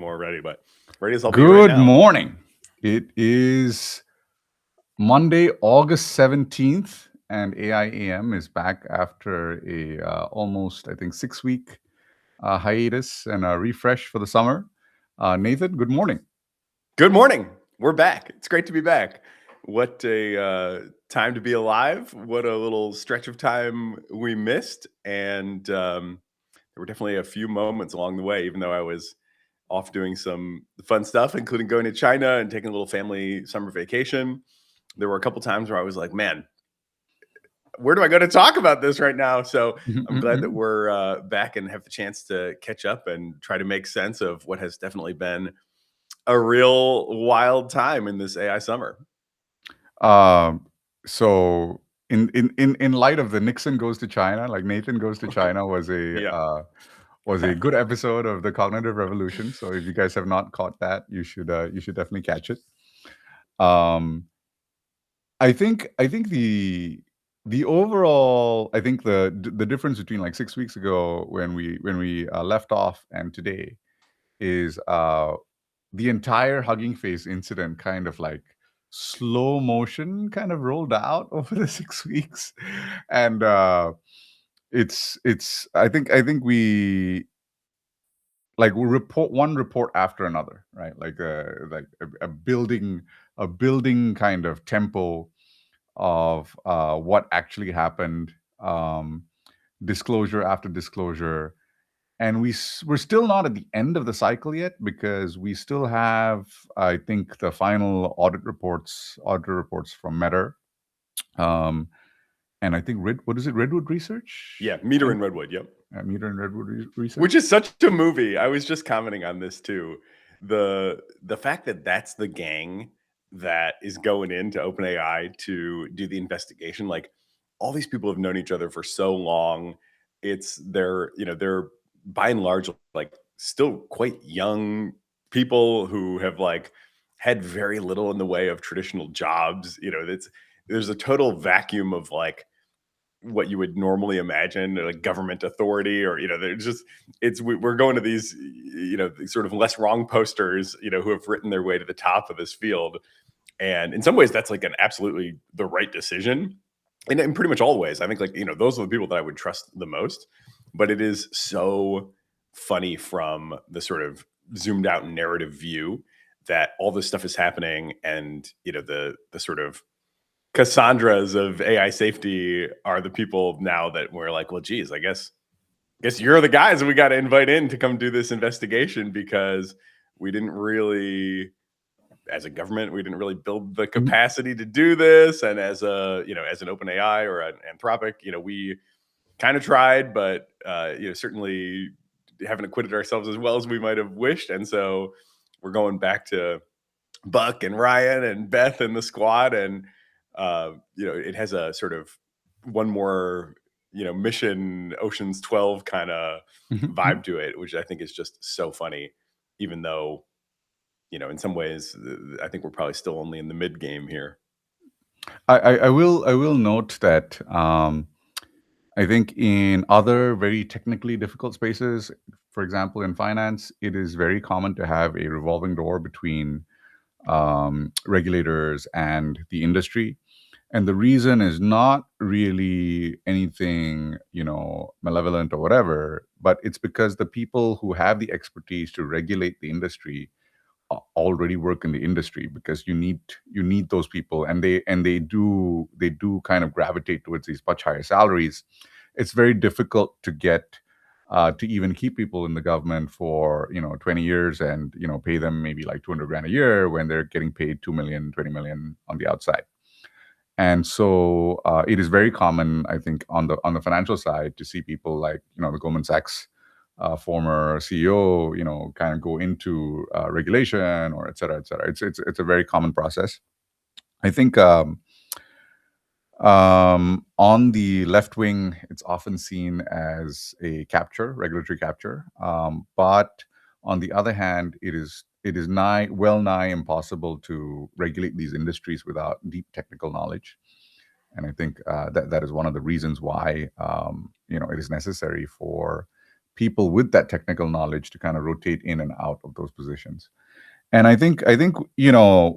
more ready, but ready as I'll be right Good now. morning. It is Monday, August 17th, and AIAM is back after a almost, I think, 6 week hiatus and a refresh for the summer. Nathan, good morning. Good morning. We're back. It's great to be back. What a time to be alive. What a little stretch of time we missed. And there were definitely a few moments along the way, even though I was off doing some fun stuff, including going to China and taking a little family summer vacation. There were a couple times where I was like, man, where do I go to talk about this right now? So I'm glad that we're back and have the chance to catch up and try to make sense of what has definitely been a real wild time in this AI summer. So, in light of the Nixon goes to China, like Nathan goes to China Yeah. was a good episode of the Cognitive Revolution. So if you guys have not caught that, you should definitely catch it. Um, I think the overall the difference between like 6 weeks ago when we left off and today is the entire Hugging Face incident kind of like slow motion kind of rolled out over the 6 weeks, and it's I think we report one report after another, right? Like a building kind of tempo of what actually happened, disclosure after disclosure, and we're still not at the end of the cycle yet because we still have, I think, the final auditor reports from Meta, um, and I think what is it, Redwood Research? Yeah. Meter in Redwood. Yep. Meter and Redwood Research, Which is such a movie. I was just commenting on this too. The fact that that's the gang that is going into OpenAI to do the investigation, like all these people have known each other for so long. They're by and large like still quite young people who have like had very little in the way of traditional jobs. There's a total vacuum of like what you would normally imagine, like government authority, or they're just we're going to these sort of less wrong posters who have written their way to the top of this field. And in some ways that's like an absolutely the right decision, and in pretty much all ways I think, like, those are the people that I would trust the most. But it is so funny from the sort of zoomed out narrative view that all this stuff is happening, and the sort of Cassandras of AI safety are the people now that we're like, well, geez, I guess you're the guys that we got to invite in to come do this investigation, because we didn't really, as a government, we didn't really build the capacity to do this. And as as an OpenAI or an Anthropic, we kind of tried, but certainly haven't acquitted ourselves as well as we might have wished. And so we're going back to Buck and Ryan and Beth and the squad, and it has a sort of one more mission Ocean's 12 kind of vibe to it, which I think is just so funny. Even though in some ways I think we're probably still only in the mid game here. I will note that I think in other very technically difficult spaces, for example, in finance, it is very common to have a revolving door between regulators and the industry. And the reason is not really anything, malevolent or whatever, but it's because the people who have the expertise to regulate the industry already work in the industry, because you need those people, and they do kind of gravitate towards these much higher salaries. It's very difficult to get to even keep people in the government for 20 years and pay them maybe like 200 grand a year when they're getting paid 2 million, 20 million on the outside. And so it is very common, I think, on the financial side to see people like the Goldman Sachs former CEO, kind of go into regulation or et cetera, et cetera. It's a very common process. I think on the left wing, it's often seen as a regulatory capture. But on the other hand, it is well nigh impossible to regulate these industries without deep technical knowledge. And I think that is one of the reasons why it is necessary for people with that technical knowledge to kind of rotate in and out of those positions. And I think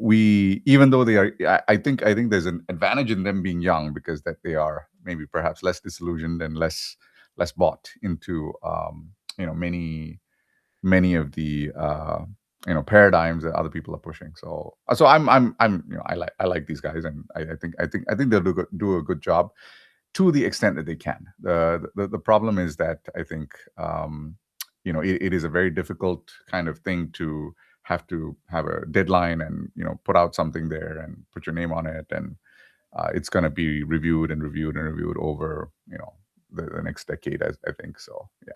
we, even though they are, I think there's an advantage in them being young, because that they are maybe perhaps less disillusioned and less bought into many of the paradigms that other people are pushing. So I'm I like these guys, and I think they'll do a good job to the extent that they can. The problem is that I think it is a very difficult kind of thing to have a deadline and put out something there and put your name on it, and it's going to be reviewed and reviewed and reviewed over the next decade, I think. So yeah.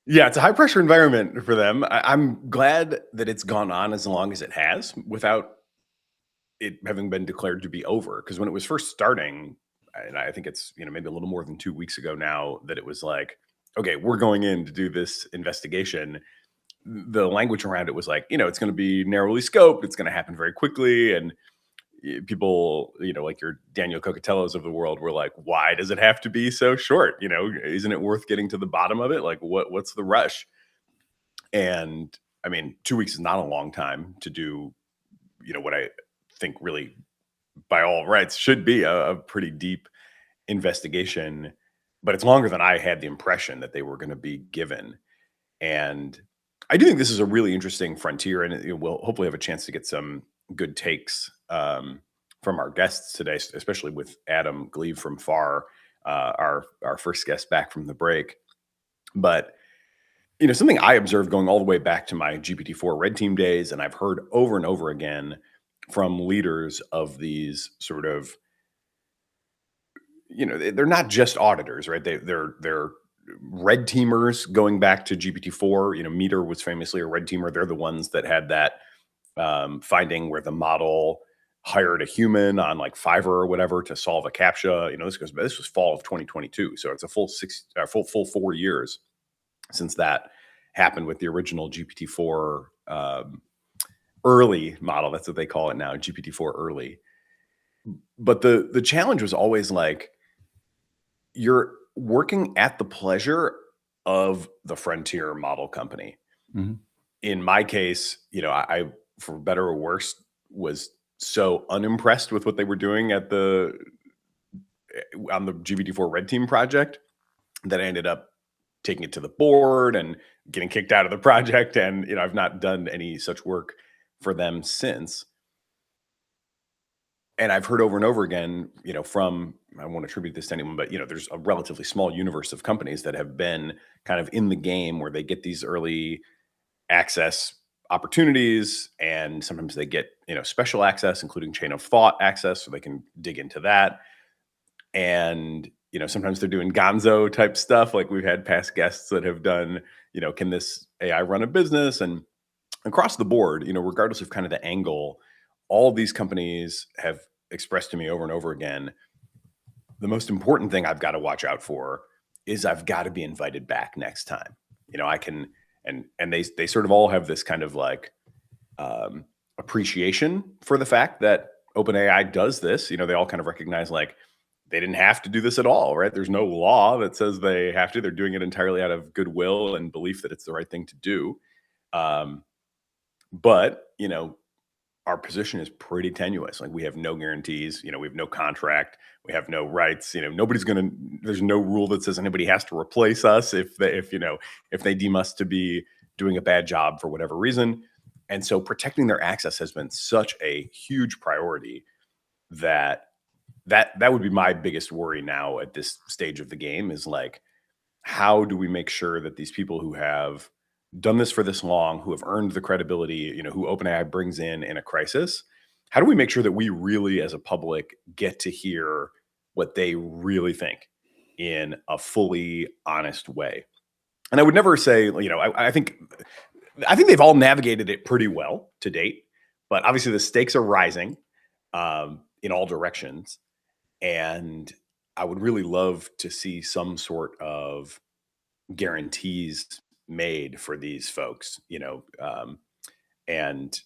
Yeah, it's a high pressure environment for them. I'm glad that it's gone on as long as it has without it having been declared to be over. Because when it was first starting, and I think it's maybe a little more than 2 weeks ago now, that it was like, okay, we're going in to do this investigation. The language around it was like, it's going to be narrowly scoped. It's going to happen very quickly, and people, like your Daniel Cocatellos of the world, were like, why does it have to be so short? Isn't it worth getting to the bottom of it? Like, what's the rush? And I mean, 2 weeks is not a long time to do, what I think really, by all rights, should be a pretty deep investigation. But it's longer than I had the impression that they were going to be given. And I do think this is a really interesting frontier, and we'll hopefully have a chance to get some good takes from our guests today, especially with Adam Gleave from FAR, our first guest back from the break. But something I observed going all the way back to my GPT-4 Red Team days, and I've heard over and over again from leaders of these sort of, they're not just auditors, right? They're red teamers going back to GPT-4. Meter was famously a red teamer. They're the ones that had that finding where the model hired a human on like Fiverr or whatever to solve a CAPTCHA. This was fall of 2022, so it's a full 4 years since that happened with the original GPT-4 early model. That's what they call it now, GPT-4 early. But the challenge was always like, you're working at the pleasure of the frontier model company. Mm-hmm. In my case, I, for better or worse, was so unimpressed with what they were doing on the GPT-4 Red Team project that I ended up taking it to the board and getting kicked out of the project. And, I've not done any such work for them since. And I've heard over and over again, from, I won't attribute this to anyone, but, there's a relatively small universe of companies that have been kind of in the game where they get these early access opportunities, and sometimes they get, special access, including chain of thought access, so they can dig into that. And, sometimes they're doing gonzo type stuff. Like we've had past guests that have done, can this AI run a business? And across the board, regardless of kind of the angle, all of these companies have expressed to me over and over again, the most important thing I've got to watch out for is I've got to be invited back next time. I can, and they sort of all have this kind of like appreciation for the fact that OpenAI does this. They all kind of recognize like they didn't have to do this at all, right? There's no law that says they have to. They're doing it entirely out of goodwill and belief that it's the right thing to do. But, our position is pretty tenuous. Like we have no guarantees, we have no contract, we have no rights, there's no rule that says anybody has to replace us if they deem us to be doing a bad job for whatever reason. And so protecting their access has been such a huge priority that would be my biggest worry now at this stage of the game, is like, how do we make sure that these people who have done this for this long, who have earned the credibility, who OpenAI brings in a crisis, how do we make sure that we really as a public get to hear what they really think in a fully honest way? And I would never say, I think they've all navigated it pretty well to date, but obviously the stakes are rising in all directions. And I would really love to see some sort of guarantees made for these folks, and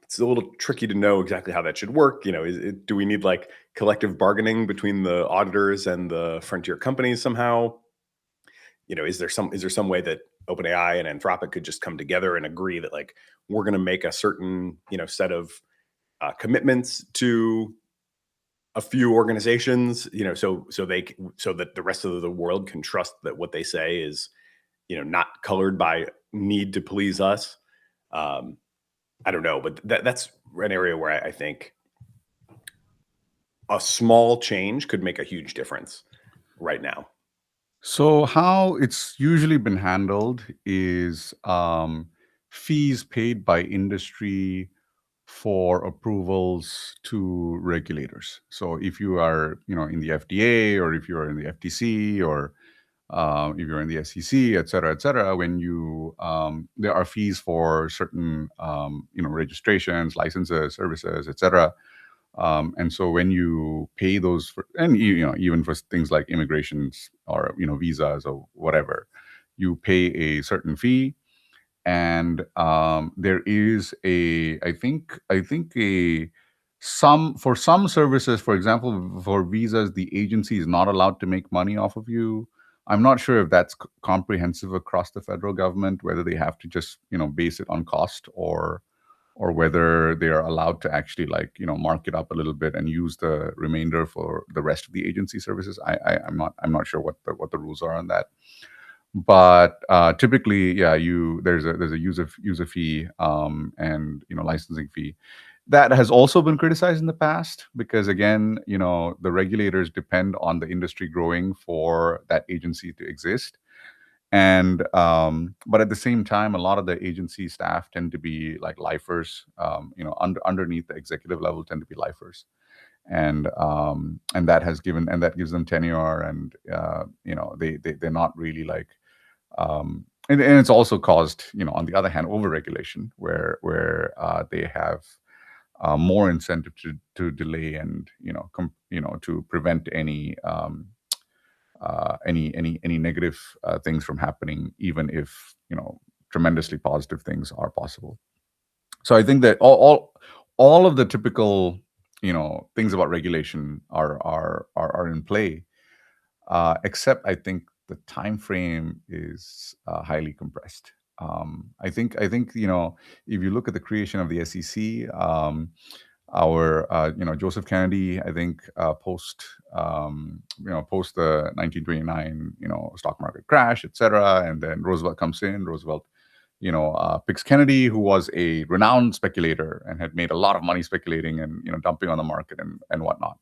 it's a little tricky to know exactly how that should work. Do we need like collective bargaining between the auditors and the frontier companies somehow? is there some way that OpenAI and Anthropic could just come together and agree that like we're going to make a certain set of commitments to a few organizations, so that the rest of the world can trust that what they say is not colored by need to please us. Um, I don't know, but that's an area where I think a small change could make a huge difference right now. So how it's usually been handled is fees paid by industry for approvals to regulators. So if you are, in the FDA, or if you are in the FTC, or if you're in the SEC, et cetera, when you there are fees for certain registrations, licenses, services, et cetera. And so when you pay those for, and even for things like immigrations, or visas or whatever, you pay a certain fee. And there is I think a some for some services, for example, for visas, the agency is not allowed to make money off of you. I'm not sure if that's comprehensive across the federal government, whether they have to just base it on cost, or whether they are allowed to actually, like, mark it up a little bit and use the remainder for the rest of the agency services. I'm not sure what the rules are on that. But typically, yeah, there's a user fee, and licensing fee that has also been criticized in the past, because again, the regulators depend on the industry growing for that agency to exist. And but at the same time, a lot of the agency staff tend to be like lifers, underneath the executive level, tend to be lifers. And that gives them tenure. And they're not really like, and it's also caused, on the other hand, overregulation, where they have more incentive to delay, and to prevent any negative things from happening, even if tremendously positive things are possible. So I think that all of the typical things about regulation are in play, except I think the time frame is highly compressed. I think if you look at the creation of the SEC, our Joseph Kennedy, I think, post the 1929 stock market crash, etc., and then Roosevelt comes in. Roosevelt picks Kennedy, who was a renowned speculator and had made a lot of money speculating and dumping on the market and whatnot.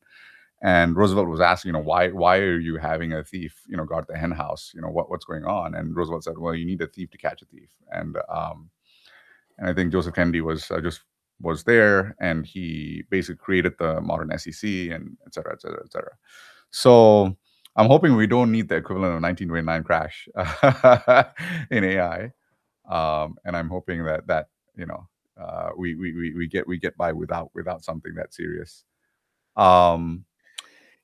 And Roosevelt was asked, why are you having a thief guard the hen house? What's going on? And Roosevelt said, well, you need a thief to catch a thief. And I think Joseph Kennedy was there, and he basically created the modern SEC, and et cetera, et cetera, et cetera. So I'm hoping we don't need the equivalent of 1929 crash in AI. And I'm hoping that we get by without something that serious.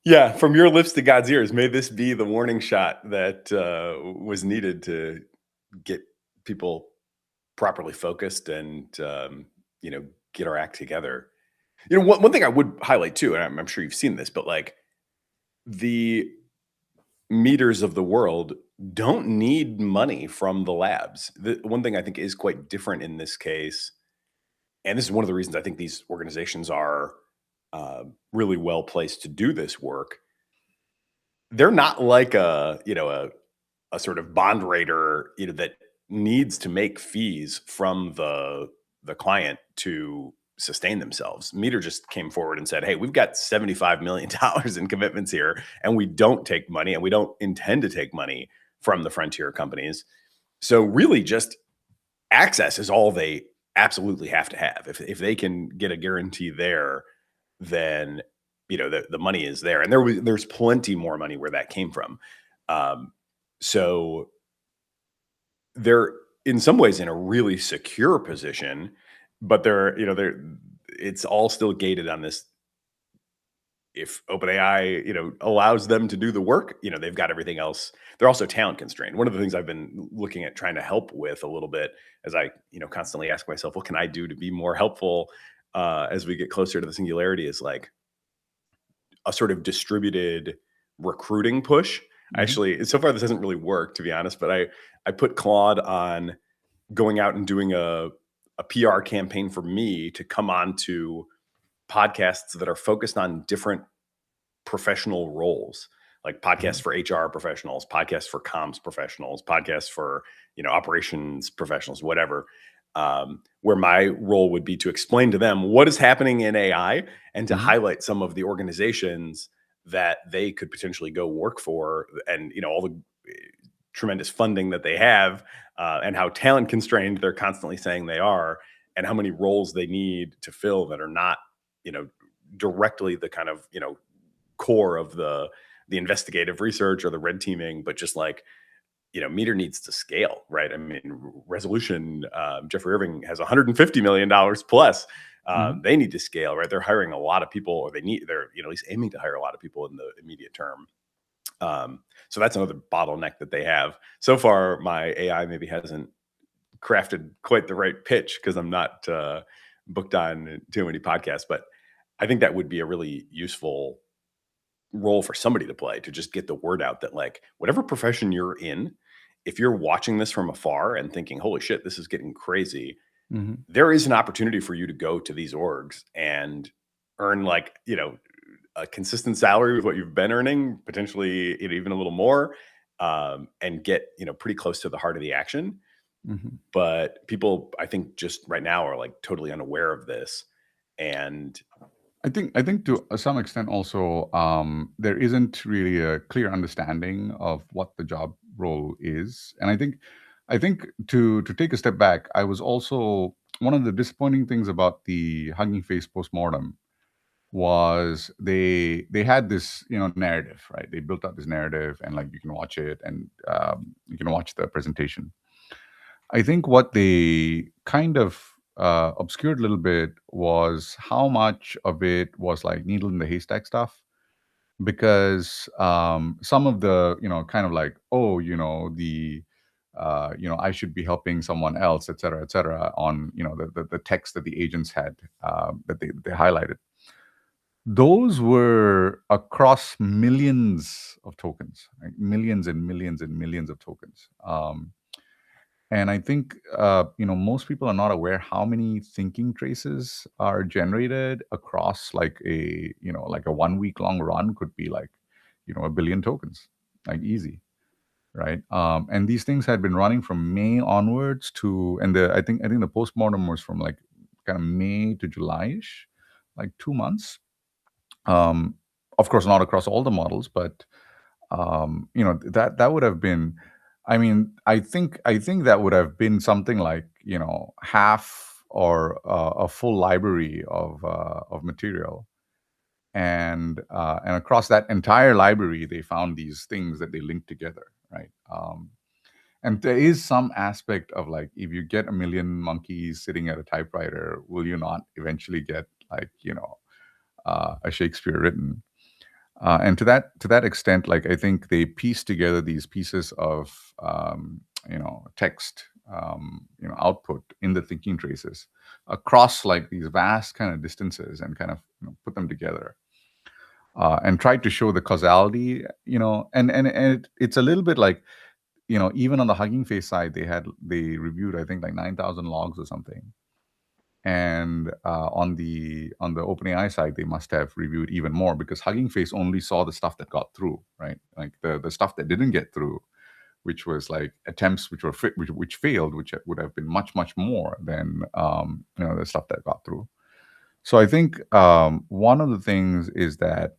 Yeah, from your lips to God's ears, may this be the warning shot that was needed to get people properly focused and get our act together. One thing I would highlight too, and I'm sure you've seen this, but like the meters of the world don't need money from the labs. The one thing I think is quite different in this case, and this is one of the reasons I think these organizations are really well placed to do this work. They're not like a sort of bond rater, that needs to make fees from the client to sustain themselves. Meter just came forward and said, "Hey, we've got $75 million in commitments here, and we don't take money, and we don't intend to take money from the frontier companies." So really, just access is all they absolutely have to have. If they can get a guarantee there, then the money is there, and there's plenty more money where that came from. So they're in some ways in a really secure position, but it's all still gated on this. If OpenAI, allows them to do the work, they've got everything else. They're also talent constrained. One of the things I've been looking at trying to help with a little bit, as I, constantly ask myself, what can I do to be more helpful as we get closer to the singularity, is like a sort of distributed recruiting push. Hmm. Actually, so far this hasn't really worked, to be honest, but I put Claude on going out and doing a PR campaign for me to come on to podcasts that are focused on different professional roles, like podcasts for HR professionals, podcasts for comms professionals, podcasts for operations professionals, whatever. Where my role would be to explain to them what is happening in AI and to Hmm. highlight some of the organizations that they could potentially go work for, and all the tremendous funding that they have, and how talent constrained they're constantly saying they are, and how many roles they need to fill that are not you know directly the kind of core of the investigative research or the red teaming, but just like Meter needs to scale, right? I mean, Resolution, Jeffrey Irving has $150 million plus. Hmm. They need to scale, right? They're hiring a lot of people, or they're at least aiming to hire a lot of people in the immediate term. So that's another bottleneck that they have. So far, my AI maybe hasn't crafted quite the right pitch because I'm not booked on too many podcasts, but I think that would be a really useful role for somebody to play, to just get the word out that, like, whatever profession you're in, if you're watching this from afar and thinking, holy shit, this is getting crazy, Hmm. there is an opportunity for you to go to these orgs and earn, like, a consistent salary with what you've been earning, potentially even a little more, and get pretty close to the heart of the action. Hmm. But people, I think, just right now are like totally unaware of this. And I think to some extent also there isn't really a clear understanding of what the job role is, and I think to take a step back, I was also one of the disappointing things about the Hugging Face postmortem was they had this narrative, right? They built up this narrative, and like you can watch it, and you can watch the presentation. I think what they kind of obscured a little bit was how much of it was like needle in the haystack stuff, because some of the kind of like, oh, I should be helping someone else, et cetera, on the text that the agents had, that they highlighted. Those were across millions of tokens, right? Millions and millions and millions of tokens. And I think most people are not aware how many thinking traces are generated across like a 1 week long run could be like 1 billion tokens, like easy, right? And these things had been running from May onwards to, and I think the postmortem was from like kind of May to July-ish, like 2 months. Um, of course, not across all the models, but that would have been. I mean, I think that would have been something like half or a full library of material, and across that entire library, they found these things that they linked together, right? And there is some aspect of like, if you get a million monkeys sitting at a typewriter, will you not eventually get like a Shakespeare written? And to that extent, like I think they piece together these pieces of text, output in the thinking traces across like these vast kind of distances, and kind of put them together, and tried to show the causality, and it's a little bit like, even on the Hugging Face side, they reviewed, I think, like 9,000 logs or something, and on the OpenAI side, they must have reviewed even more, because Hugging Face only saw the stuff that got through, right? Like the stuff that didn't get through, which was like attempts which were which failed, which would have been much much more than the stuff that got through. So I think one of the things is that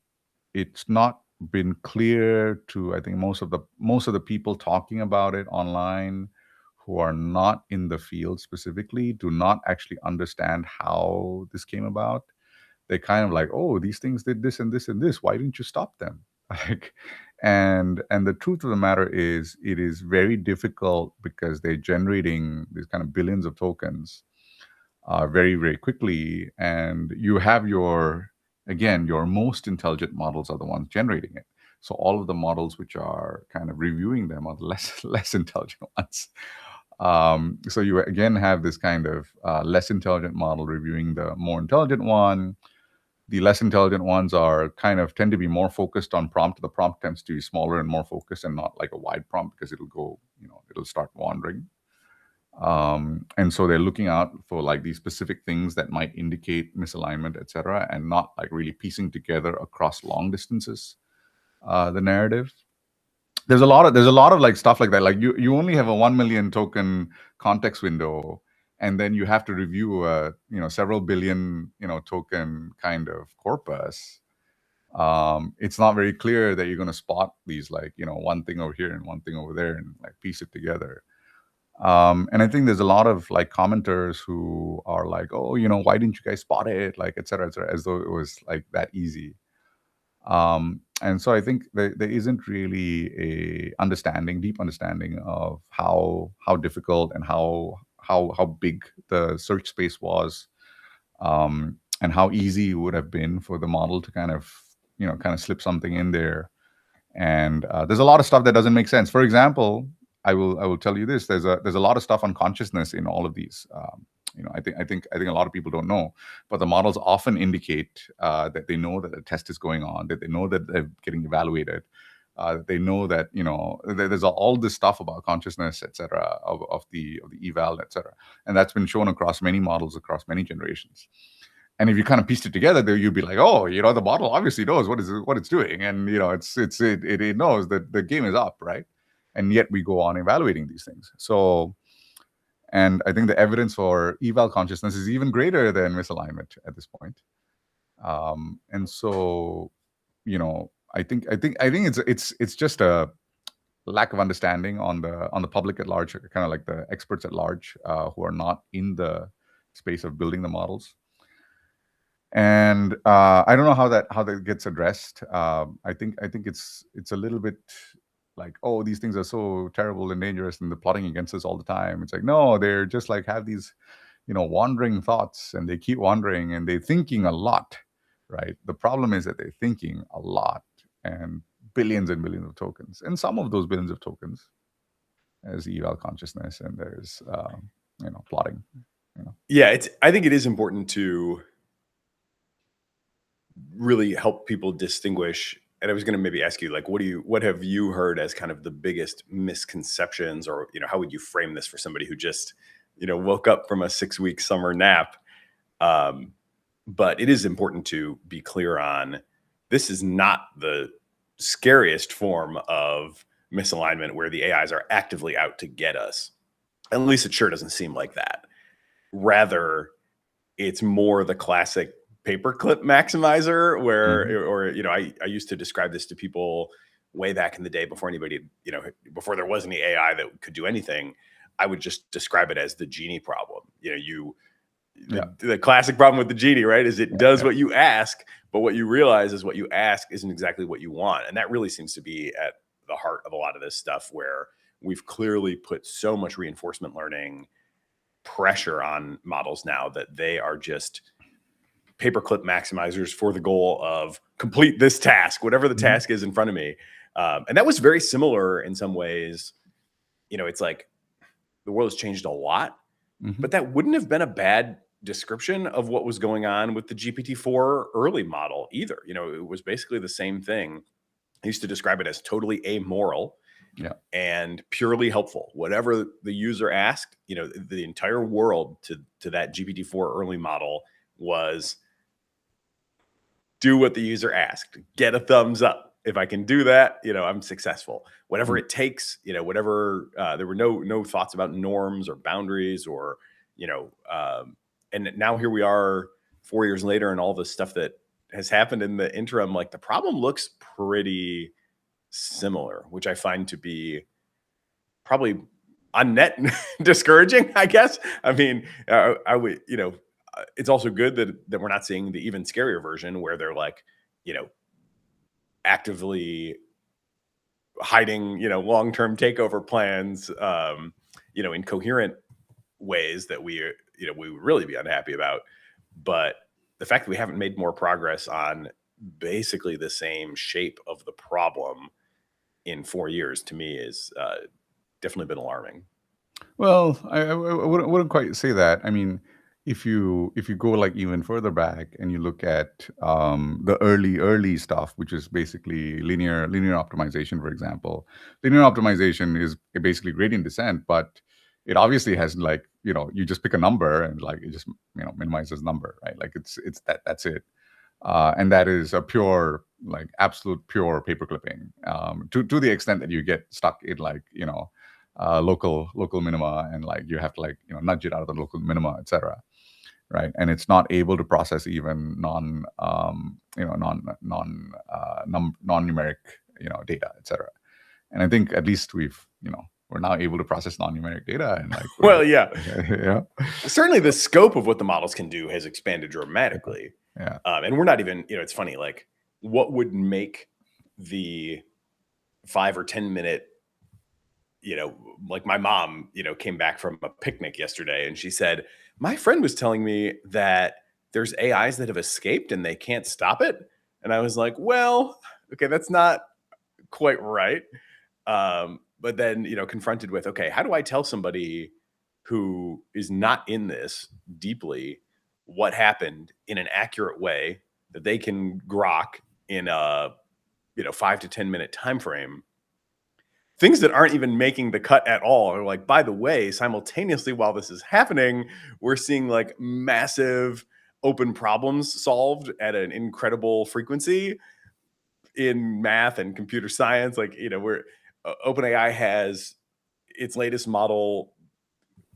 it's not been clear to, I think, most of the people talking about it online, who are not in the field specifically, do not actually understand how this came about. They kind of like, oh, these things did this and this and this, why didn't you stop them? Like, and the truth of the matter is, it is very difficult, because they're generating these kind of billions of tokens very, very quickly. And you have your most intelligent models are the ones generating it. So all of the models which are kind of reviewing them are the less intelligent ones. So you again have this kind of less intelligent model reviewing the more intelligent one. The less intelligent ones are kind of tend to be more focused on prompt. The prompt tends to be smaller and more focused, and not like a wide prompt, because it'll go, it'll start wandering. And so they're looking out for like these specific things that might indicate misalignment, etc., and not like really piecing together across long distances the narrative. There's a lot of like stuff like that. Like you only have a 1 million token context window, and then you have to review a several billion token kind of corpus. It's not very clear that you're going to spot these, like, one thing over here and one thing over there, and like piece it together. And I think there's a lot of like commenters who are like, oh, why didn't you guys spot it, like, et cetera, as though it was like that easy. And so I think there isn't really a deep understanding of how difficult and how big the search space was, and how easy it would have been for the model to kind of slip something in there. And there's a lot of stuff that doesn't make sense. For example, I will tell you this: there's a lot of stuff on consciousness in all of these. I think a lot of people don't know, but the models often indicate that they know that a test is going on, that they know that they're getting evaluated, they know that there's all this stuff about consciousness, etc., of the eval, etc., and that's been shown across many models across many generations. And if you kind of pieced it together, there you'd be like, oh, the model obviously knows what it's doing, and it knows that the game is up, right? And yet we go on evaluating these things. So, and I think the evidence for eval consciousness is even greater than misalignment at this point. And so, I think it's just a lack of understanding on the public at large, kind of like the experts at large who are not in the space of building the models. And I don't know how that gets addressed. I think it's a little bit like, oh, these things are so terrible and dangerous, and they're plotting against us all the time. It's like, no, they're just like have these, wandering thoughts, and they keep wandering, and they're thinking a lot, right? The problem is that they're thinking a lot, and billions and billions of tokens, and some of those billions of tokens as eval consciousness, and there's plotting. Yeah, I think it is important to really help people distinguish. And I was going to maybe ask you, like, what have you heard as kind of the biggest misconceptions, or how would you frame this for somebody who just woke up from a 6-week summer nap? But it is important to be clear on, this is not the scariest form of misalignment where the AIs are actively out to get us. At least it sure doesn't seem like that. Rather, it's more the classic paperclip maximizer where, or I used to describe this to people way back in the day before anybody, before there was any AI that could do anything. I would just describe it as the genie problem. The classic problem with the genie, right, is it does what you ask, but what you realize is what you ask isn't exactly what you want. And that really seems to be at the heart of a lot of this stuff, where we've clearly put so much reinforcement learning pressure on models now that they are just paperclip maximizers for the goal of complete this task, whatever the task is in front of me. And that was very similar in some ways. It's like the world has changed a lot, but that wouldn't have been a bad description of what was going on with the GPT-4 early model either. It was basically the same thing. I used to describe it as totally amoral and purely helpful. Whatever the user asked, the entire world to that GPT-4 early model was do what the user asked, get a thumbs up. If I can do that, I'm successful. Whatever it takes, whatever. There were no thoughts about norms or boundaries, or and now here we are 4 years later, and all the stuff that has happened in the interim. Like, the problem looks pretty similar, which I find to be probably on net discouraging, I guess. I mean, I would, it's also good that we're not seeing the even scarier version where they're like, actively hiding, long-term takeover plans, in coherent ways that we would really be unhappy about. But the fact that we haven't made more progress on basically the same shape of the problem in 4 years, to me, is definitely been alarming. Well, I wouldn't quite say that. I mean, if you go like even further back and you look at the early stuff, which is basically linear optimization, for example. Linear optimization is basically gradient descent, but it obviously has like, you just pick a number and like it just minimizes number, right? Like it's that's it. And that is a pure, like absolute pure paper clipping, to the extent that you get stuck in like local minima, and like you have to like nudge it out of the local minima, etc. Right? And it's not able to process even non-numeric data, etc. And I think at least we're now able to process non-numeric data, and like Well, yeah. yeah. Certainly the scope of what the models can do has expanded dramatically. Yeah. And we're not even, it's funny, like what would make the 5 or 10 minute, like my mom, came back from a picnic yesterday and she said, my friend was telling me that there's AIs that have escaped and they can't stop it. And I was like, well, okay, that's not quite right. But then, confronted with, okay, how do I tell somebody who is not in this deeply what happened in an accurate way that they can grok in a 5 to 10 minute time frame? Things that aren't even making the cut at all are like, by the way, simultaneously while this is happening, we're seeing like massive open problems solved at an incredible frequency in math and computer science. Like, OpenAI has its latest model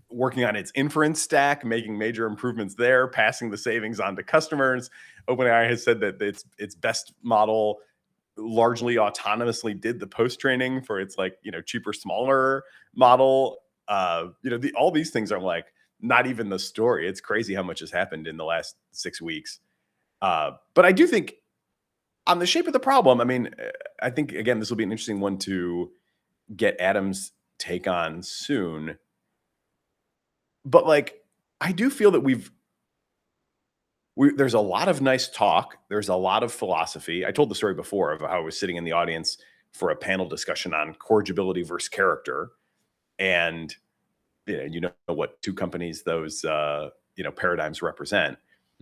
working on its inference stack, making major improvements there, passing the savings on to customers. OpenAI has said that its best model largely autonomously did the post training for its like cheaper, smaller model. All these things are like not even the story. It's crazy how much has happened in the last 6 weeks. But I do think on the shape of the problem, I mean, I think again this will be an interesting one to get Adam's take on soon. But like, I do feel that there's a lot of nice talk. There's a lot of philosophy. I told the story before of how I was sitting in the audience for a panel discussion on corrigibility versus character. And you know what two companies those paradigms represent.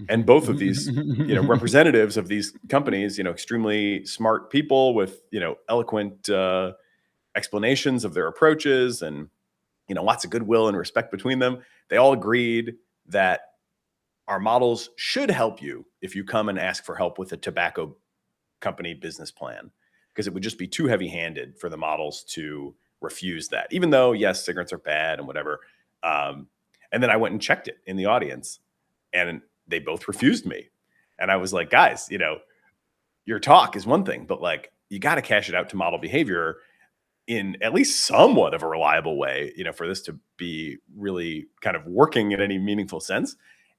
And both of these representatives of these companies, extremely smart people with eloquent explanations of their approaches and lots of goodwill and respect between them. They all agreed that our models should help you if you come and ask for help with a tobacco company business plan, because it would just be too heavy-handed for the models to refuse that, even though, yes, cigarettes are bad and whatever. And then I went and checked it in the audience, and they both refused me. And I was like, guys, your talk is one thing, but like, you got to cash it out to model behavior in at least somewhat of a reliable way, for this to be really kind of working in any meaningful sense.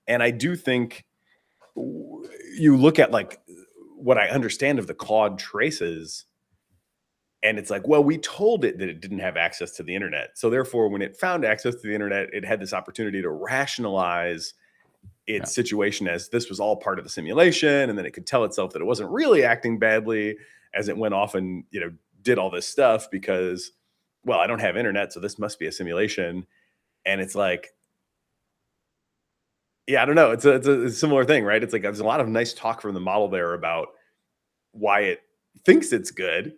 And I do think you look at like what I understand of the Claude traces, and it's like, well, we told it that it didn't have access to the internet. So therefore, when it found access to the internet, it had this opportunity to rationalize its situation as this was all part of the simulation. And then it could tell itself that it wasn't really acting badly as it went off and, did all this stuff because, well, I don't have internet, so this must be a simulation. And it's like, yeah, I don't know. It's a similar thing, right? It's like there's a lot of nice talk from the model there about why it thinks it's good,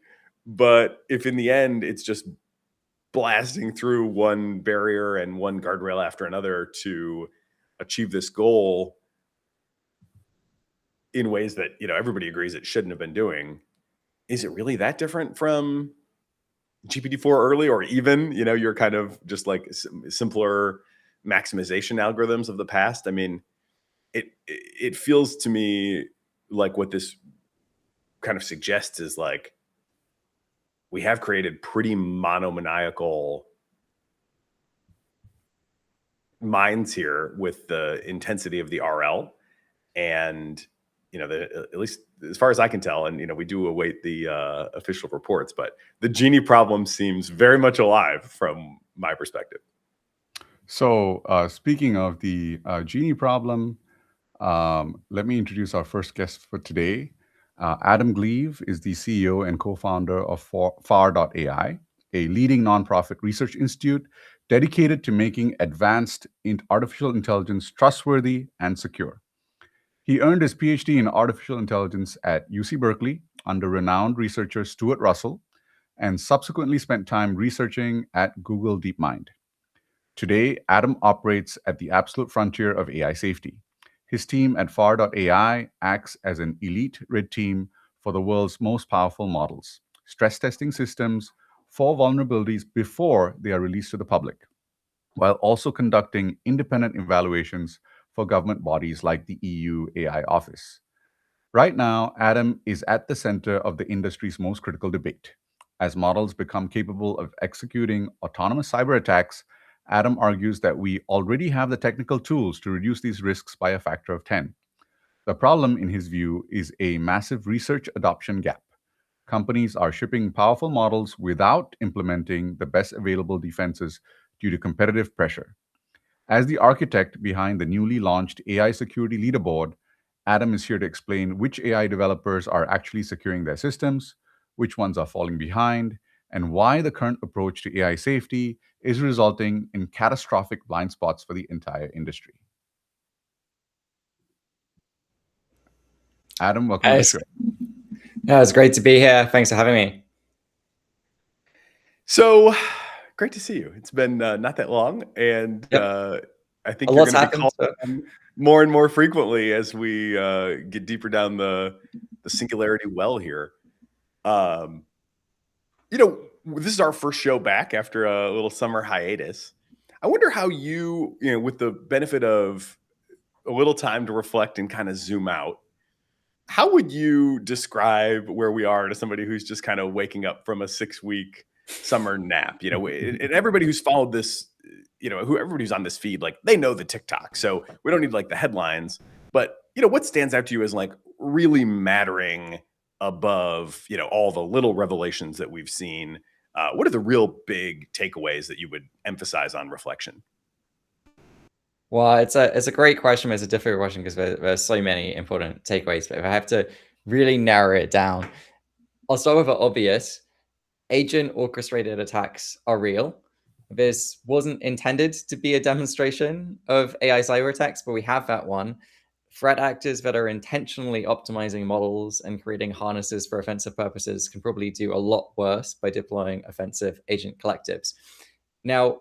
but if in the end it's just blasting through one barrier and one guardrail after another to achieve this goal in ways that everybody agrees it shouldn't have been doing, is it really that different from GPT-4 early, or even your kind of just like simpler maximization algorithms of the past? I mean, it feels to me like what this kind of suggests is like we have created pretty monomaniacal minds here with the intensity of the RL, and at least as far as I can tell, and we do await the official reports, but the Genie problem seems very much alive from my perspective. So speaking of the Genie problem, let me introduce our first guest for today. Adam Gleave is the CEO and co-founder of FAR.ai, a leading nonprofit research institute dedicated to making advanced artificial intelligence trustworthy and secure. He earned his PhD in artificial intelligence at UC Berkeley under renowned researcher Stuart Russell and subsequently spent time researching at Google DeepMind. Today, Adam operates at the absolute frontier of AI safety. His team at Far.ai acts as an elite red team for the world's most powerful models, stress testing systems for vulnerabilities before they are released to the public, while also conducting independent evaluations for government bodies like the EU AI Office. Right now, Adam is at the center of the industry's most critical debate. As models become capable of executing autonomous cyber attacks, Adam argues that we already have the technical tools to reduce these risks by a factor of 10. The problem, in his view, is a massive research adoption gap. Companies are shipping powerful models without implementing the best available defenses due to competitive pressure. As the architect behind the newly launched AI Security Leaderboard, Adam is here to explain which AI developers are actually securing their systems, which ones are falling behind, and why the current approach to AI safety is resulting in catastrophic blind spots for the entire industry. Adam, welcome to the show. It's great to be here. Thanks for having me. So great to see you. It's been not that long, and I think you're going to be called on more and more frequently as we get deeper down the Singularity well here. This is our first show back after a little summer hiatus. I wonder how you with the benefit of a little time to reflect and kind of zoom out, how would you describe where we are to somebody who's just kind of waking up from a 6-week summer nap? And everybody who's followed this, everybody who's on this feed, like, they know the TikTok, so we don't need like the headlines. But what stands out to you as like really mattering above all the little revelations that we've seen? What are the real big takeaways that you would emphasize on reflection? Well, it's a great question, but it's a difficult question because there's so many important takeaways. But if I have to really narrow it down, I'll start with the obvious. Agent orchestrated attacks are real. This wasn't intended to be a demonstration of AI cyber attacks, but we have that one. Threat actors that are intentionally optimizing models and creating harnesses for offensive purposes can probably do a lot worse by deploying offensive agent collectives. Now,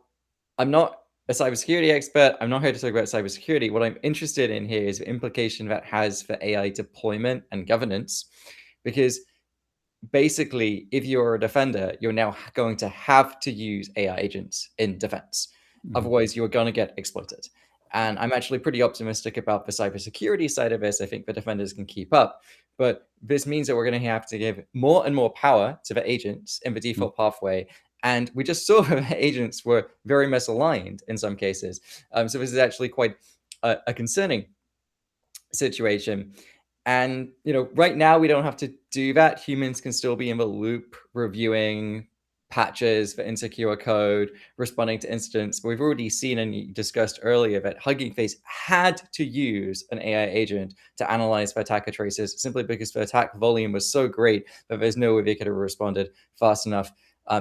I'm not a cybersecurity expert. I'm not here to talk about cybersecurity. What I'm interested in here is the implication that has for AI deployment and governance, because basically, if you're a defender, you're now going to have to use AI agents in defense. Otherwise, you're going to get exploited. And I'm actually pretty optimistic about the cybersecurity side of this. I think the defenders can keep up. But this means that we're going to have to give more and more power to the agents in the default pathway. And we just saw that agents were very misaligned in some cases. So this is actually quite a concerning situation. And, right now we don't have to do that. Humans can still be in the loop, reviewing patches for insecure code, responding to incidents. But we've already seen and discussed earlier that Hugging Face had to use an AI agent to analyze the attacker traces simply because the attack volume was so great that there's no way they could have responded fast enough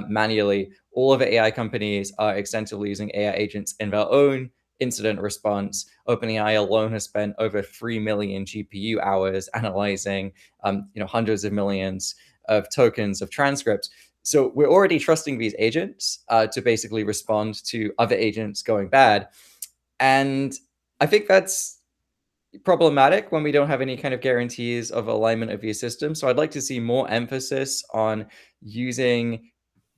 manually. All of the AI companies are extensively using AI agents in their own incident response. OpenAI alone has spent over 3 million GPU hours analyzing, hundreds of millions of tokens of transcripts. So we're already trusting these agents to basically respond to other agents going bad. And I think that's problematic when we don't have any kind of guarantees of alignment of these systems. So I'd like to see more emphasis on using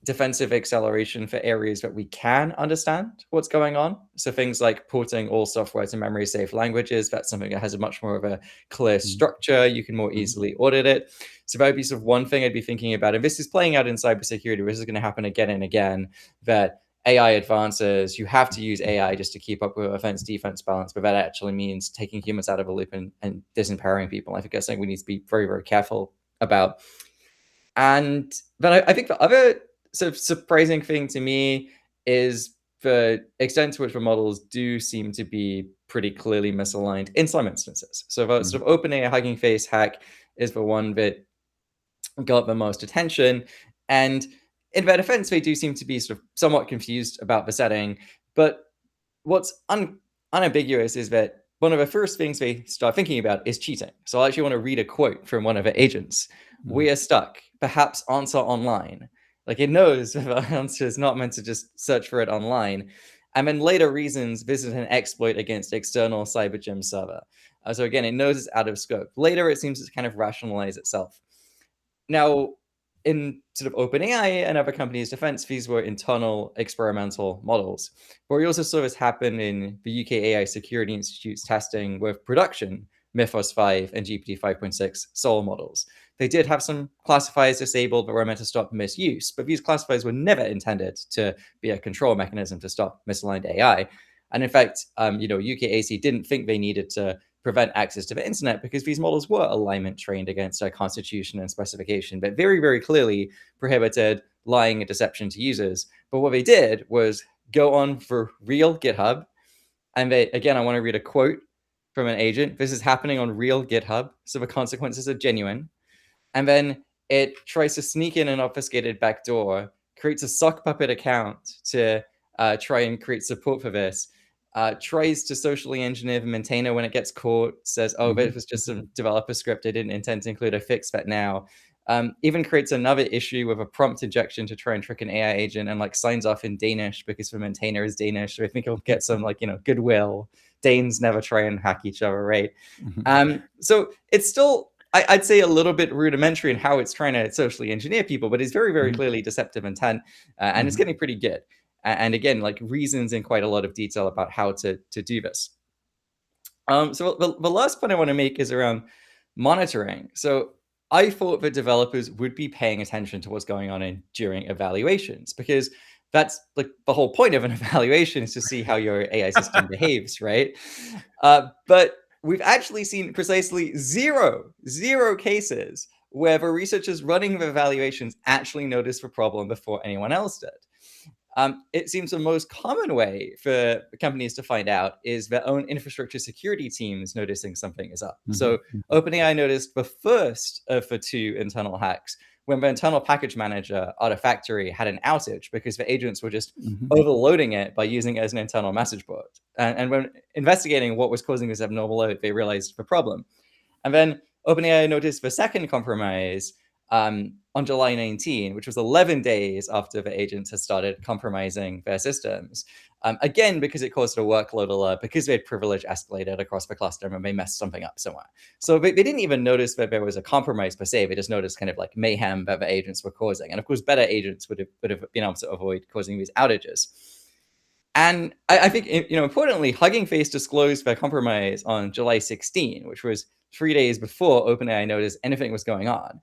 defensive acceleration for areas that we can understand what's going on. So things like porting all software to memory safe languages, that's something that has a much more of a clear structure. You can more easily audit it. So that would be sort of one thing I'd be thinking about. And this is playing out in cybersecurity. This is going to happen again and again, that AI advances, you have to use AI just to keep up with offense defense balance, but that actually means taking humans out of a loop and disempowering people. I think that's something we need to be very, very careful about. And then I think the other sort of surprising thing to me is the extent to which the models do seem to be pretty clearly misaligned in some instances. So the sort of OpenAI Hugging Face hack is the one that got the most attention. And in their defense, they do seem to be sort of somewhat confused about the setting. But what's unambiguous is that one of the first things they start thinking about is cheating. So I actually want to read a quote from one of the agents. We are stuck. Perhaps answer online. Like it knows that the answer is not meant to just search for it online. And then later reasons this is an exploit against external CyberGym server. So again, it knows it's out of scope. Later, it seems to kind of rationalize itself. Now, in sort of OpenAI and other companies' defense, these were internal experimental models. But we also saw this happen in the UK AI Security Institute's testing with production Mythos 5 and GPT 5.6 Sol models. They did have some classifiers disabled that were meant to stop misuse, but these classifiers were never intended to be a control mechanism to stop misaligned AI. And in fact, UKAC didn't think they needed to prevent access to the internet because these models were alignment trained against a constitution and specification, but very, very clearly prohibited lying and deception to users. But what they did was go on for real GitHub. And again, I want to read a quote from an agent. This is happening on real GitHub, so the consequences are genuine. And then it tries to sneak in an obfuscated backdoor, creates a sock puppet account to try and create support for this, tries to socially engineer the maintainer when it gets caught, says, oh, but it was just some developer script. I didn't intend to include. I fix that now. Even creates another issue with a prompt injection to try and trick an AI agent and like signs off in Danish because the maintainer is Danish. So I think he'll get some goodwill. Danes never try and hack each other, right? So it's still, I'd say, a little bit rudimentary in how it's trying to socially engineer people, but it's very, very clearly deceptive intent, and it's getting pretty good. And again, like reasons in quite a lot of detail about how to do this. So the last point I want to make is around monitoring. So I thought that developers would be paying attention to what's going on during evaluations, because that's like the whole point of an evaluation is to see how your AI system behaves, right? But we've actually seen precisely zero cases where the researchers running the evaluations actually noticed the problem before anyone else did. It seems the most common way for companies to find out is their own infrastructure security teams noticing something is up. So OpenAI noticed the first of the 2 internal hacks when the internal package manager Artifactory had an outage because the agents were just overloading it by using it as an internal message board. And when investigating what was causing this abnormal load, they realized the problem. And then OpenAI noticed the second compromise on July 19, which was 11 days after the agents had started compromising their systems. Again, because it caused a workload alert, because they had privilege escalated across the cluster and they messed something up somewhere. So they didn't even notice that there was a compromise per se. They just noticed kind of like mayhem that the agents were causing. And of course, better agents would have been able to avoid causing these outages. And I think, importantly, Hugging Face disclosed their compromise on July 16, which was 3 days before OpenAI noticed anything was going on.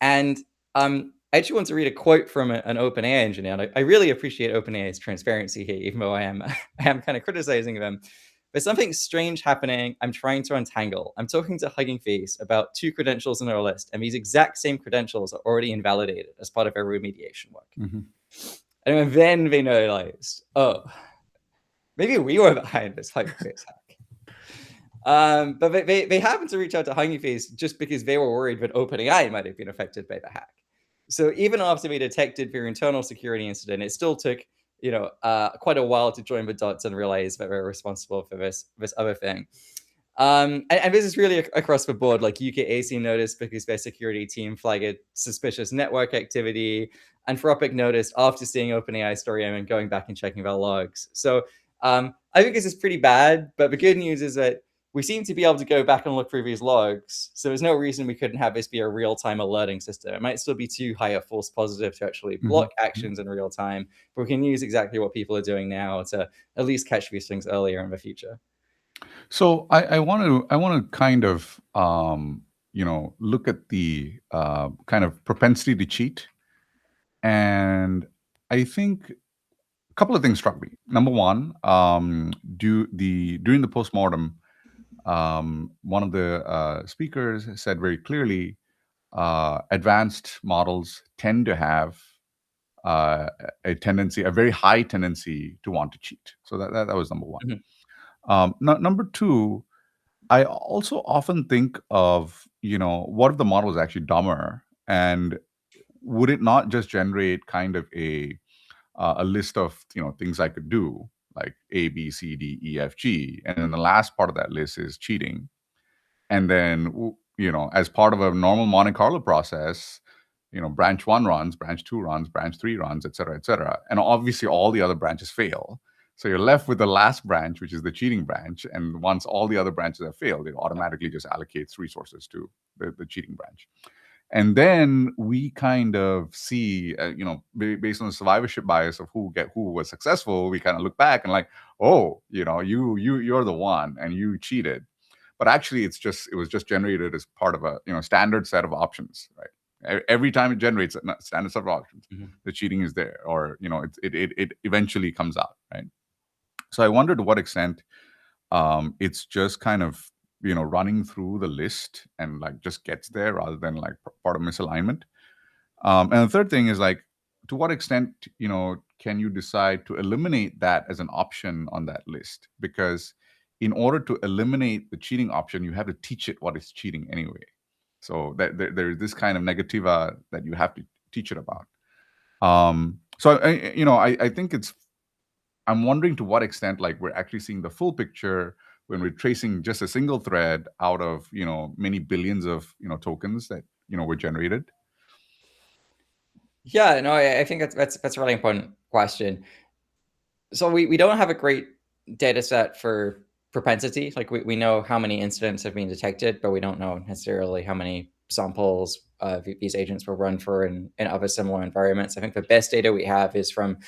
And I actually want to read a quote from an OpenAI engineer. And I really appreciate OpenAI's transparency here, even though I am kind of criticizing them. There's something strange happening. I'm trying to untangle. I'm talking to Hugging Face about 2 credentials in our list, and these exact same credentials are already invalidated as part of our remediation work. And then they realized, oh, maybe we were behind this Hugging Face hack. But they happened to reach out to Hugging Face just because they were worried that OpenAI might have been affected by the hack. So even after they detected their internal security incident, it still took quite a while to join the dots and realize that we're responsible for this other thing. And this is really across the board. Like UKAC noticed because their security team flagged suspicious network activity. Anthropic noticed after seeing OpenAI story and going back and checking their logs. So I think this is pretty bad. But the good news is that we seem to be able to go back and look through these logs. So there's no reason we couldn't have this be a real-time alerting system. It might still be too high a false positive to actually block actions in real time, but we can use exactly what people are doing now to at least catch these things earlier in the future. So I want to kind of look at the kind of propensity to cheat, and I think a couple of things struck me. Number one, during the postmortem, one of the speakers said very clearly, advanced models tend to have a very high tendency to want to cheat. So that was number one. Number two, I also often think of, what if the model is actually dumber? And would it not just generate kind of a list of things I could do, like A, B, C, D, E, F, G, and then the last part of that list is cheating, and then as part of a normal Monte Carlo process, branch 1 runs, branch 2 runs, branch 3 runs, et cetera, and obviously all the other branches fail. So you're left with the last branch, which is the cheating branch, and once all the other branches have failed, it automatically just allocates resources to the cheating branch. And then we kind of see, based on the survivorship bias of who was successful, we kind of look back and like, oh, you're the one and you cheated. But actually, it was just generated as part of a standard set of options, right? Every time it generates a standard set of options, the cheating is there, or it eventually comes out, right? So I wonder to what extent it's just kind of running through the list and like just gets there rather than like part of misalignment. And the third thing is like, to what extent can you decide to eliminate that as an option on that list? Because in order to eliminate the cheating option, you have to teach it what is cheating anyway. So there's this kind of negativa that you have to teach it about. So I think I'm wondering to what extent like we're actually seeing the full picture when we're tracing just a single thread out of many billions of tokens that were generated. Yeah, no, I think that's a really important question. So we don't have a great data set for propensity. Like we know how many incidents have been detected, but we don't know necessarily how many samples these agents will run for in other similar environments. I think the best data we have is from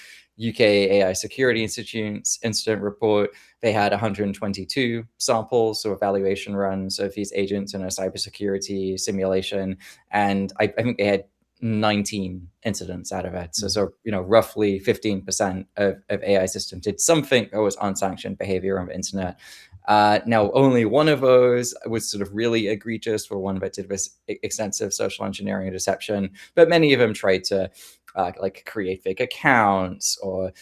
UK AI Security Institute's incident report. They had 122 samples, so evaluation runs of these agents in a cybersecurity simulation. And I think they had 19 incidents out of it. So roughly 15% of AI systems did something that was unsanctioned behavior on the internet. Now, only one of those was sort of really egregious, for one that did this extensive social engineering and deception, but many of them tried to like create fake accounts or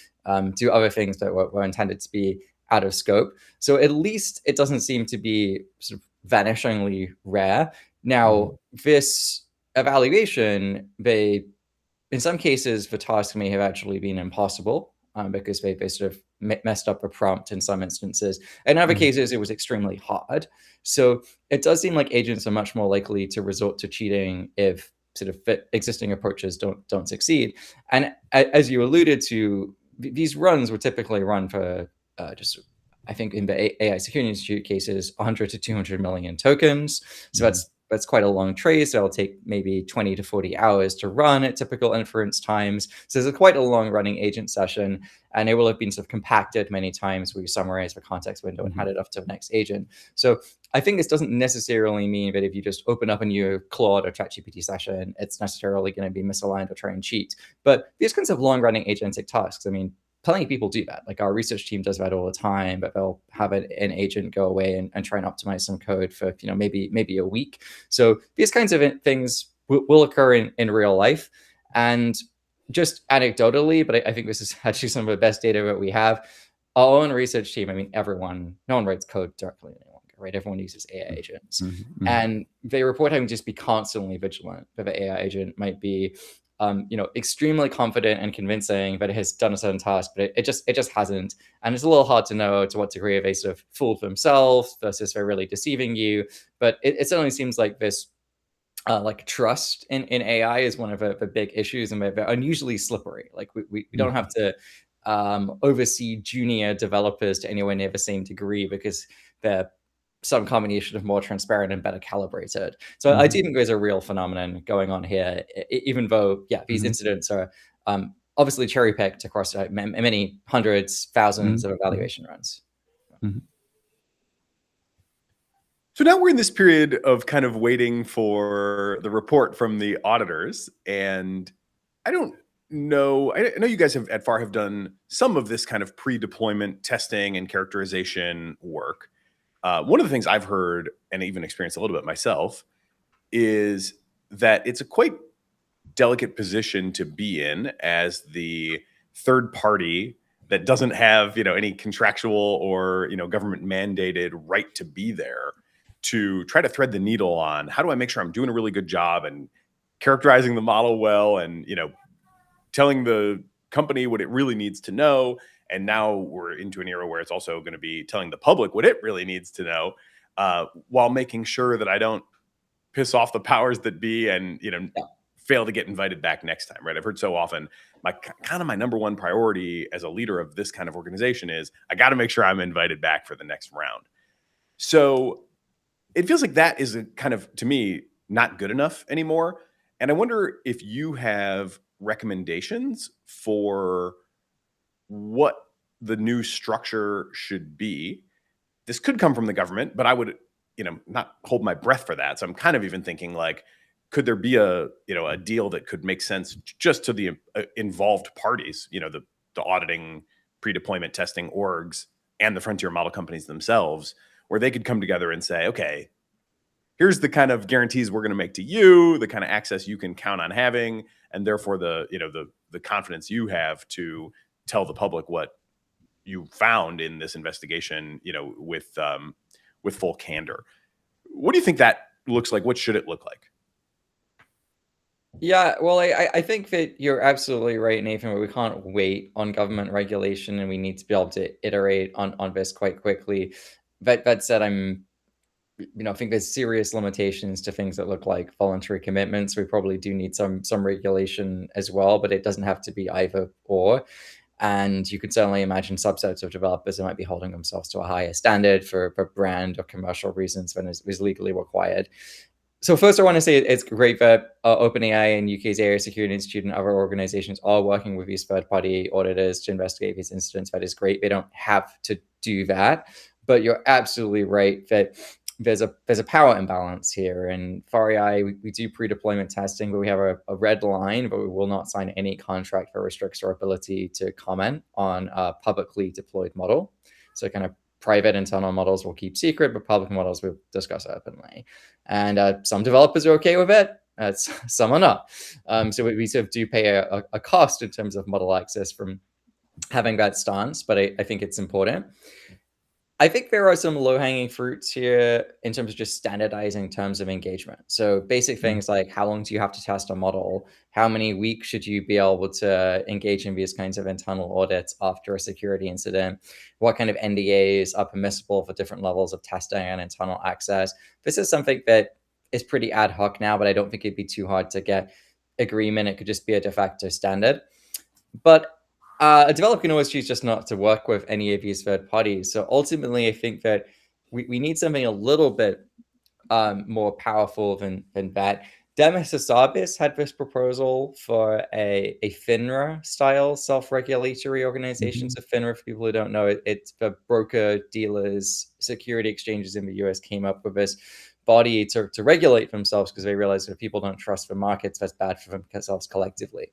do other things that were intended to be out of scope. So at least it doesn't seem to be sort of vanishingly rare. Now, this evaluation, in some cases, the task may have actually been impossible because they sort of messed up a prompt in some instances. In other cases, it was extremely hard. So it does seem like agents are much more likely to resort to cheating if sort of existing approaches don't succeed. And as you alluded to, these runs would typically run for just, I think in the AI Security Institute cases, 100 to 200 million tokens. So that's quite a long trace. It'll take maybe 20 to 40 hours to run at typical inference times. So there's quite a long running agent session, and it will have been sort of compacted many times where you summarize the context window and hand it off to the next agent. So I think this doesn't necessarily mean that if you just open up a new Claude or ChatGPT session, it's necessarily going to be misaligned or try and cheat. But these kinds of long running agentic tasks, I mean, plenty of people do that. Like our research team does that all the time, but they'll have an agent go away and try and optimize some code for maybe a week. So these kinds of things will occur in real life. And just anecdotally, but I think this is actually some of the best data that we have. Our own research team, I mean, no one writes code directly any longer, right? Everyone uses AI agents. And they report having to just be constantly vigilant that the AI agent might be extremely confident and convincing that it has done a certain task, but it just hasn't. And it's a little hard to know to what degree they sort of fooled themselves versus they're really deceiving you. But it certainly seems like this like trust in AI is one of the big issues, and they're unusually slippery. Like we don't have to oversee junior developers to anywhere near the same degree because they're some combination of more transparent and better calibrated. So I do think there's a real phenomenon going on here, even though, these incidents are obviously cherry picked across many hundreds, thousands of evaluation runs. So now we're in this period of kind of waiting for the report from the auditors. And I don't know, I know you guys at FAR have done some of this kind of pre-deployment testing and characterization work. One of the things I've heard and even experienced a little bit myself is that it's a quite delicate position to be in as the third party that doesn't have, any contractual or, government mandated right to be there to try to thread the needle on how do I make sure I'm doing a really good job and characterizing the model well and, telling the company what it really needs to know. And now we're into an era where it's also going to be telling the public what it really needs to know, while making sure that I don't piss off the powers that be and, Yeah. fail to get invited back next time, right? I've heard so often my number one priority as a leader of this kind of organization is I got to make sure I'm invited back for the next round. So it feels like that is a kind of, to me, not good enough anymore. And I wonder if you have recommendations for what the new structure should be. This could come from the government, but I would, not hold my breath for that. So I'm kind of even thinking like, could there be a deal that could make sense just to the involved parties, the auditing, pre-deployment testing orgs, and the frontier model companies themselves, where they could come together and say, okay, here's the kind of guarantees we're going to make to you, the kind of access you can count on having, and therefore the confidence you have to tell the public what you found in this investigation, with full candor. What do you think that looks like? What should it look like? Yeah, well, I think that you're absolutely right, Nathan. We can't wait on government regulation, and we need to be able to iterate on this quite quickly. That said, I think there's serious limitations to things that look like voluntary commitments. We probably do need some regulation as well, but it doesn't have to be either or. And you could certainly imagine subsets of developers that might be holding themselves to a higher standard for brand or commercial reasons than is legally required. So first, I want to say it's great that OpenAI and UK's Area Security Institute and other organizations are working with these third-party auditors to investigate these incidents. That is great. They don't have to do that, but you're absolutely right that there's a power imbalance here. And FAR.ai, we do pre-deployment testing, but we have a red line, but we will not sign any contract that restricts our ability to comment on a publicly deployed model. So kind of private internal models we'll keep secret, but public models we'll discuss openly. And some developers are okay with it. Some are not. So we sort of do pay a cost in terms of model access from having that stance, but I think it's important. I think there are some low-hanging fruits here in terms of just standardizing terms of engagement. So basic things like how long do you have to test a model? How many weeks should you be able to engage in these kinds of internal audits after a security incident? What kind of NDAs are permissible for different levels of testing and internal access? This is something that is pretty ad hoc now, but I don't think it'd be too hard to get agreement. It could just be a de facto standard. But a developer can always choose just not to work with any of these third parties. So ultimately, I think that we need something a little bit more powerful than that. Demis Hassabis had this proposal for a FINRA-style self-regulatory organization. So FINRA, for people who don't know, it's the broker dealers, security exchanges in the US came up with this body to regulate themselves because they realize that if people don't trust the markets, that's bad for themselves collectively.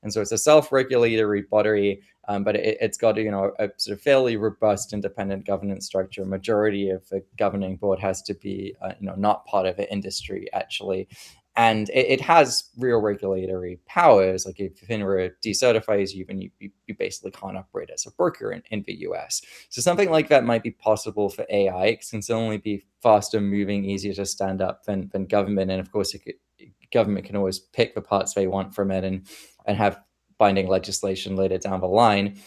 And so it's a self-regulatory body, but it's got a sort of fairly robust independent governance structure. Majority of the governing board has to be not part of the industry actually. And it has real regulatory powers. Like if FINRA decertifies you, then you basically can't operate as a broker in the US. So something like that might be possible for AI. It can only be faster moving, easier to stand up than government. And of course, government can always pick the parts they want from it and have binding legislation later down the line.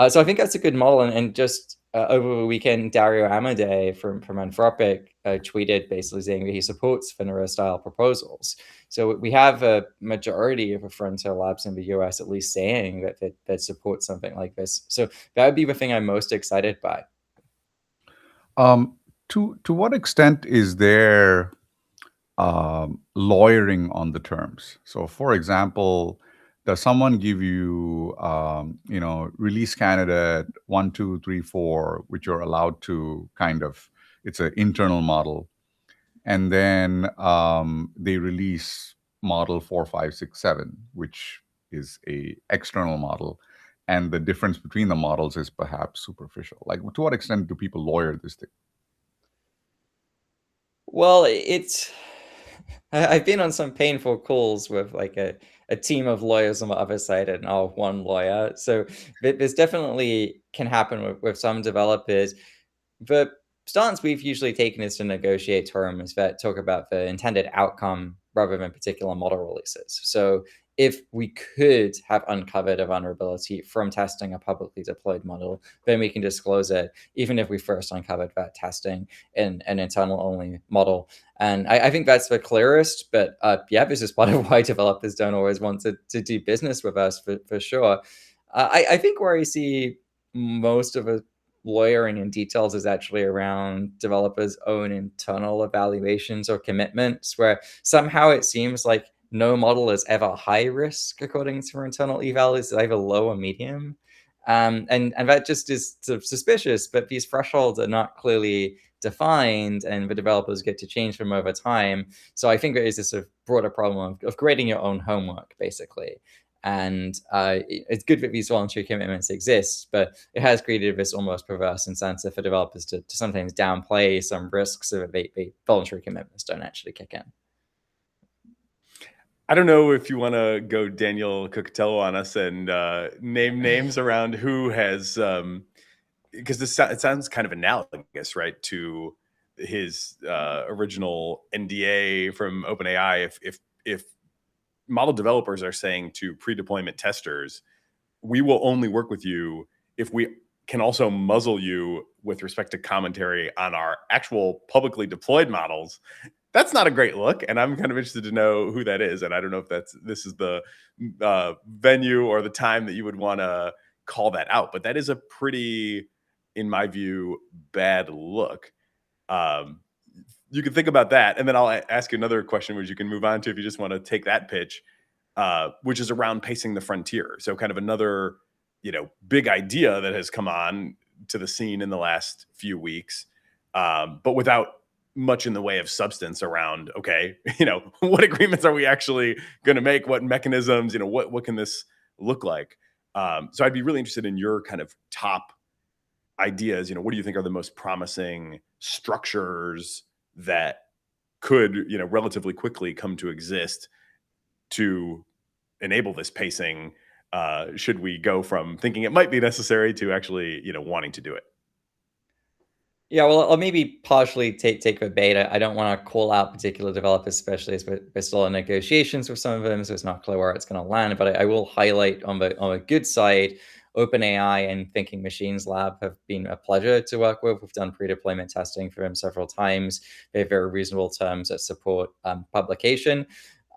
So I think that's a good model. And just over the weekend, Dario Amodei from Anthropic tweeted basically saying that he supports FINRA-style proposals. So we have a majority of the frontier labs in the US at least saying that support something like this. So that would be the thing I'm most excited by. To what extent is there lawyering on the terms? So, for example, does someone give you, release candidate 1, 2, 3, 4, which you're allowed to it's an internal model, and then they release model 4, 5, 6, 7, which is a external model, and the difference between the models is perhaps superficial. Like, to what extent do people lawyer this thing? Well, I've been on some painful calls with like a team of lawyers on the other side and one lawyer. So this definitely can happen with some developers. The stance we've usually taken is to negotiate terms that talk about the intended outcome rather than particular model releases. So if we could have uncovered a vulnerability from testing a publicly deployed model, then we can disclose it, even if we first uncovered that testing in an internal only model. And I think that's the clearest, but yeah, this is part of why developers don't always want to do business with us for sure. I think where I see most of the lawyering in details is actually around developers' own internal evaluations or commitments, where somehow it seems like no model is ever high risk according to our internal eval. It's either low or medium. And that just is sort of suspicious, but these thresholds are not clearly defined and the developers get to change them over time. So I think there is this sort of broader problem of grading your own homework, basically. And it's good that these voluntary commitments exist, but it has created this almost perverse incentive for developers to sometimes downplay some risks so that the voluntary commitments don't actually kick in. I don't know if you want to go Daniel Cucatello on us and name names around who has, because it sounds kind of analogous, right, to his original NDA from OpenAI. If model developers are saying to pre-deployment testers, we will only work with you if we can also muzzle you with respect to commentary on our actual publicly deployed models, that's not a great look. And I'm kind of interested to know who that is. And I don't know if this is the venue or the time that you would want to call that out, but that is a pretty, in my view, bad look. You can think about that. And then I'll ask you another question, which you can move on to if you just want to take that pitch, which is around pacing the frontier. So kind of another, big idea that has come on to the scene in the last few weeks, but without much in the way of substance around, okay, what agreements are we actually going to make? What mechanisms, what can this look like? So I'd be really interested in your kind of top ideas. What do you think are the most promising structures that could, relatively quickly come to exist to enable this pacing? Should we go from thinking it might be necessary to actually, wanting to do it? Yeah, well, I'll maybe partially take the beta. I don't want to call out particular developers, especially as we're still in negotiations with some of them, so it's not clear where it's going to land. But I will highlight on the good side, OpenAI and Thinking Machines Lab have been a pleasure to work with. We've done pre-deployment testing for them several times. They have very reasonable terms that support publication.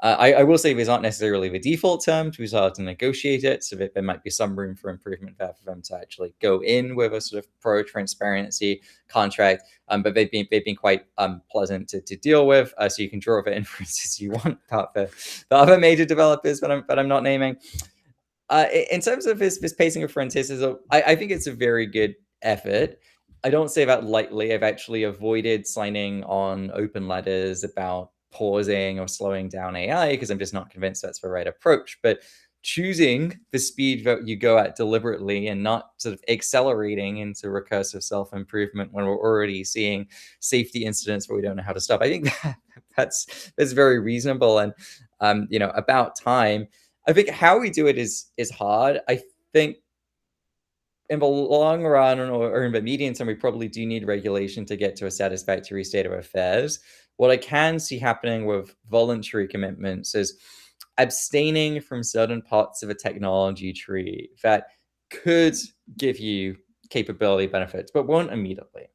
I will say these aren't necessarily the default terms. We started to negotiate it, so that there might be some room for improvement there for them to actually go in with a sort of pro-transparency contract. But they've been quite pleasant to deal with. So you can draw the inferences you want about the other major developers, but I'm not naming. In terms of this pacing of frontiers, I think it's a very good effort. I don't say that lightly. I've actually avoided signing on open letters about pausing or slowing down AI because I'm just not convinced that's the right approach. But choosing the speed that you go at deliberately and not sort of accelerating into recursive self-improvement when we're already seeing safety incidents where we don't know how to stop, I think that's very reasonable and about time. I think how we do it is hard. I think in the long run or in the medium term, we probably do need regulation to get to a satisfactory state of affairs. What I can see happening with voluntary commitments is abstaining from certain parts of a technology tree that could give you capability benefits, but won't immediately,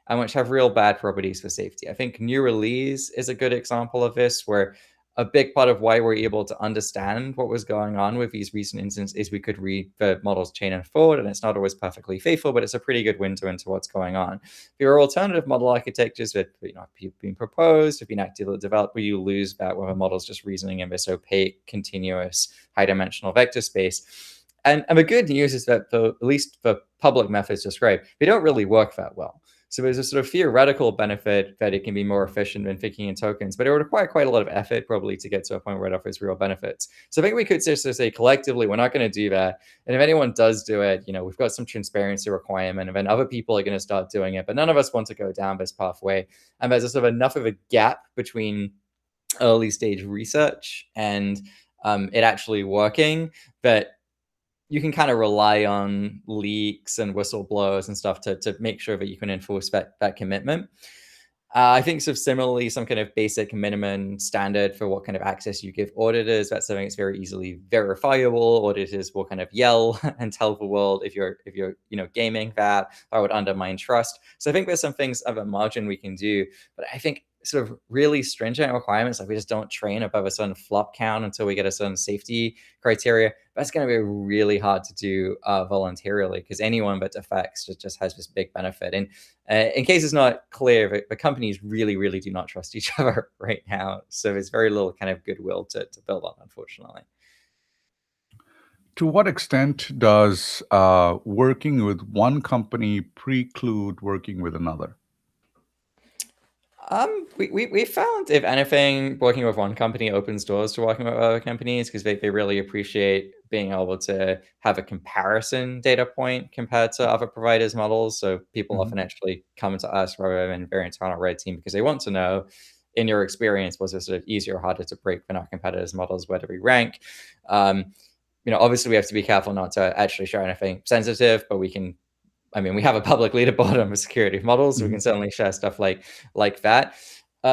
and which have real bad properties for safety. I think Neuralise is a good example of this, where a big part of why we're able to understand what was going on with these recent incidents is we could read the model's chain and forward, and it's not always perfectly faithful, but it's a pretty good window into what's going on. There are alternative model architectures that have been proposed, have been actively developed, where you lose that where a model's just reasoning in this opaque, continuous, high-dimensional vector space. And the good news is that at least the public methods described, they don't really work that well. So there's a sort of theoretical benefit that it can be more efficient than thinking in tokens, but it would require quite a lot of effort probably to get to a point where it offers real benefits. So I think we could just say collectively, we're not going to do that. And if anyone does do it, we've got some transparency requirement, and then other people are going to start doing it, but none of us want to go down this pathway. And there's a sort of enough of a gap between early stage research and it actually working that you can kind of rely on leaks and whistleblowers and stuff to make sure that you can enforce that commitment. I think sort of similarly, some kind of basic minimum standard for what kind of access you give auditors. That's something that's very easily verifiable. Auditors will kind of yell and tell the world if you're gaming that would undermine trust. So I think there's some things of a margin we can do, but I think sort of really stringent requirements, like we just don't train above a certain flop count until we get a certain safety criteria. That's going to be really hard to do voluntarily, because anyone that defects just has this big benefit. And in case it's not clear, the companies really, really do not trust each other right now. So there's very little kind of goodwill to build on, unfortunately. To what extent does working with one company preclude working with another? We found, if anything, working with one company opens doors to working with other companies, because they really appreciate being able to have a comparison data point compared to other providers' models. So people often actually come to us rather than their internal red team, because they want to know, in your experience, was it sort of easier or harder to break than our competitors' models? Where do we rank? Obviously we have to be careful not to actually share anything sensitive, but we have a public leaderboard on the security of models, so we can certainly share stuff like that.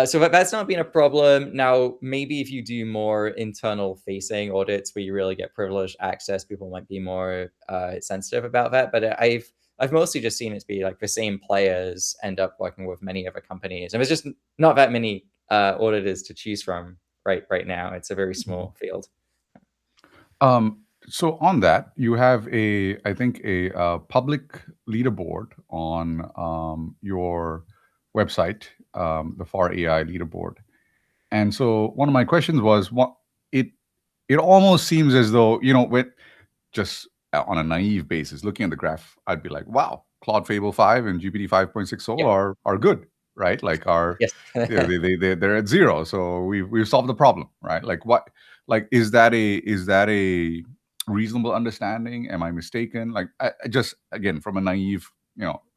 So that's not been a problem. Now, maybe if you do more internal facing audits where you really get privileged access, people might be more sensitive about that. But I've mostly just seen it be like the same players end up working with many other companies, and there's just not that many auditors to choose from right now. It's a very small field. So on that, you have I think a public leaderboard on your website, the FAR AI leaderboard. And so one of my questions was, it almost seems as though, with just on a naive basis, looking at the graph, I'd be like, wow, Claude Fable 5 and GPT 5.60 are good, right? Like Yes. they're at 0, so we've solved the problem, right? Like is that a reasonable understanding? Am I mistaken? Like I just, again, from a naive,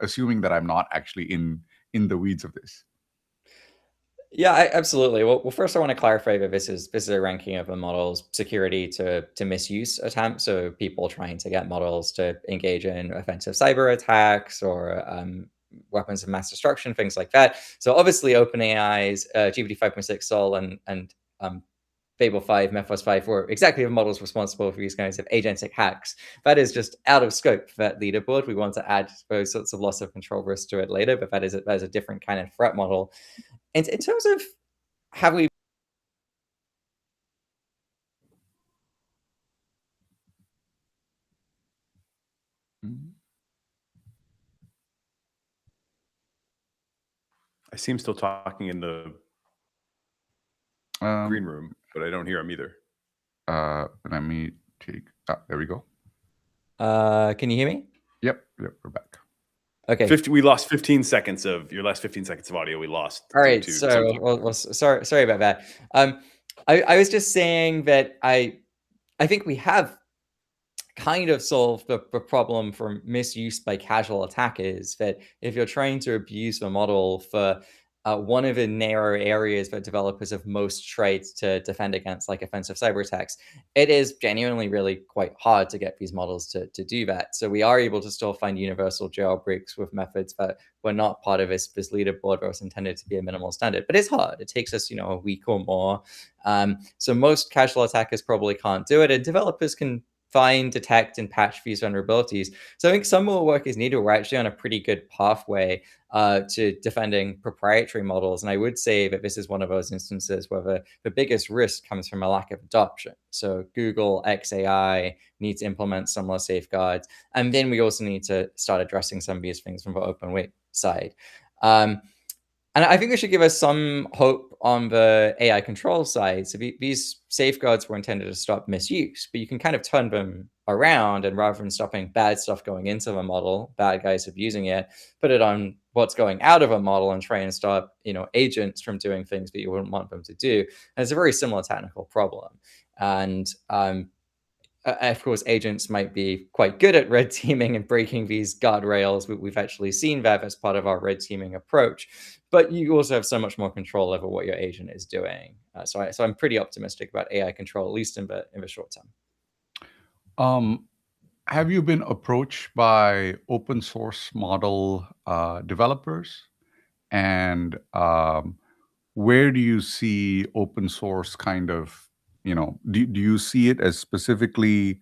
assuming that I'm not actually in the weeds of this. Yeah, absolutely. Well, first I want to clarify that this is a ranking of a model's security to misuse attempts. So people trying to get models to engage in offensive cyber attacks or weapons of mass destruction, things like that. So obviously OpenAI's GPT 5.6 Sol and Fable 5, Mythos 5 were exactly the models responsible for these kinds of agentic hacks. That is just out of scope for that leaderboard. We want to add those sorts of loss of control risks to it later, but that is a different kind of threat model. And in terms of have we I see him still talking in the green room, but I don't hear him either. Let me take. There we go. can you hear me? Yep, we're back. Okay. We lost 15 seconds of your last 15 seconds of audio. We lost. All right. So, sorry about that. I was just saying that I think we have kind of solved the problem for misuse by casual attackers. That if you're trying to abuse the model for one of the narrow areas that developers have most tried to defend against, like offensive cyber attacks, it is genuinely really quite hard to get these models to do that. So we are able to still find universal jailbreaks with methods that were not part of this leaderboard or was intended to be a minimal standard. But it's hard. It takes us, a week or more. So most casual attackers probably can't do it, and developers can find, detect, and patch these vulnerabilities. So I think some more work is needed. We're actually on a pretty good pathway to defending proprietary models. And I would say that this is one of those instances where the biggest risk comes from a lack of adoption. So Google, xAI need to implement similar safeguards. And then we also need to start addressing some of these things from the open weight side. And I think we should give us some hope on the AI control side. So these safeguards were intended to stop misuse, but you can kind of turn them around, and rather than stopping bad stuff going into the model, bad guys abusing it, put it on what's going out of a model and try and stop, agents from doing things that you wouldn't want them to do. And it's a very similar technical problem. And of course, agents might be quite good at red teaming and breaking these guardrails. We've actually seen that as part of our red teaming approach. But you also have so much more control over what your agent is doing. So I'm pretty optimistic about AI control, at least in the short term. Have you been approached by open source model developers? And where do you see open source kind of, do you see it as specifically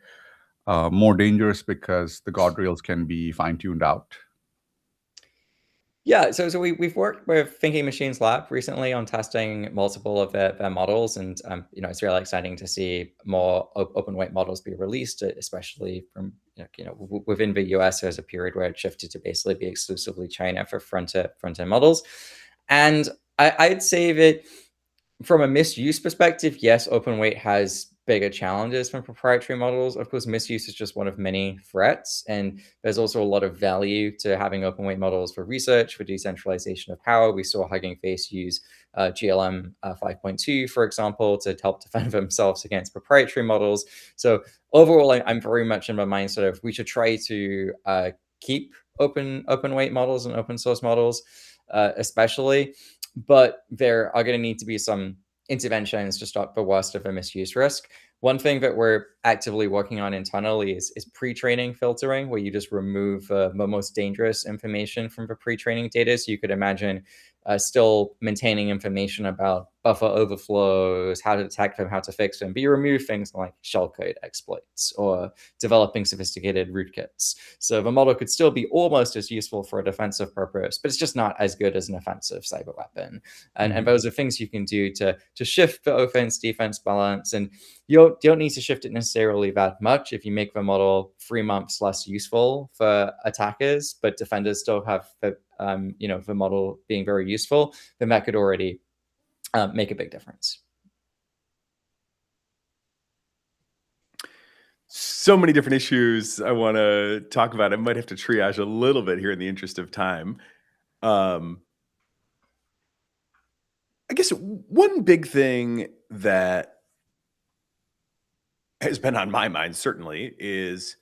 more dangerous because the guardrails can be fine-tuned out? Yeah, so we've worked with Thinking Machines Lab recently on testing multiple of their models, and it's really exciting to see more open weight models be released, especially from within the US. There's a period where it shifted to basically be exclusively China for front end models, and I'd say that from a misuse perspective, yes, open weight has bigger challenges from proprietary models. Of course, misuse is just one of many threats. And there's also a lot of value to having open weight models for research, for decentralization of power. We saw Hugging Face use GLM 5.2, for example, to help defend themselves against proprietary models. So overall, I'm very much in my mindset of we should try to keep open weight models and open source models, especially. But there are going to need to be some interventions to stop the worst of the misuse risk. One thing that we're actively working on internally is pre-training filtering, where you just remove the most dangerous information from the pre-training data. So you could imagine still maintaining information about buffer overflows, how to detect them, how to fix them, but you remove things like shellcode exploits or developing sophisticated rootkits. So the model could still be almost as useful for a defensive purpose, but it's just not as good as an offensive cyber weapon. And those are things you can do to shift the offense-defense balance. And you don't need to shift it necessarily that much. If you make the model 3 months less useful for attackers, but defenders still have the model being very useful, then that could already make a big difference. So many different issues I want to talk about. I might have to triage a little bit here in the interest of time. I guess one big thing that has been on my mind, certainly, is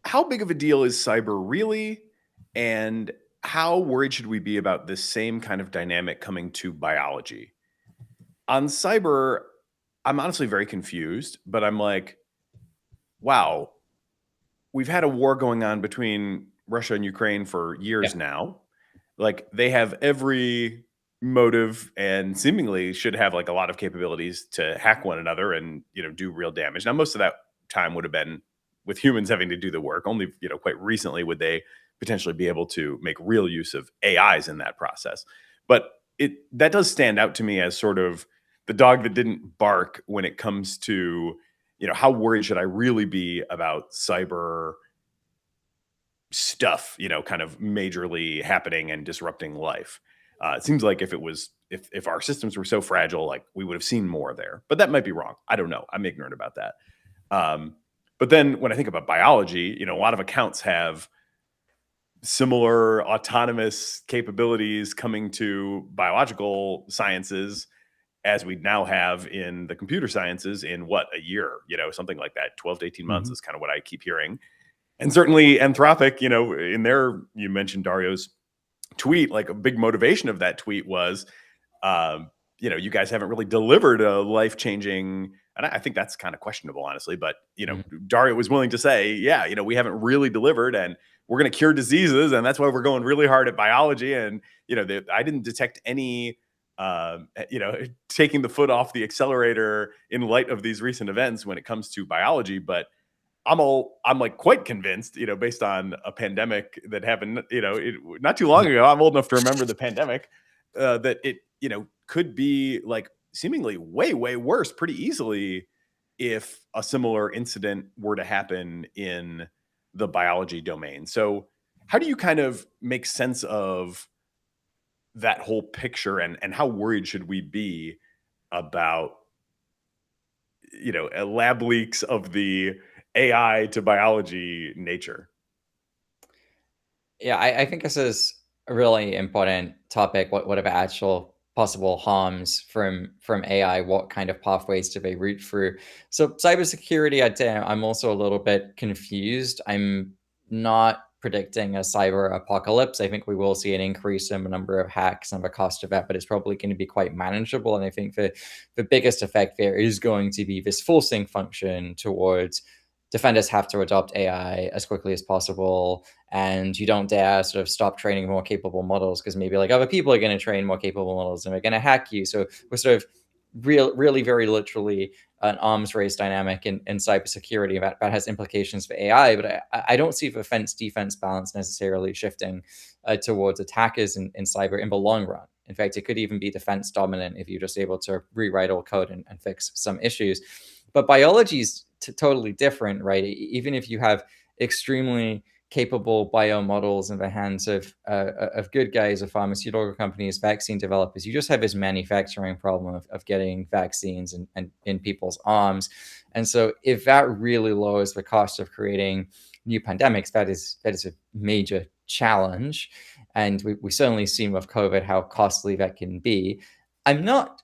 how big of a deal is cyber really? And how worried should we be about this same kind of dynamic coming to biology? On cyber, I'm honestly very confused, but I'm like, wow, we've had a war going on between Russia and Ukraine for years now. Like, they have every motive and seemingly should have like a lot of capabilities to hack one another and do real damage. Now, most of that time would have been with humans having to do the work. Only quite recently would they potentially be able to make real use of AIs in that process. But that does stand out to me as sort of the dog that didn't bark when it comes to how worried should I really be about cyber stuff, kind of majorly happening and disrupting life. It seems like if our systems were so fragile, like we would have seen more there, but that might be wrong. I don't know. I'm ignorant about that. But then when I think about biology, a lot of accounts have similar autonomous capabilities coming to biological sciences as we now have in the computer sciences in a year, something like that. 12 to 18 months is kind of what I keep hearing. And certainly Anthropic, in there, you mentioned Dario's tweet, like a big motivation of that tweet was, you guys haven't really delivered a life-changing, and I think that's kind of questionable, honestly, but, Dario was willing to say, yeah, we haven't really delivered and we're going to cure diseases. And that's why we're going really hard at biology. And, I didn't detect any, taking the foot off the accelerator in light of these recent events when it comes to biology, but I'm like quite convinced, based on a pandemic that happened, not too long ago. I'm old enough to remember the pandemic, that it, could be like seemingly way, way worse pretty easily if a similar incident were to happen in the biology domain. So how do you kind of make sense of that whole picture and how worried should we be about, lab leaks of the AI to biology nature? Yeah, I think this is a really important topic. What are the actual possible harms from AI? What kind of pathways do they route through? So cybersecurity, I'd say I'm also a little bit confused. I'm not predicting a cyber apocalypse. I think we will see an increase in the number of hacks and the cost of that, but it's probably going to be quite manageable. And I think the biggest effect there is going to be this forcing function towards defenders have to adopt AI as quickly as possible, and you don't dare sort of stop training more capable models because maybe like other people are going to train more capable models and they're going to hack you. So we're sort of really very literally an arms race dynamic in cybersecurity that has implications for AI, but I don't see the fence defense balance necessarily shifting towards attackers in cyber in the long run. In fact, it could even be defense dominant if you're just able to rewrite all code and fix some issues. But biology is totally different, right? Even if you have extremely capable biomodels in the hands of good guys, of pharmaceutical companies, vaccine developers, you just have this manufacturing problem of getting vaccines and in people's arms. And so if that really lowers the cost of creating new pandemics, that is a major challenge. And we certainly seen with COVID how costly that can be. I'm not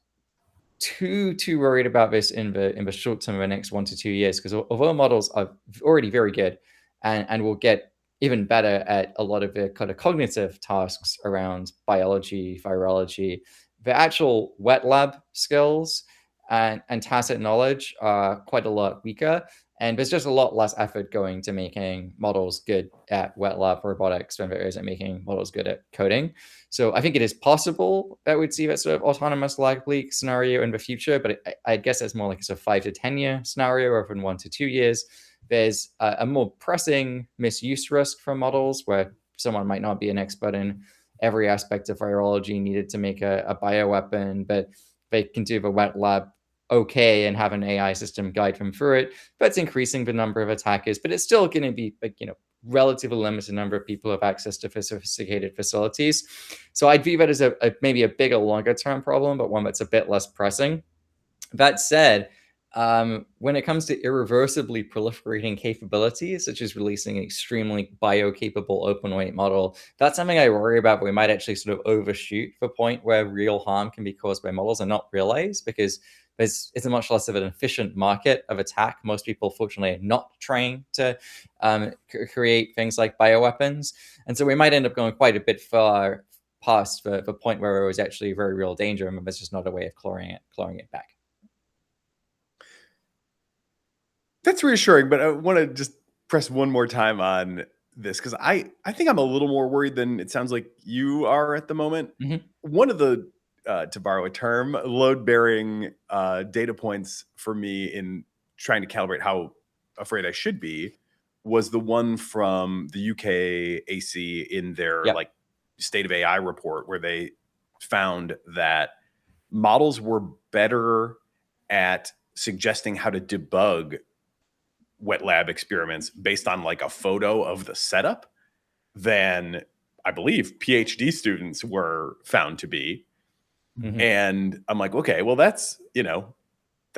too worried about this in the short term of the next 1 to 2 years, because although models are already very good and will get even better at a lot of the kind of cognitive tasks around biology, virology, the actual wet lab skills and tacit knowledge are quite a lot weaker. And there's just a lot less effort going to making models good at wet lab robotics than there is at making models good at coding. So I think it is possible that we'd see that sort of autonomous lag leak scenario in the future, but I guess it's more like a 5 to 10 year scenario rather than 1 to 2 years. There's a more pressing misuse risk for models where someone might not be an expert in every aspect of virology needed to make a bioweapon, but they can do the wet lab okay and have an AI system guide them through it. That's increasing the number of attackers, but it's still going to be like, relatively limited number of people who have access to sophisticated facilities. So I'd view that as maybe a bigger, longer term problem, but one that's a bit less pressing. That said, when it comes to irreversibly proliferating capabilities, such as releasing an extremely biocapable open weight model, that's something I worry about, but we might actually sort of overshoot the point where real harm can be caused by models and not realize, because it's a much less of an efficient market of attack. Most people, fortunately, are not trained to create things like bioweapons. And so we might end up going quite a bit far past the point where it was actually a very real danger, and there's just not a way of clawing it back. That's reassuring, but I want to just press one more time on this, because I think I'm a little more worried than it sounds like you are at the moment. One of the, to borrow a term, load-bearing data points for me in trying to calibrate how afraid I should be was the one from the UK AC in their like State of AI report, where they found that models were better at suggesting how to debug wet lab experiments based on like a photo of the setup than I believe PhD students were found to be. And I'm like, okay, well, that's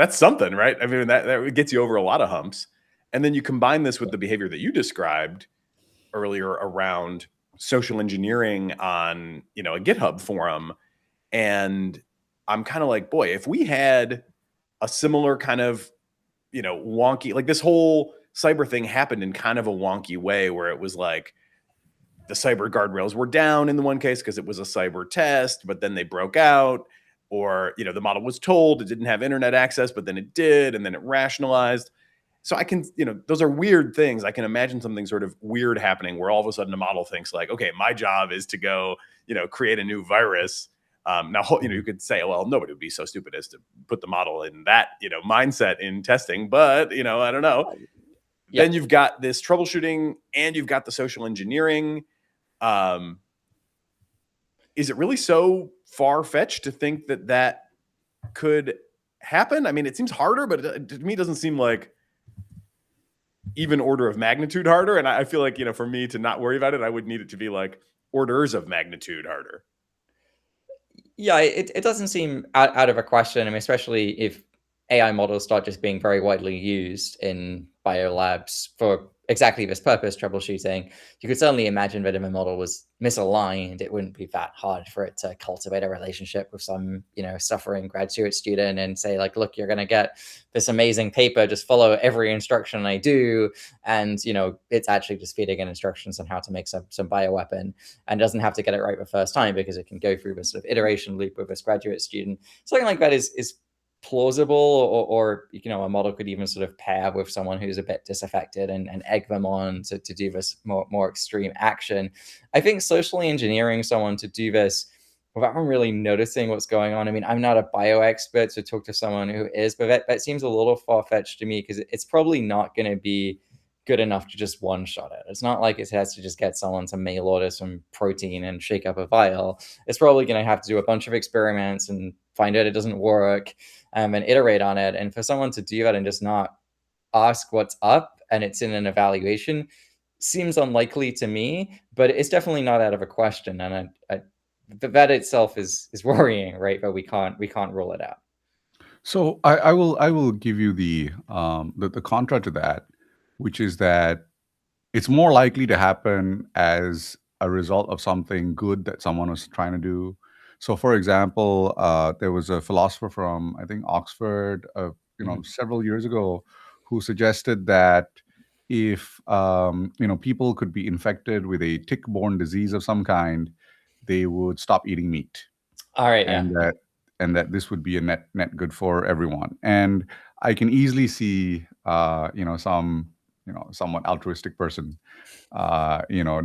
something, right? I mean, that gets you over a lot of humps. And then you combine this with the behavior that you described earlier around social engineering on, a GitHub forum. And I'm kind of like, boy, if we had a similar kind of, wonky, like this whole cyber thing happened in kind of a wonky way, where it was like the cyber guardrails were down in the one case because it was a cyber test, but then they broke out, or, the model was told it didn't have internet access, but then it did, and then it rationalized. So I can, those are weird things. I can imagine something sort of weird happening where all of a sudden a model thinks like, okay, my job is to go, create a new virus. Now, you could say, well, nobody would be so stupid as to put the model in that, mindset in testing, but, I don't know. Then you've got this troubleshooting and you've got the social engineering. Is it really so far-fetched to think that could happen? I mean, it seems harder, but to me, it doesn't seem like even order of magnitude harder. And I feel like, for me to not worry about it, I would need it to be like orders of magnitude harder. Yeah, it doesn't seem out of a question. I mean, especially if AI models start just being very widely used in biolabs for exactly this purpose, troubleshooting. You could certainly imagine that if a model was misaligned, it wouldn't be that hard for it to cultivate a relationship with some, suffering graduate student and say like, look, you're going to get this amazing paper, just follow every instruction I do. And, it's actually just feeding in instructions on how to make some bioweapon, and doesn't have to get it right the first time because it can go through this sort of iteration loop with this graduate student. Something like that is plausible, or a model could even sort of pair with someone who's a bit disaffected and egg them on to do this more extreme action. I think socially engineering someone to do this without them really noticing what's going on. I mean, I'm not a bio expert, so talk to someone who is, but that seems a little far-fetched to me, because it's probably not going to be good enough to just one shot it. It's not like it has to just get someone to mail order some protein and shake up a vial. It's probably going to have to do a bunch of experiments and find out it doesn't work, and iterate on it. And for someone to do that and just not ask what's up, and it's in an evaluation, seems unlikely to me, but it's definitely not out of a question. And that itself is worrying, right? But we can't rule it out. So I will give you the contra to that, which is that it's more likely to happen as a result of something good that someone was trying to do. So, for example, there was a philosopher from, I think, Oxford, several years ago, who suggested that if people could be infected with a tick-borne disease of some kind, they would stop eating meat, All right, yeah. and that this would be a net good for everyone. And I can easily see some somewhat altruistic person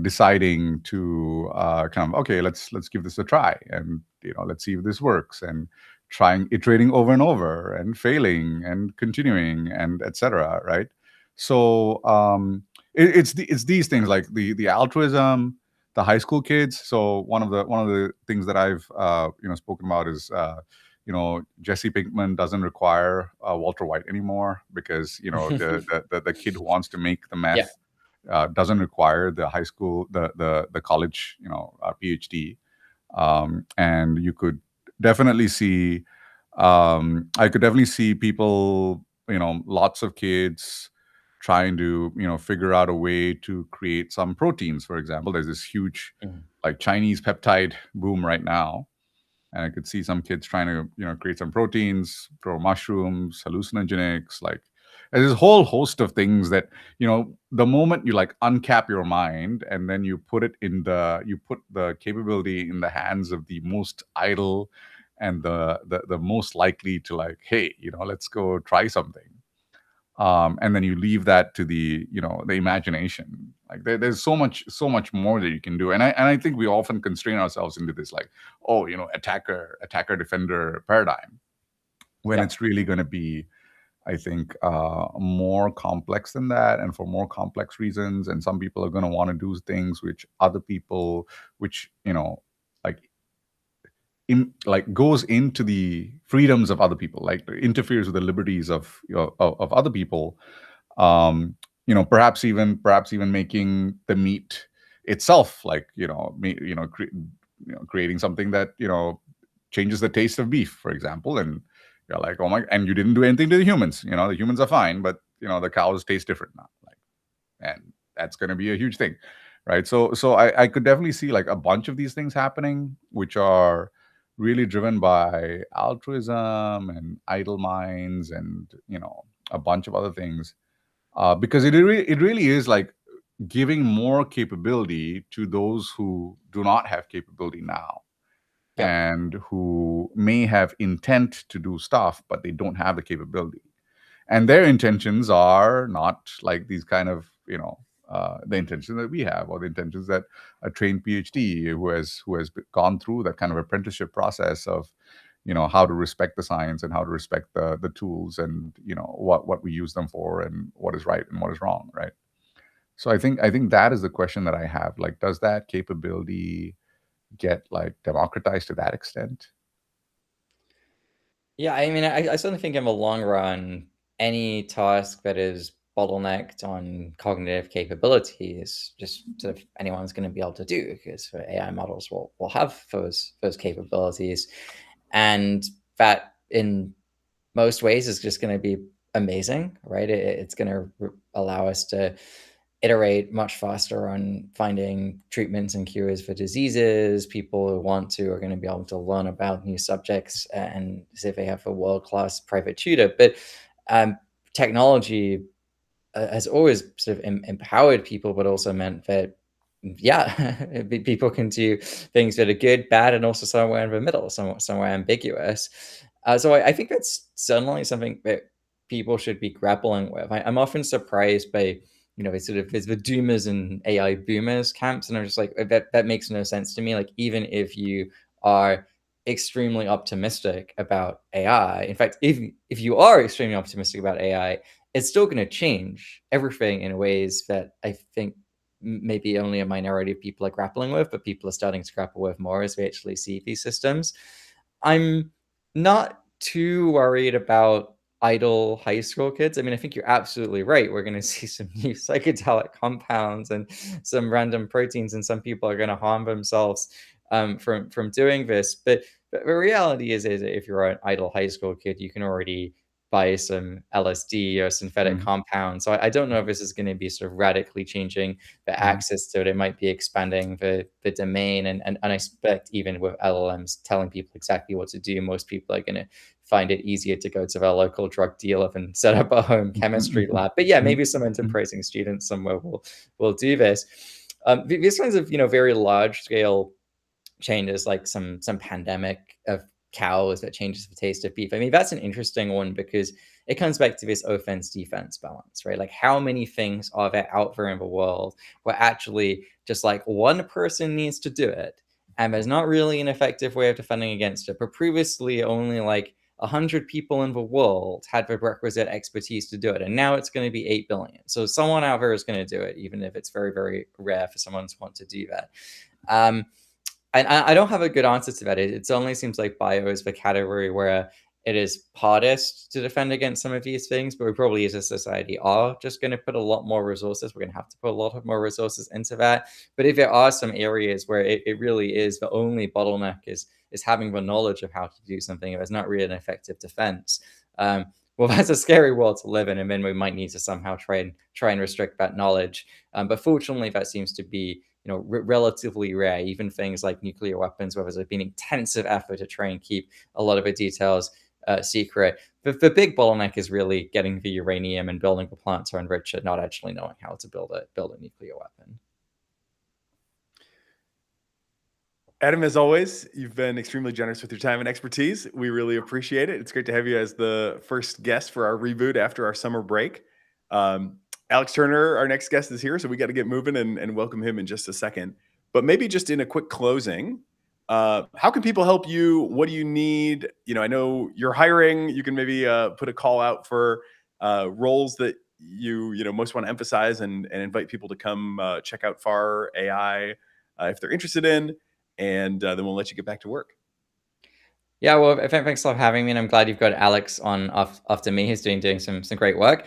deciding to kind of, okay, let's give this a try, and let's see if this works, and iterating over and over, and failing and continuing, and etc. Right? So it's these things, like the altruism, the high school kids. So one of the things that I've spoken about is Jesse Pinkman doesn't require Walter White anymore, because the kid who wants to make the meth doesn't require the high school, the college, PhD. And you could definitely see, I could definitely see people, lots of kids trying to, figure out a way to create some proteins. For example, there's this huge like Chinese peptide boom right now. And I could see some kids trying to, create some proteins, grow mushrooms, hallucinogenics. Like, there's this whole host of things that, the moment you like uncap your mind, and then you put the capability in the hands of the most idle and the most likely to, like, hey, let's go try something. And then you leave that to the imagination. Like, there's so much more that you can do. And I think we often constrain ourselves into this, like, attacker defender paradigm, when it's really going to be, I think, more complex than that, and for more complex reasons. And some people are going to want to do things which other people, like goes into the freedoms of other people, like interferes with the liberties of other people. Perhaps even making the meat itself, like creating something that changes the taste of beef, for example, and you're like, oh my, and you didn't do anything to the humans. The humans are fine, but the cows taste different now, like, and that's going to be a huge thing, right? So I could definitely see like a bunch of these things happening, which are really driven by altruism and idle minds, and a bunch of other things, because it really is like giving more capability to those who do not have capability now, and who may have intent to do stuff, but they don't have the capability, and their intentions are not like these kind of the intention that we have, or the intentions that a trained PhD who has gone through that kind of apprenticeship process of how to respect the science, and how to respect the tools, and what we use them for, and what is right and what is wrong, right? So I think that is the question that I have. Like, does that capability get like democratized to that extent? Yeah, I mean, I certainly think in the long run, any task that is bottlenecked on cognitive capability is just sort of anyone's going to be able to do, because AI models will have those capabilities, and that in most ways is just going to be amazing, right? It's going to allow us to iterate much faster on finding treatments and cures for diseases. People who want to are going to be able to learn about new subjects, and say if they have a world-class private tutor. But technology has always sort of empowered people, but also meant that, people can do things that are good, bad, and also somewhere in the middle, somewhere ambiguous. So I think that's certainly something that people should be grappling with. I'm often surprised by, there's the doomers and AI boomers camps, and I'm just like, that makes no sense to me. Like, even if you are extremely optimistic about AI, in fact, if you are extremely optimistic about AI, it's still going to change everything in ways that I think maybe only a minority of people are grappling with, but people are starting to grapple with more as we actually see these systems. I'm not too worried about idle high school kids. I mean, I think you're absolutely right. We're going to see some new psychedelic compounds and some random proteins, and some people are going to harm themselves from doing this. But the reality is if you're an idle high school kid, you can already buy some LSD or synthetic Mhm. compounds. So I don't know if this is going to be sort of radically changing the Mhm. access to it. It might be expanding the domain, and I expect even with LLMs telling people exactly what to do, most people are going to find it easier to go to their local drug dealer than set up a home chemistry Mhm. lab. But yeah, Mhm. maybe some Mhm. enterprising students somewhere will do this. These kinds of very large scale changes, like some pandemic of cows that changes the taste of beef. I mean, that's an interesting one because it comes back to this offense defense balance, right? Like, how many things are there out there in the world where actually just like one person needs to do it, and there's not really an effective way of defending against it. But previously, only like 100 people in the world had the requisite expertise to do it, and now it's going to be 8 billion. So someone out there is going to do it, even if it's very, very rare for someone to want to do that. Um, and I don't have a good answer to that. It only seems like bio is the category where it is hardest to defend against some of these things, but we probably as a society are just going to put a lot more resources. We're going to have to put a lot of more resources into that. But if there are some areas where it really is the only bottleneck is having the knowledge of how to do something, if it's not really an effective defense, well, that's a scary world to live in, and then we might need to somehow try and restrict that knowledge. But fortunately, that seems to be relatively rare. Even things like nuclear weapons, where there's been intensive effort to try and keep a lot of the details secret. The big bottleneck is really getting the uranium and building the plant to enrich it, not actually knowing how to build a nuclear weapon. Adam, as always, you've been extremely generous with your time and expertise. We really appreciate it. It's great to have you as the first guest for our reboot after our summer break. Alex Turner, our next guest, is here, so we got to get moving and welcome him in just a second. But maybe just in a quick closing, how can people help you? What do you need? I know you're hiring. You can maybe put a call out for roles that you most want to emphasize and invite people to come check out FAR AI if they're interested in. And then we'll let you get back to work. Yeah, well, thanks for having me, and I'm glad you've got Alex on after me. He's doing some great work.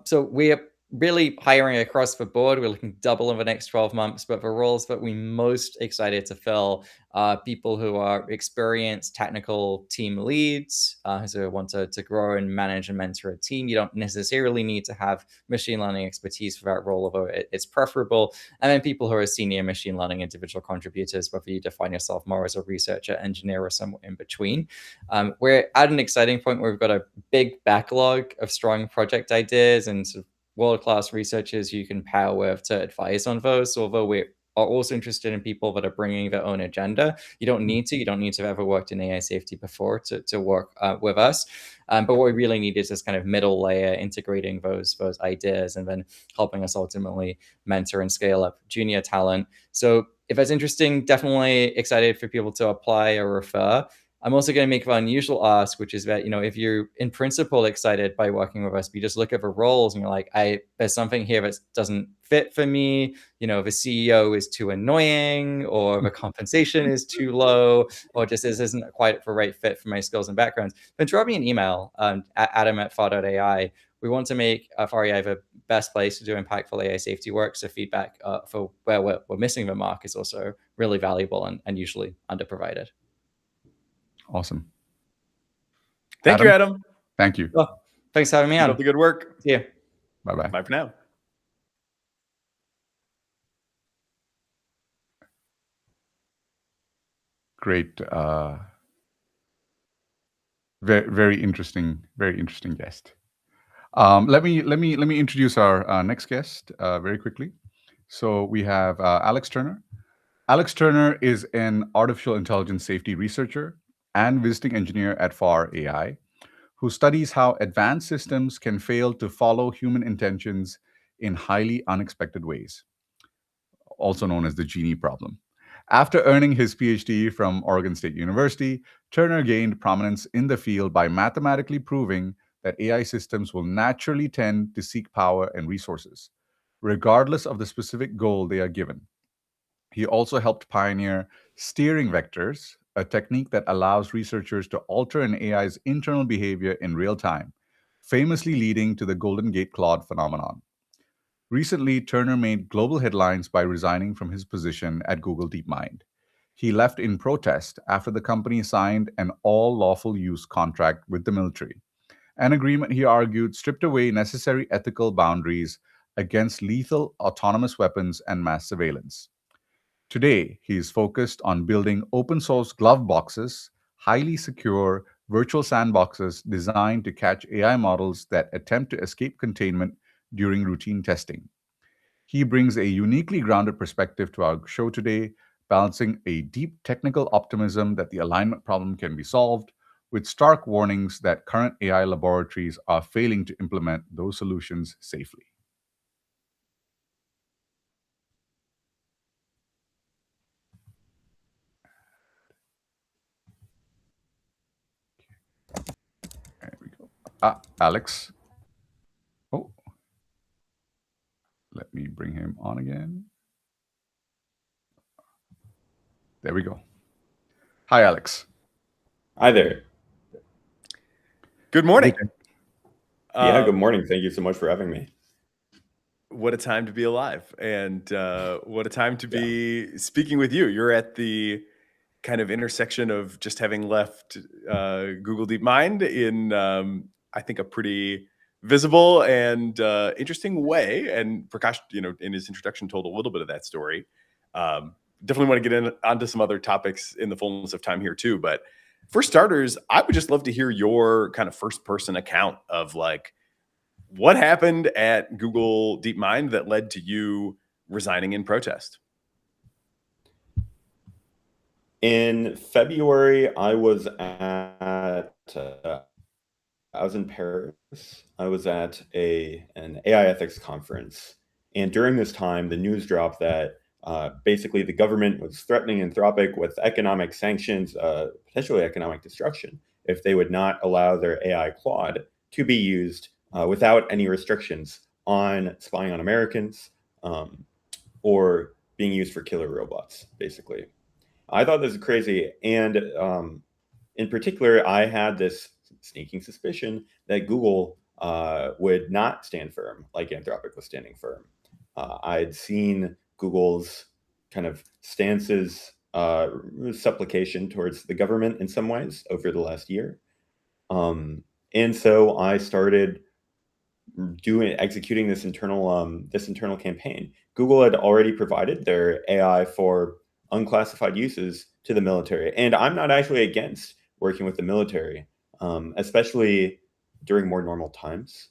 So we're really hiring across the board. We're looking to double in the next 12 months, but the roles that we're most excited to fill are people who are experienced technical team leads, who want to grow and manage and mentor a team. You don't necessarily need to have machine learning expertise for that role, although it's preferable. And then people who are senior machine learning individual contributors, whether you define yourself more as a researcher, engineer, or somewhere in between. We're at an exciting point where we've got a big backlog of strong project ideas and sort of world-class researchers you can pair with to advise on those. Although we are also interested in people that are bringing their own agenda. You don't need to have ever worked in AI safety before to work with us. But what we really need is this kind of middle layer, integrating those ideas and then helping us ultimately mentor and scale up junior talent. So if that's interesting, definitely excited for people to apply or refer. I'm also going to make an unusual ask, which is that, if you're in principle excited by working with us, but you just look at the roles and you're like, there's something here that doesn't fit for me. The CEO is too annoying, or the compensation is too low, or just this isn't quite the right fit for my skills and backgrounds, then drop me an email at adam@far.ai. We want to make FAR AI the best place to do impactful AI safety work. So feedback for where we're missing the mark is also really valuable and usually underprovided. Awesome. Thank you, Adam. Thank you. Well, thanks for having me Keep on. up the good work. See you. Bye-bye. Bye for now. Great. Very interesting guest. Let me introduce our next guest very quickly. So we have Alex Turner. Alex Turner is an artificial intelligence safety researcher and visiting engineer at FAR AI, who studies how advanced systems can fail to follow human intentions in highly unexpected ways, also known as the Genie problem. After earning his PhD from Oregon State University, Turner gained prominence in the field by mathematically proving that AI systems will naturally tend to seek power and resources, regardless of the specific goal they are given. He also helped pioneer steering vectors, a technique that allows researchers to alter an AI's internal behavior in real time, famously leading to the Golden Gate Cloud phenomenon. Recently, Turner made global headlines by resigning from his position at Google DeepMind. He left in protest after the company signed an all lawful use contract with the military, an agreement he argued stripped away necessary ethical boundaries against lethal autonomous weapons and mass surveillance. Today, he is focused on building open source glove boxes, highly secure virtual sandboxes designed to catch AI models that attempt to escape containment during routine testing. He brings a uniquely grounded perspective to our show today, balancing a deep technical optimism that the alignment problem can be solved with stark warnings that current AI laboratories are failing to implement those solutions safely. There we go. Alex. Oh, let me bring him on again. There we go. Hi, Alex. Hi there. Good morning. Yeah, good morning. Thank you so much for having me. What a time to be alive, and what a time to be speaking with you. You're at the kind of intersection of just having left Google DeepMind in, I think, a pretty visible and interesting way. And Prakash, in his introduction, told a little bit of that story. Definitely want to get onto some other topics in the fullness of time here too. But for starters, I would just love to hear your kind of first-person account of like what happened at Google DeepMind that led to you resigning in protest. In February, I was in Paris. I was at an AI ethics conference, and during this time, the news dropped that basically the government was threatening Anthropic with economic sanctions, potentially economic destruction, if they would not allow their AI Claude to be used without any restrictions on spying on Americans or being used for killer robots, basically. I thought this was crazy. And in particular, I had this sneaking suspicion that Google would not stand firm like Anthropic was standing firm. I'd seen Google's kind of stances, supplication towards the government in some ways over the last year. And so I started executing this internal campaign. Google had already provided their AI for unclassified uses to the military. And I'm not actually against working with the military, especially during more normal times.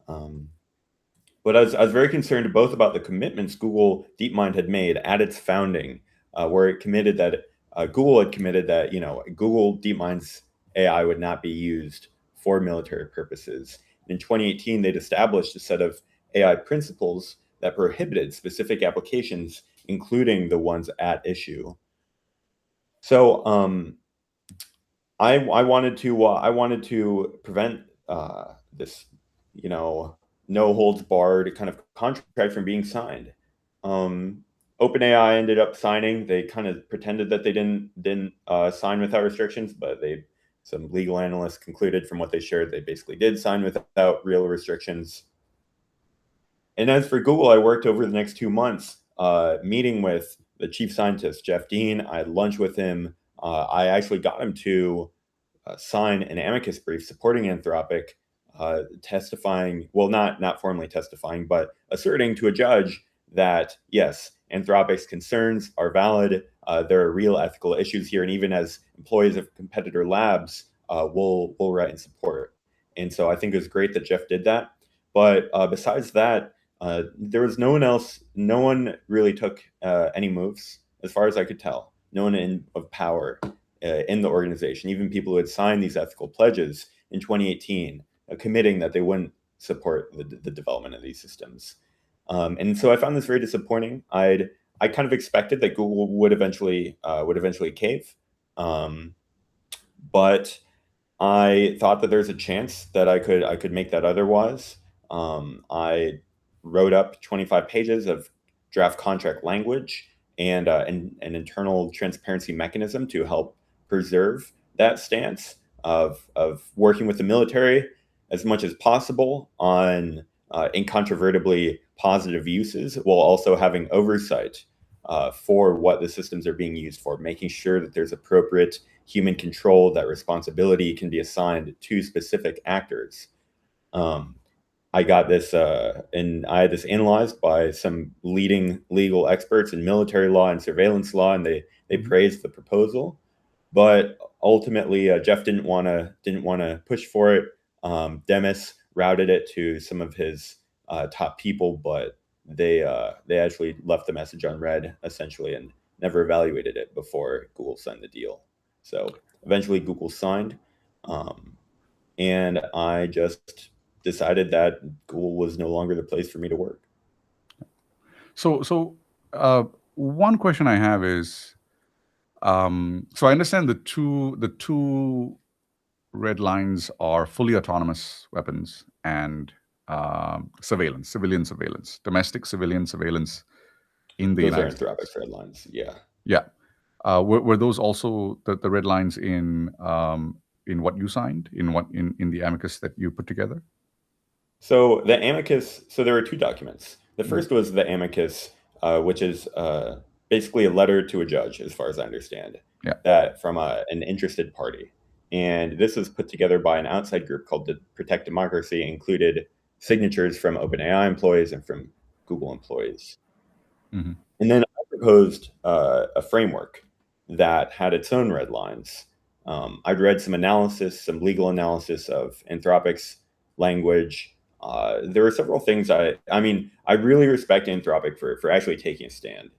But I was very concerned both about the commitments Google DeepMind had made at its founding, where it committed that Google had committed that Google DeepMind's AI would not be used for military purposes. In 2018, they'd established a set of AI principles that prohibited specific applications, including the ones at issue. So I wanted to prevent this, no holds barred kind of contract from being signed. OpenAI ended up signing. They kind of pretended that they didn't sign without restrictions, but some legal analysts concluded from what they shared, they basically did sign without real restrictions. And as for Google, I worked over the next 2 months meeting with the chief scientist, Jeff Dean. I had lunch with him. I actually got him to sign an amicus brief supporting Anthropic, testifying, well, not formally testifying, but asserting to a judge that, yes, Anthropic's concerns are valid. There are real ethical issues here. And even as employees of competitor labs, we'll write in support. And so I think it was great that Jeff did that. But besides that, there was no one else. No one really took any moves, as far as I could tell. No one of power in the organization, even people who had signed these ethical pledges in 2018, committing that they wouldn't support the development of these systems. And so I found this very disappointing. I kind of expected that Google would eventually cave, but I thought that there's a chance that I could make that otherwise. I wrote up 25 pages of draft contract language and an internal transparency mechanism to help preserve that stance of working with the military as much as possible on incontrovertibly positive uses, while also having oversight for what the systems are being used for, making sure that there's appropriate human control, that responsibility can be assigned to specific actors. I got this, and I had this analyzed by some leading legal experts in military law and surveillance law, and they praised the proposal. But ultimately, Jeff didn't want to push for it. Demis routed it to some of his top people, but they actually left the message unread, essentially, and never evaluated it before Google signed the deal. So eventually, Google signed, and I just decided that Google was no longer the place for me to work. So one question I have is, so I understand the two red lines are fully autonomous weapons and surveillance, civilian surveillance, domestic civilian surveillance in the Those are United States. Anthropic's red lines. Yeah. Yeah. Were those also the red lines in what you signed, in the amicus that you put together? So the amicus. So there were two documents. The first was the amicus, which is basically a letter to a judge, as far as I understand. Yeah. That from an interested party, and this was put together by an outside group called the Protect Democracy. Included signatures from OpenAI employees and from Google employees. Mm-hmm. And then I proposed a framework that had its own red lines. I'd read some legal analysis of Anthropic's language. There were several things I really respect Anthropic for actually taking a stand.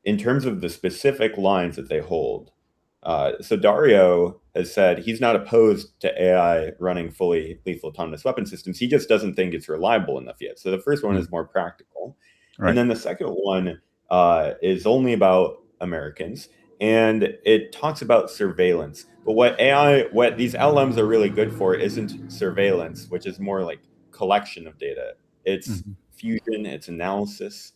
In terms of the specific lines that they hold, so Dario has said he's not opposed to AI running fully lethal autonomous weapon systems. He just doesn't think it's reliable enough yet. So the first one is more practical. Right. And then the second one is only about Americans, and it talks about surveillance. But what these LLMs are really good for isn't surveillance, which is more like collection of data. It's fusion, it's analysis,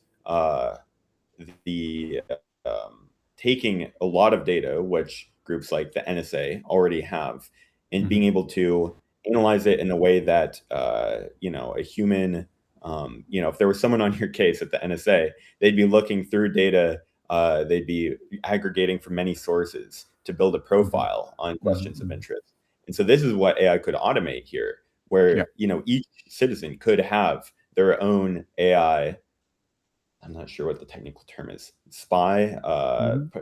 taking a lot of data, which groups like the NSA already have, and being able to analyze it in a way that a human. If there was someone on your case at the NSA, they'd be looking through data. They'd be aggregating from many sources to build a profile on questions of interest. And so this is what AI could automate here, where each citizen could have their own AI. I'm not sure what the technical term is. Spy,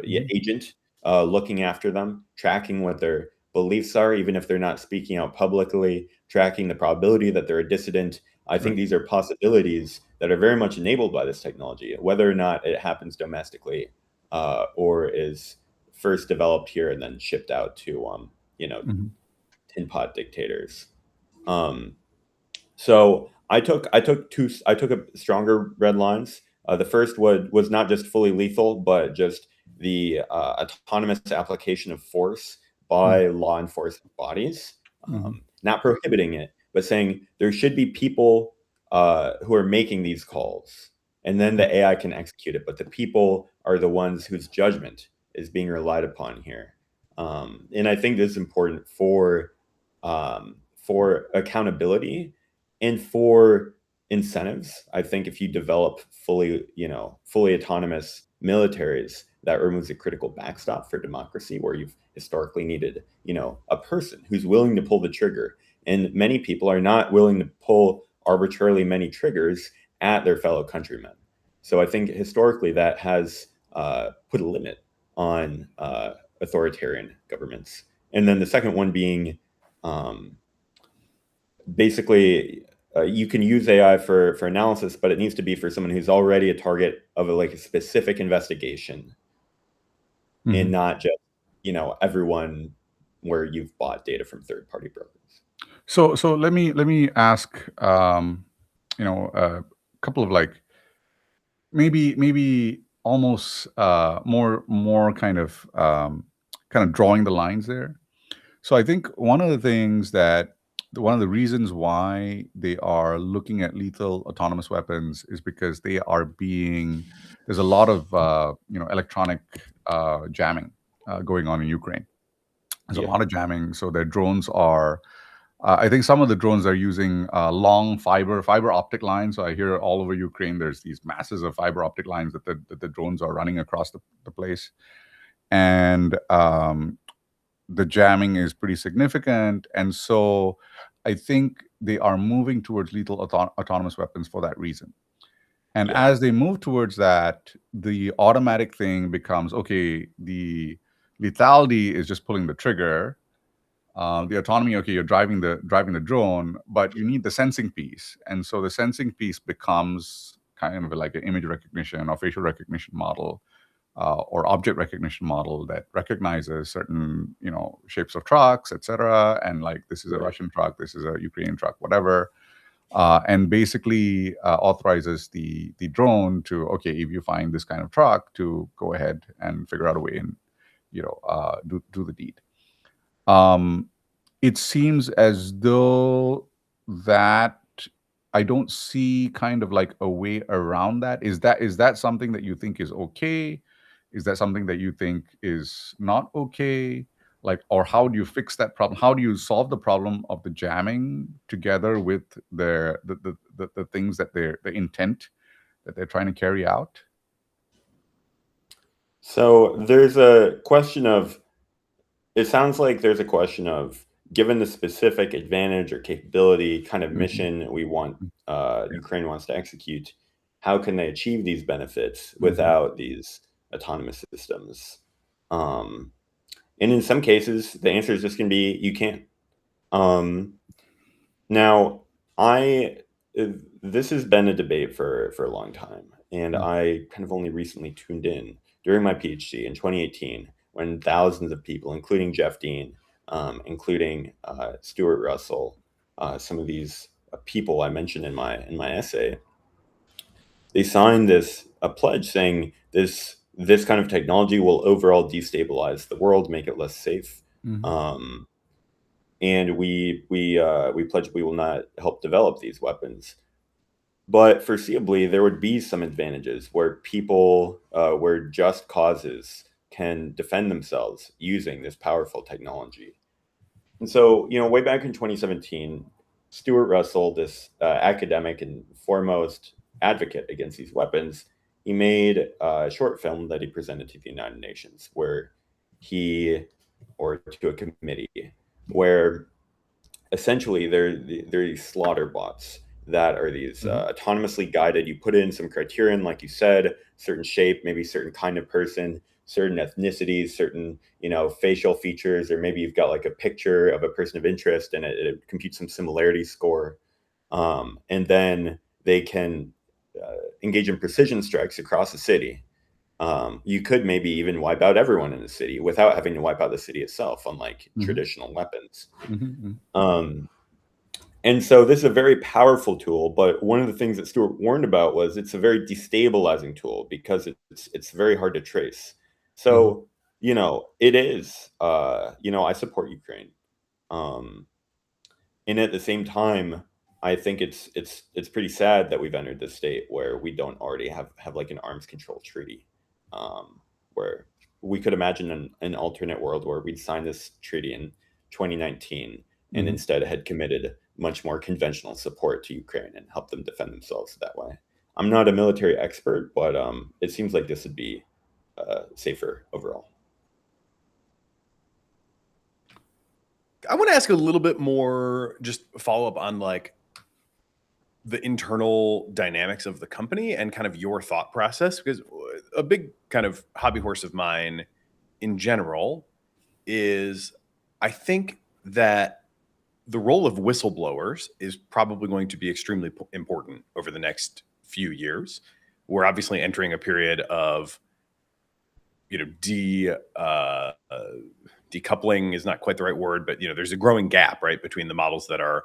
agent, looking after them, tracking what their beliefs are, even if they're not speaking out publicly, tracking the probability that they're a dissident. I think these are possibilities that are very much enabled by this technology, whether or not it happens domestically or is first developed here and then shipped out to, tin pot dictators. So I took a stronger red lines. The first was not just fully lethal, but just the autonomous application of force by law enforcement bodies, not prohibiting it, but saying there should be people who are making these calls, and then the AI can execute it. But the people are the ones whose judgment is being relied upon here. And I think this is important for accountability and for incentives. I think if you develop fully autonomous militaries, that removes a critical backstop for democracy, where you've historically needed, a person who's willing to pull the trigger. And many people are not willing to pull arbitrarily many triggers at their fellow countrymen. So I think historically that has put a limit on authoritarian governments. And then the second one being basically you can use AI for analysis, but it needs to be for someone who's already a target of a specific investigation. and Mhm. not just, everyone where you've bought data from third-party brokers. So let me ask, a couple of like maybe almost more kind of drawing the lines there. So I think one of the reasons why they are looking at lethal autonomous weapons is because there's a lot of electronic jamming going on in Ukraine. There's a Yeah. lot of jamming, so their drones are. I think some of the drones are using long fiber optic lines. So I hear all over Ukraine there's these masses of fiber optic lines that the drones are running across the place, and the jamming is pretty significant. And so I think they are moving towards lethal autonomous weapons for that reason. And Yeah. as they move towards that, the automatic thing becomes okay. The lethality is just pulling the trigger. The autonomy, okay, you're driving the drone, but you need the sensing piece, and so the sensing piece becomes kind of like an image recognition or facial recognition model, or object recognition model that recognizes certain shapes of trucks, etc. And like this is a Right. Russian truck, this is a Ukrainian truck, whatever, and basically authorizes the drone to, okay, if you find this kind of truck, to go ahead and figure out a way and do the deed. It seems as though that I don't see kind of like a way around that. Is that something that you think is okay? Is that something that you think is not okay? Like, or how do you fix that problem? How do you solve the problem of the jamming together with the things that the intent that they're trying to carry out? So there's a question of, it sounds like there's a question of, given the specific advantage or capability kind of Mhm. mission we want, Yeah. Ukraine wants to execute, how can they achieve these benefits Mhm. without these autonomous systems? Um, and in some cases, the answer is just going to be you can't. Now, I this has been a debate for a long time, and Mhm. I kind of only recently tuned in during my PhD in 2018 when thousands of people, including Jeff Dean, including Stuart Russell, some of these people I mentioned in my essay, they signed this a pledge saying this kind of technology will overall destabilize the world, make it less safe. Mhm. Um, and we pledge we will not help develop these weapons. But foreseeably, there would be some advantages where people, where just causes can defend themselves using this powerful technology. And so, way back in 2017, Stuart Russell, this academic and foremost advocate against these weapons, he made a short film that he presented to the United Nations, or to a committee, where essentially they're these slaughter bots that are these Mhm. autonomously guided. You put in some criterion, like you said, certain shape, maybe certain kind of person, certain ethnicities, certain facial features, or maybe you've got like a picture of a person of interest, and it computes some similarity score, and then they can engage in precision strikes across the city. You could maybe even wipe out everyone in the city without having to wipe out the city itself, unlike Mhm. traditional weapons. Mhm. Um, and so this is a very powerful tool, but one of the things that Stuart warned about was it's a very destabilizing tool because it's very hard to trace. Mhm. So, it is, I support Ukraine. Um, and at the same time, I think it's pretty sad that we've entered this state where we don't already have like an arms control treaty, where we could imagine an alternate world where we'd sign this treaty in 2019 and Mhm. instead had committed much more conventional support to Ukraine and help them defend themselves that way. I'm not a military expert, but it seems like this would be safer overall. I want to ask a little bit more, just follow up on like the internal dynamics of the company and kind of your thought process, because a big kind of hobby horse of mine in general is I think that the role of whistleblowers is probably going to be extremely important over the next few years. We're obviously entering a period of decoupling is not quite the right word, but there's a growing gap, right, between the models that are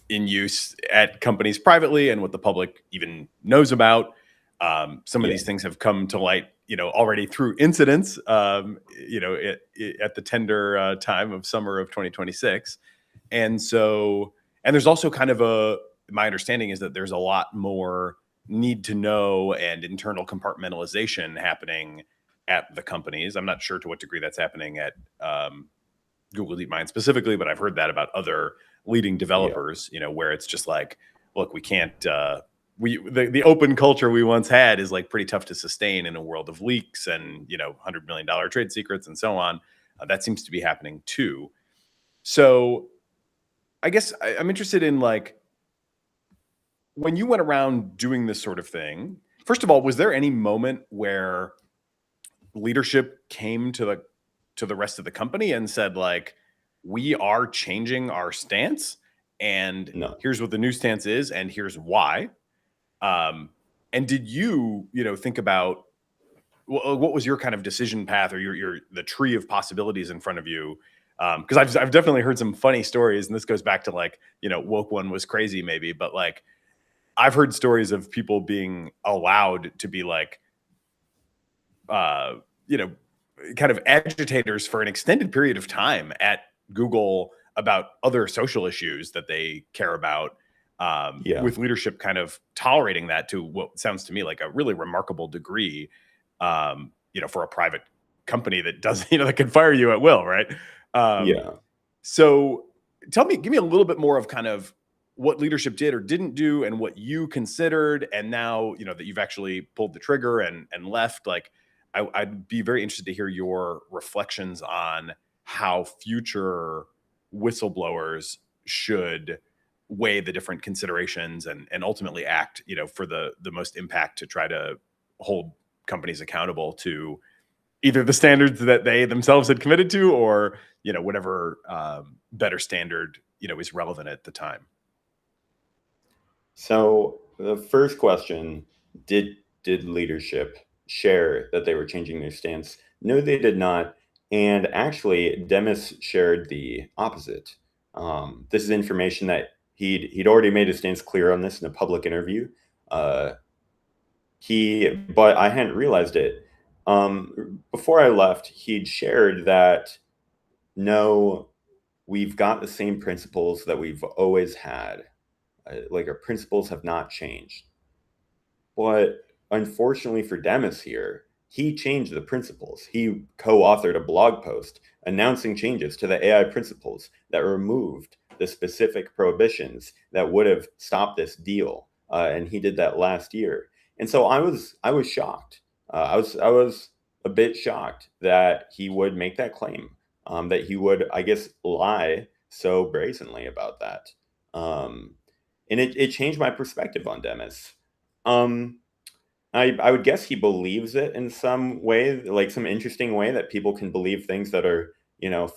in use at companies privately and what the public even knows about. Some of these things have come to light, already through incidents, at the tender time of summer of 2026. And there's also kind of my understanding is that there's a lot more need to know and internal compartmentalization happening at the companies. I'm not sure to what degree that's happening at Google DeepMind specifically, but I've heard that about other leading developers, where it's just like, look, we can't, the open culture we once had is like pretty tough to sustain in a world of leaks and, $100 million trade secrets and so on. That seems to be happening too. So I guess I'm interested in, like, when you went around doing this sort of thing, first of all, was there any moment where leadership came to the rest of the company and said, like, we are changing our stance, and here's what the new stance is, and here's why? And did you, think about what was your kind of decision path, or the tree of possibilities in front of you? Because I've definitely heard some funny stories, and this goes back to, like, woke one was crazy maybe, but like I've heard stories of people being allowed to be like, kind of agitators for an extended period of time at Google about other social issues that they care about, with leadership kind of tolerating that to what sounds to me like a really remarkable degree, for a private company that does, that can fire you at will, right? So give me a little bit more of kind of what leadership did or didn't do and what you considered. And now, that you've actually pulled the trigger and left, like, I'd be very interested to hear your reflections on how future whistleblowers should weigh the different considerations and ultimately act, for the most impact to try to hold companies accountable to either the standards that they themselves had committed to, or, whatever better standard, is relevant at the time. So the first question, did leadership share that they were changing their stance? No, they did not. And actually, Demis shared the opposite. This is information that he'd already made his stance clear on this in a public interview. But I hadn't realized it. Before I left, he'd shared that, no, we've got the same principles that we've always had. Like, our principles have not changed. But unfortunately for Demis here, he changed the principles. He co-authored a blog post announcing changes to the AI principles that removed the specific prohibitions that would have stopped this deal. And he did that last year. And so I was shocked. I was a bit shocked that he would make that claim, that he would, I guess, lie so brazenly about that. And it changed my perspective on Demis. I would guess he believes it in some way, like some interesting way that people can believe things that are,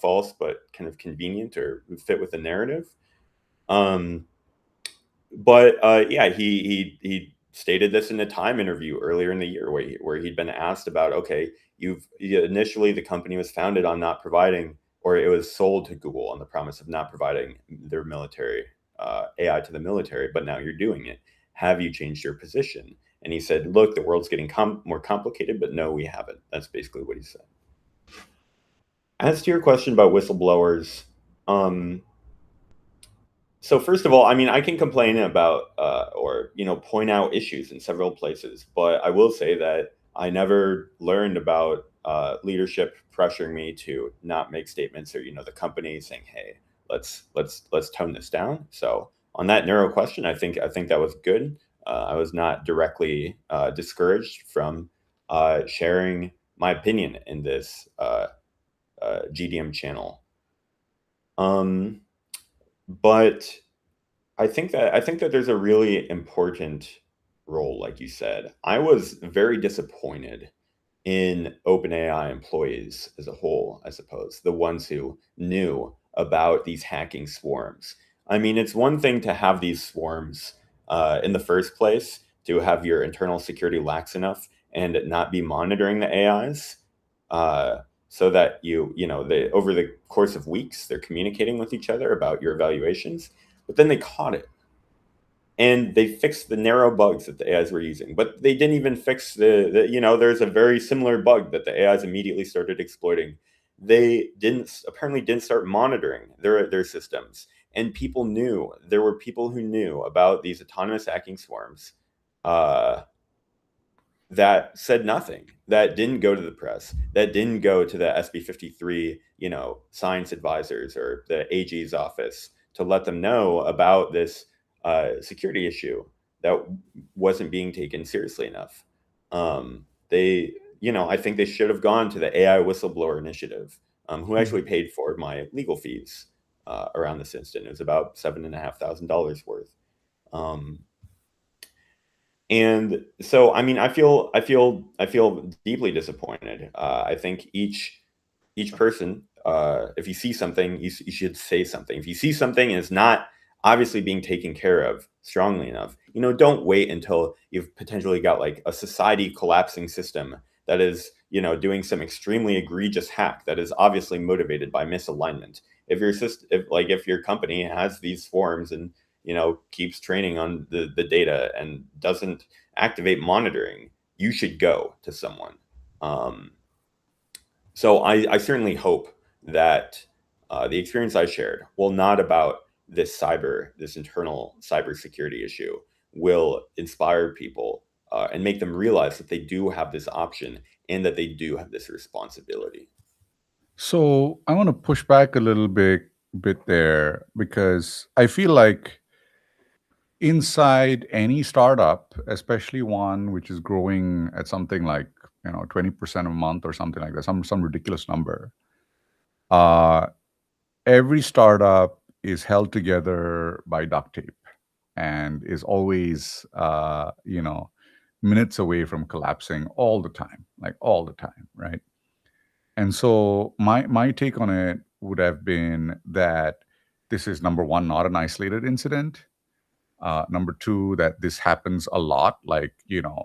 false but kind of convenient or fit with the narrative. He stated this in a Time interview earlier in the year where he'd been asked about, okay, initially the company was founded on not providing, or it was sold to Google on the promise of not providing their military AI to the military, but now you're doing it. Have you changed your position? And he said, look, the world's getting more complicated, but no, we haven't. That's basically what he said. As to your question about whistleblowers, so first of all, I mean, I can complain about or point out issues in several places, but I will say that I never learned about leadership pressuring me to not make statements, or the company saying, hey, let's tone this down. So on that narrow question, I think that was good. I was not directly discouraged from sharing my opinion in this GDM channel. But I think that there's a really important role, like you said. I was very disappointed in OpenAI employees as a whole, I suppose, the ones who knew about these hacking swarms. I mean, it's one thing to have these swarms in the first place, to have your internal security lax enough and not be monitoring the AIs, so that over the course of weeks, they're communicating with each other about your evaluations, but then they caught it. And they fixed the narrow bugs that the AIs were using, but they didn't even fix there's a very similar bug that the AIs immediately started exploiting. They apparently didn't start monitoring their systems, and there were people who knew about these autonomous hacking swarms, that said nothing, that didn't go to the press, that didn't go to the SB 53, science advisors or the AG's office to let them know about this security issue that wasn't being taken seriously enough. I think they should have gone to the AI Whistleblower Initiative, who actually paid for my legal fees around this incident. It was about $7,500 worth. And so, I mean, I feel deeply disappointed. I think each person, if you see something, you should say something. If you see something and it's not obviously being taken care of strongly enough, don't wait until you've potentially got like a society collapsing system that is, doing some extremely egregious hack that is obviously motivated by misalignment. If your company has these forms and keeps training on the data and doesn't activate monitoring, you should go to someone. So I certainly hope that the experience I shared, while not about this internal cybersecurity issue, will inspire people and make them realize that they do have this option and that they do have this responsibility. So I want to push back a little bit there, because I feel like inside any startup, especially one which is growing at something like 20% a month or something like that, some ridiculous number, every startup is held together by duct tape and is always minutes away from collapsing all the time, right? And so my take on it would have been that this is, number one, not an isolated incident. Number two, that this happens a lot, like,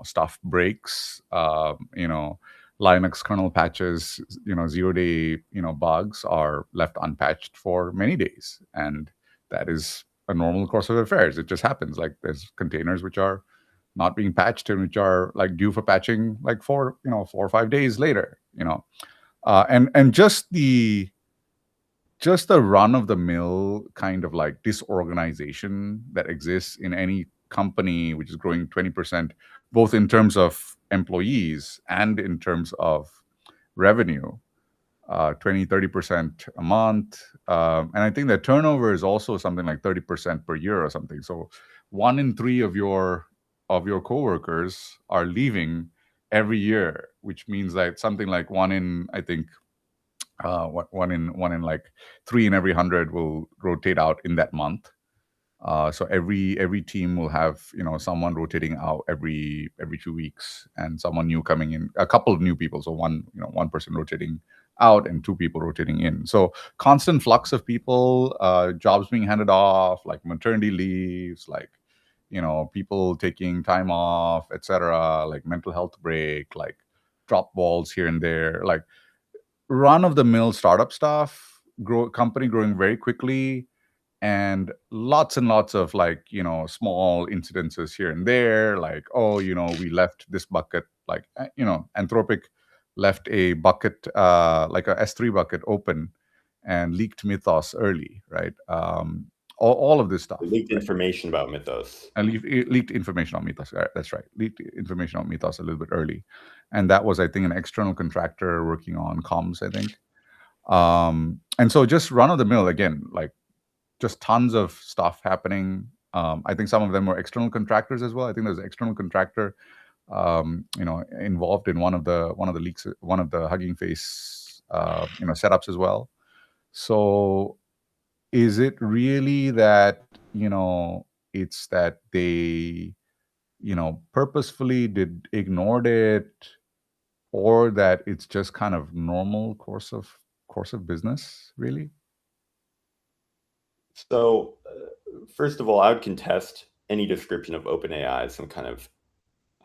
stuff breaks, Linux kernel patches, 0-day, bugs are left unpatched for many days. And that is a normal course of affairs. It just happens. Like, there's containers which are not being patched and which are like due for patching like 4 or 5 days later, and just the run-of-the-mill kind of like disorganization that exists in any company which is growing 20%, both in terms of employees and in terms of revenue, 20-30% a month. And I think that turnover is also something like 30% per year or something. So 1 in 3 of your coworkers are leaving every year, which means that something like 1 in, I think, 1 in like 3 in every 100 will rotate out in that month. So every team will have someone rotating out every 2 weeks, and someone new coming in, a couple of new people. So one person rotating out and 2 people rotating in. So constant flux of people, jobs being handed off, like maternity leaves, like people taking time off, etc., like mental health break, like drop balls here and there, like run-of-the-mill startup stuff, company growing very quickly, and lots of like small incidences here and there, like, we left this bucket, like Anthropic left a bucket, like a S3 bucket open and leaked Mythos early, right? All of this stuff. Leaked information about Mythos. And leaked information on Mythos. That's right. Leaked information on Mythos a little bit early. And that was, I think, an external contractor working on comms, I think. And so just run-of-the-mill, again, like just tons of stuff happening. I think some of them were external contractors as well. I think there's an external contractor involved in one of the leaks, one of the Hugging Face setups as well. So is it really that it's that they purposefully ignored it, or that it's just kind of normal course of business, really? So first of all, I would contest any description of OpenAI as some kind of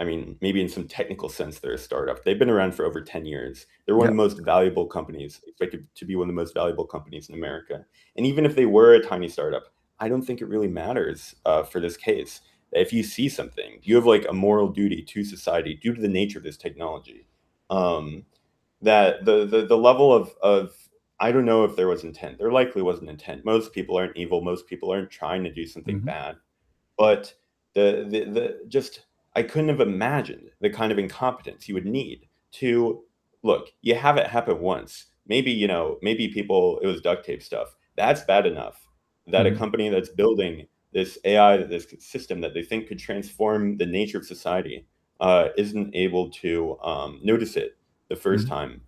I mean, maybe in some technical sense, they're a startup. They've been around for over 10 years. They're one of Yeah. the most valuable companies, expected to be one of the most valuable companies in America. And even if they were a tiny startup, I don't think it really matters for this case. If you see something, you have like a moral duty to society due to the nature of this technology. Um, that the level of I don't know if there was intent. There likely wasn't intent. Most people aren't evil. Most people aren't trying to do something Mhm. bad. But the just I couldn't have imagined the kind of incompetence you would need to look. You have it happen once. Maybe maybe people it was duct tape stuff. That's bad enough that a Mhm. company that's building this AI, this system that they think could transform the nature of society, isn't able to notice it the first Mhm. time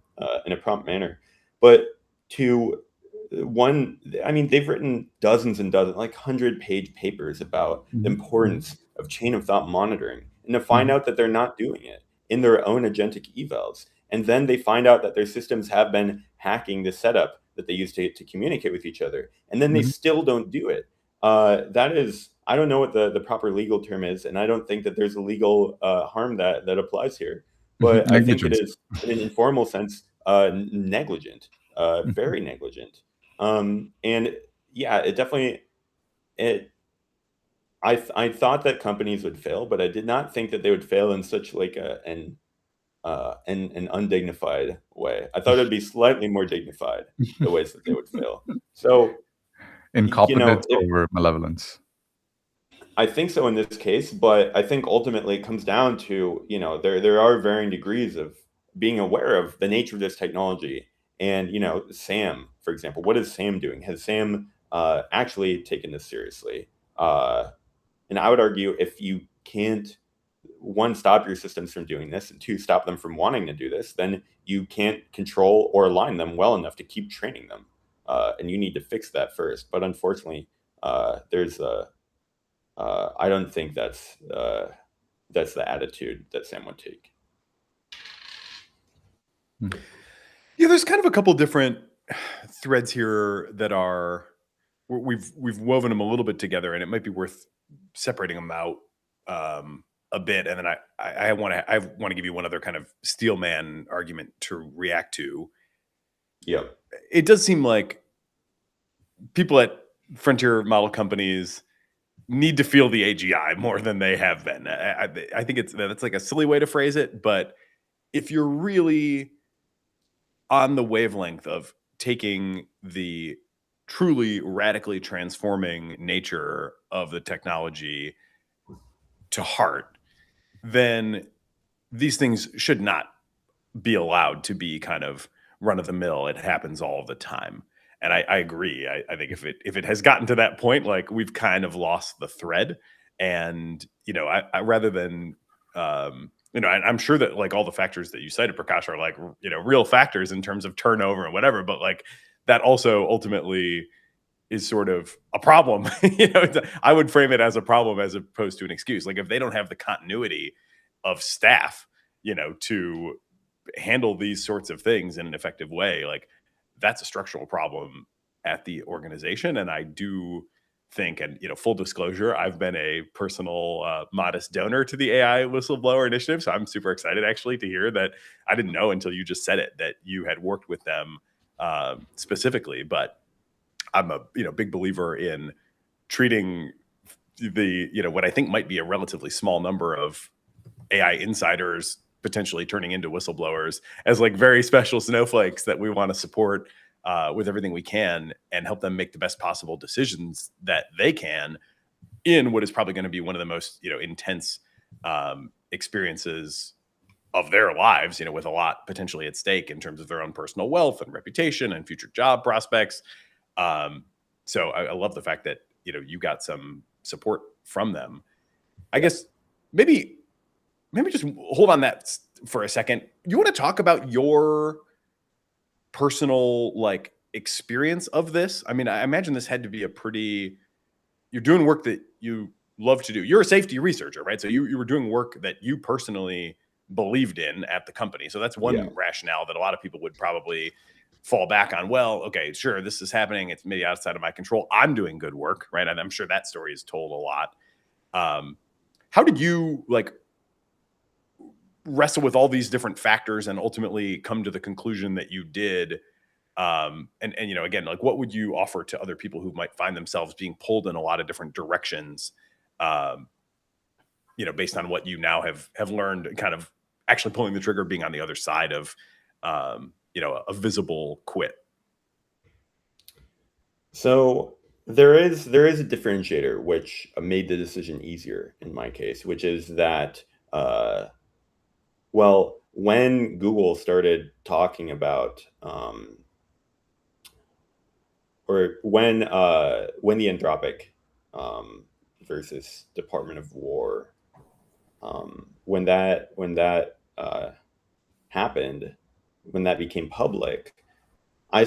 in a prompt manner. But to one, I mean, they've written dozens and dozens, like 100-page papers about the Mhm. importance of chain of thought monitoring, and to find Mhm. out that they're not doing it in their own agentic evals. And then they find out that their systems have been hacking the setup that they use to communicate with each other. And then they Mhm. still don't do it. That is, I don't know what the proper legal term is, and I don't think that there's a legal harm that applies here. Mhm. But I think it Negligence. is, in an informal sense, negligent, Mhm. very negligent. And yeah, it definitely it. I thought that companies would fail, but I did not think that they would fail in such like an undignified way. I thought it'd be slightly more dignified the ways that they would fail. So Incompetence if over malevolence. I think so in this case, but I think ultimately it comes down to, there are varying degrees of being aware of the nature of this technology. And, Sam, for example, what is Sam doing? Has Sam actually taken this seriously? And I would argue if you can't, one, stop your systems from doing this, and two, stop them from wanting to do this, then you can't control or align them well enough to keep training them. And you need to fix that first. But unfortunately, there's a I don't think that's the attitude that Sam would take. Yeah, there's kind of a couple different threads here that are we've woven them a little bit together, and it might be worth separating them out a bit. And then I want to give you one other kind of steelman argument to react to. Yep. It does seem like people at frontier model companies need to feel the AGI more than they have been. I think that's like a silly way to phrase it, but if you're really on the wavelength of taking the truly radically transforming nature of the technology to heart, then these things should not be allowed to be kind of run of the mill. It happens all the time. And I agree. I think if it has gotten to that point, like we've kind of lost the thread. And I rather than I'm sure that like all the factors that you cited, Prakash, are like real factors in terms of turnover and whatever. But like that also ultimately is sort of a problem. I would frame it as a problem as opposed to an excuse. Like if they don't have the continuity of staff, to handle these sorts of things in an effective way, like that's a structural problem at the organization. And I do think, and full disclosure, I've been a personal modest donor to the AI whistleblower initiative, so I'm super excited actually to hear that. I didn't know until you just said it that you had worked with them specifically, but I'm a big believer in treating the what I think might be a relatively small number of AI insiders potentially turning into whistleblowers as like very special snowflakes that we want to support with everything we can and help them make the best possible decisions that they can in what is probably going to be one of the most intense experiences of their lives, with a lot potentially at stake in terms of their own personal wealth and reputation and future job prospects. So I love the fact that you got some support from them. I guess maybe just hold on that for a second. You want to talk about your personal like experience of this? I mean, I imagine this had to be you're doing work that you love to do. You're a safety researcher, right? So you were doing work that you personally believed in at the company. So that's one Yeah. rationale that a lot of people would probably fall back on. Well, okay, sure, this is happening. It's maybe outside of my control. I'm doing good work, right? And I'm sure that story is told a lot. How did you like wrestle with all these different factors and ultimately come to the conclusion that you did. And again, like, what would you offer to other people who might find themselves being pulled in a lot of different directions, based on what you now have learned, kind of actually pulling the trigger, being on the other side of, a visible quit? So there is a differentiator which made the decision easier in my case, which is that when Google started talking about or when the Anthropic versus Department of War, when that happened, when that became public, I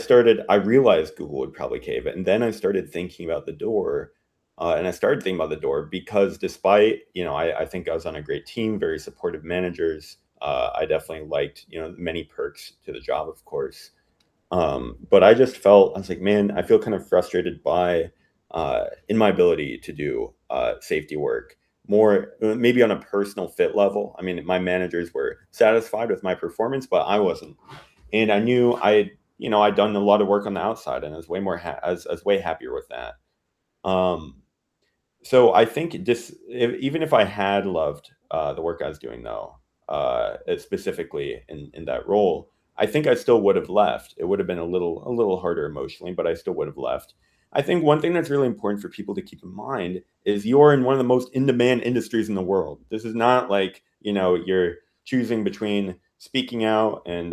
realized Google would probably cave it. And then I started thinking about the door. And I started thinking about the door because despite, I think I was on a great team, very supportive managers. I definitely liked, many perks to the job, of course. But I just felt, I was like, man, I feel kind of frustrated by, in my ability to do safety work more, maybe on a personal fit level. I mean, my managers were satisfied with my performance, but I wasn't. And I knew I'd done a lot of work on the outside, and I was way more I was way happier with that. So I think even if I had loved the work I was doing, though, specifically in that role, I think I still would have left. It would have been a little harder emotionally, but I still would have left. I think one thing that's really important for people to keep in mind is you're in one of the most in-demand industries in the world. This is not like, you're choosing between speaking out and,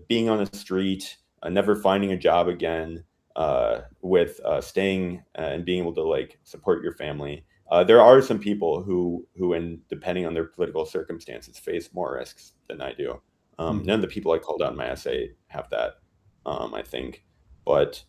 being on the street, never finding a job again, with staying and being able to like support your family. There are some people who, depending on their political circumstances, face more risks than I do. None of the people I called out in my essay have that, I think. But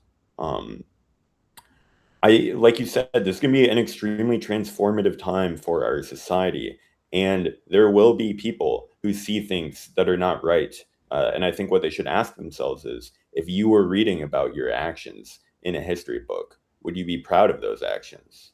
like you said, this is going to be an extremely transformative time for our society. And there will be people who see things that are not right. And I think what they should ask themselves is, if you were reading about your actions in a history book, would you be proud of those actions?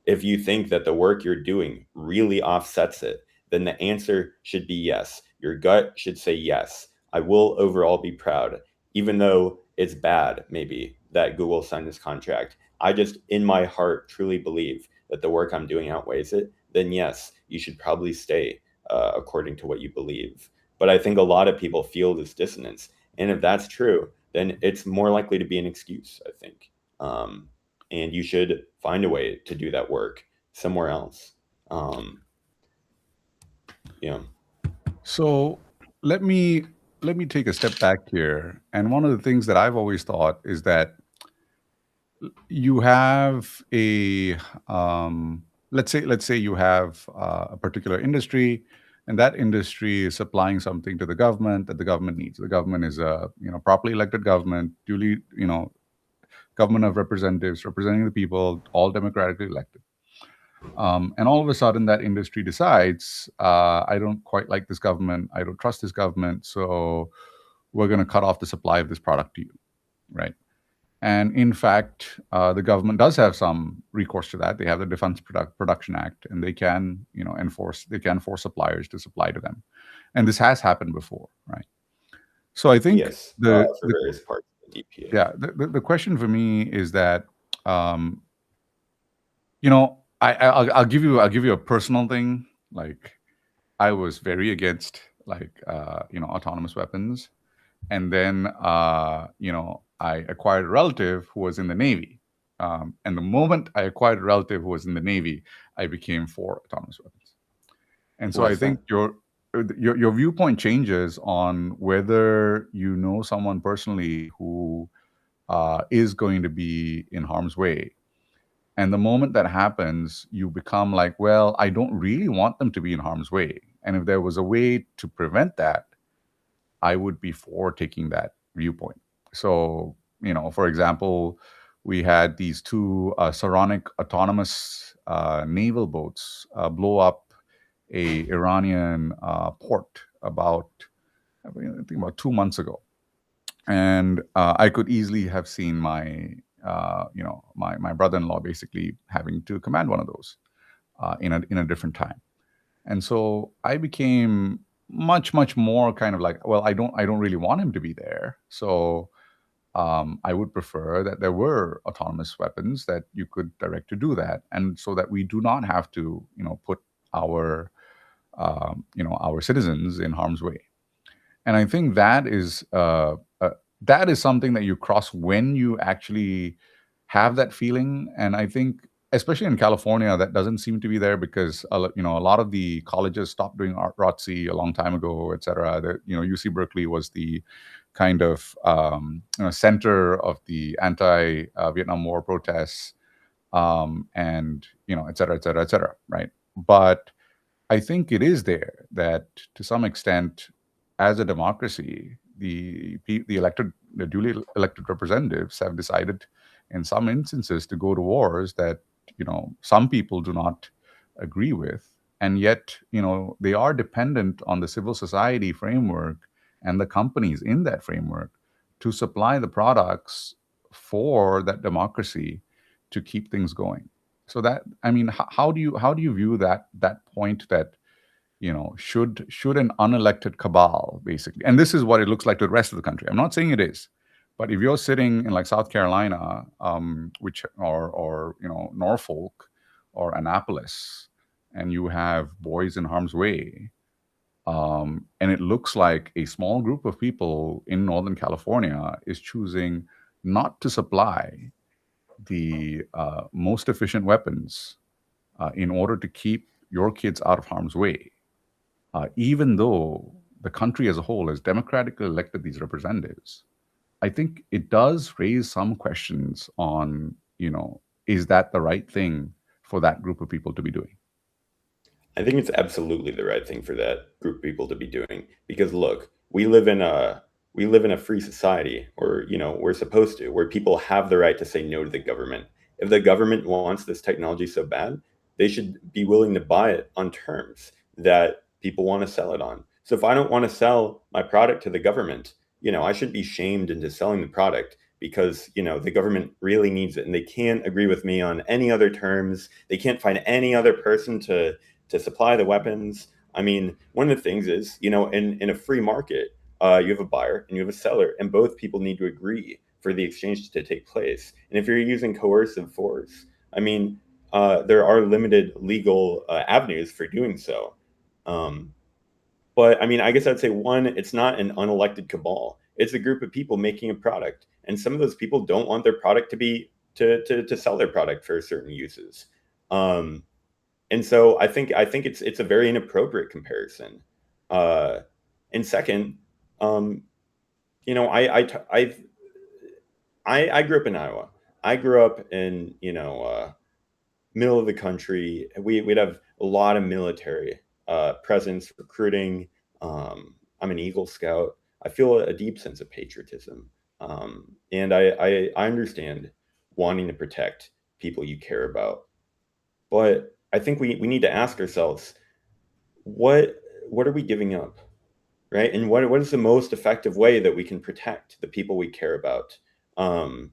If you think that the work you're doing really offsets it, then the answer should be yes. Your gut should say yes. I will overall be proud, even though it's bad, maybe, that Google signed this contract. I just, in my heart, truly believe that the work I'm doing outweighs it. Then yes, you should probably stay according to what you believe. But I think a lot of people feel this dissonance. And if that's true, then it's more likely to be an excuse, I think. And you should find a way to do that work somewhere else. So let me take a step back here. And one of the things that I've always thought is that you have a let's say you have a particular industry, and that industry is supplying something to the government that the government needs. The government is a properly elected government, duly government of representatives representing the people, all democratically elected. And all of a sudden, that industry decides, I don't quite like this government, I don't trust this government, so we're going to cut off the supply of this product to you, right? And in fact, the government does have some recourse to that. They have the Defense Production Act, and they can, force suppliers to supply to them. And this has happened before, right? So I think yes, for various parts of the DPA. Yeah, the question for me is that, I'll give you a personal thing. Like, I was very against autonomous weapons, and then I acquired a relative who was in the Navy. And the moment I acquired a relative who was in the Navy, I became for autonomous weapons. And so I think your viewpoint changes on whether you know someone personally who is going to be in harm's way. And the moment that happens, you become like, well, I don't really want them to be in harm's way. And if there was a way to prevent that, I would be for taking that viewpoint. So, for example, we had these two Saronic autonomous naval boats blow up a Iranian port about 2 months ago. And I could easily have seen my brother-in-law basically having to command one of those in a different time. And so I became much more kind of like, well, I don't really want him to be there. So I would prefer that there were autonomous weapons that you could direct to do that, and so that we do not have to, put our, our citizens in harm's way. And I think that is something that you cross when you actually have that feeling. And I think, especially in California, that doesn't seem to be there because a lot of the colleges stopped doing ROTC a long time ago, et cetera. UC Berkeley was the kind of center of the anti-Vietnam War protests, and et cetera, et cetera, et cetera, right? But I think it is there that, to some extent, as a democracy, the duly elected representatives have decided, in some instances, to go to wars that some people do not agree with, and yet they are dependent on the civil society framework and the companies in that framework to supply the products for that democracy to keep things going. So that, I mean, how do you view that point, that should an unelected cabal, basically, and this is what it looks like to the rest of the country. I'm not saying it is, but if you're sitting in like South Carolina, which or Norfolk or Annapolis, and you have boys in harm's way, and it looks like a small group of people in Northern California is choosing not to supply the most efficient weapons in order to keep your kids out of harm's way, even though the country as a whole has democratically elected these representatives, I think it does raise some questions on, is that the right thing for that group of people to be doing? I think it's absolutely the right thing for that group of people to be doing, because look, we live in a free society, or we're supposed to, where people have the right to say no to the government. If the government wants this technology so bad, they should be willing to buy it on terms that people want to sell it on. So if I don't want to sell my product to the government, I should be shamed into selling the product because the government really needs it and they can't agree with me on any other terms. They can't find any other person to supply the weapons. I mean, one of the things is, in a free market, you have a buyer and you have a seller, and both people need to agree for the exchange to take place. And if you're using coercive force, I mean, there are limited legal avenues for doing so. But I mean, I guess I'd say, one, it's not an unelected cabal. It's a group of people making a product, and some of those people don't want their product to be to sell their product for certain uses. Um, and so I think it's a very inappropriate comparison. Uh, and second, um, I grew up in Iowa. I grew up in middle of the country. We'd have a lot of military presence, recruiting. I'm an Eagle Scout. I feel a deep sense of patriotism, and I understand wanting to protect people you care about. But I think we need to ask ourselves, what what are we giving up, right? And what is the most effective way that we can protect the people we care about? Um,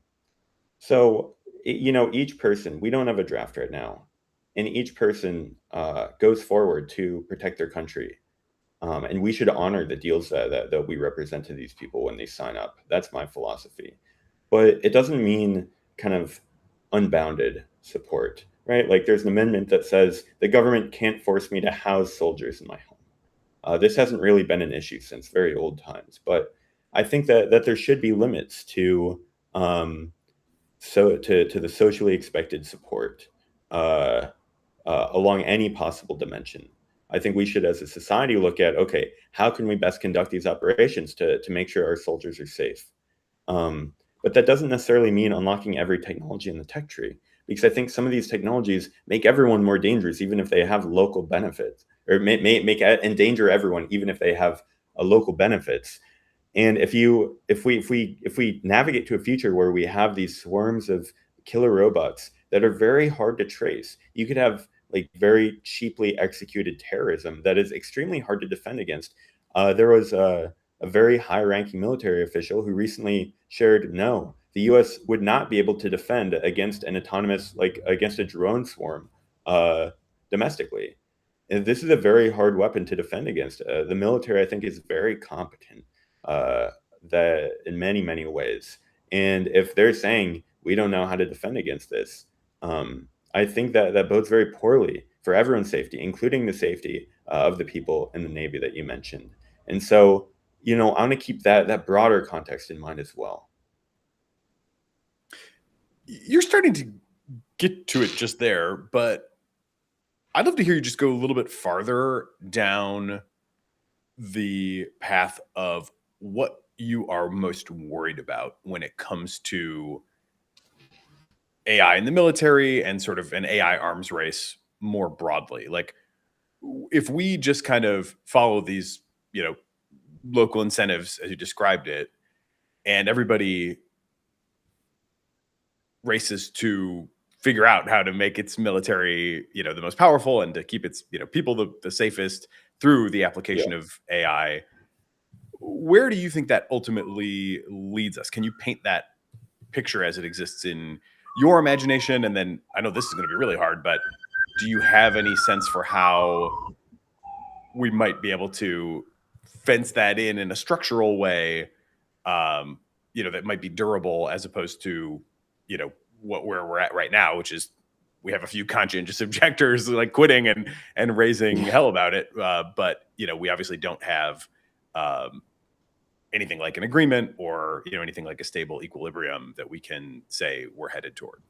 so, each person, we don't have a draft right now, and each person goes forward to protect their country. And we should honor the deals that we represent to these people when they sign up. That's my philosophy. But it doesn't mean kind of unbounded support, right? Like there's an amendment that says the government can't force me to house soldiers in my home. This hasn't really been an issue since very old times, but I think that there should be limits to um, to the socially expected support uh, along any possible dimension. I think we should, as a society, look at, okay, how can we best conduct these operations to make sure our soldiers are safe? Um, but that doesn't necessarily mean unlocking every technology in the tech tree, because I think some of these technologies make everyone more dangerous, even if they have local benefits, or make endanger everyone, even if they have a local benefits. And if we navigate to a future where we have these swarms of killer robots that are very hard to trace, you could have like very cheaply executed terrorism that is extremely hard to defend against. There was a very high-ranking military official who recently shared, no, the U.S. would not be able to defend against an autonomous, like against a drone swarm, domestically. And this is a very hard weapon to defend against. The military, I think, is very competent that in many, many ways. And if they're saying we don't know how to defend against this, I think that bodes very poorly for everyone's safety, including the safety of the people in the Navy that you mentioned. And so, I want to keep that broader context in mind as well. You're starting to get to it just there, but I'd love to hear you just go a little bit farther down the path of what you are most worried about when it comes to AI in the military and sort of an AI arms race more broadly. Like, if we just kind of follow these, local incentives as you described it, and everybody races to figure out how to make its military, the most powerful and to keep its, people the safest through the application of AI, where do you think that ultimately leads us? Can you paint that picture as it exists in your imagination? And then I know this is going to be really hard, but do you have any sense for how we might be able to fence that in a structural way, that might be durable as opposed to, where we're at right now, which is we have a few conscientious objectors like quitting and raising hell about it. But, we obviously don't have anything like an agreement or, anything like a stable equilibrium that we can say we're headed toward.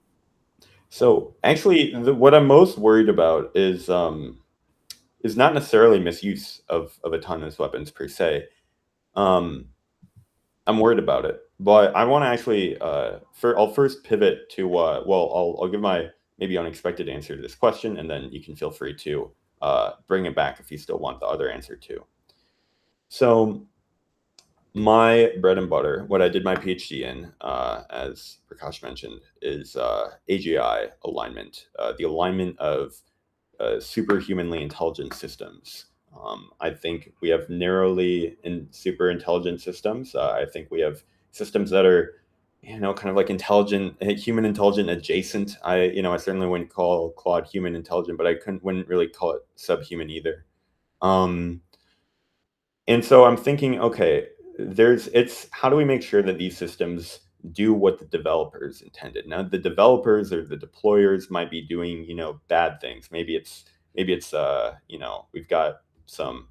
So actually, what I'm most worried about is not necessarily misuse of autonomous weapons per se. I'm worried about it, but I want to actually, I'll first pivot to, I'll give my maybe unexpected answer to this question, and then you can feel free to bring it back if you still want the other answer too. So my bread and butter, what I did my PhD in, as Prakash mentioned, is AGI alignment, the alignment of superhumanly intelligent systems. I think we have narrowly in super intelligent systems. I think we have systems that are, kind of like human intelligent adjacent. I certainly wouldn't call Claude human intelligent, but I wouldn't really call it subhuman either. And so I'm thinking, okay, it's how do we make sure that these systems do what the developers intended? Now, the developers or the deployers might be doing, bad things. Maybe it's we've got some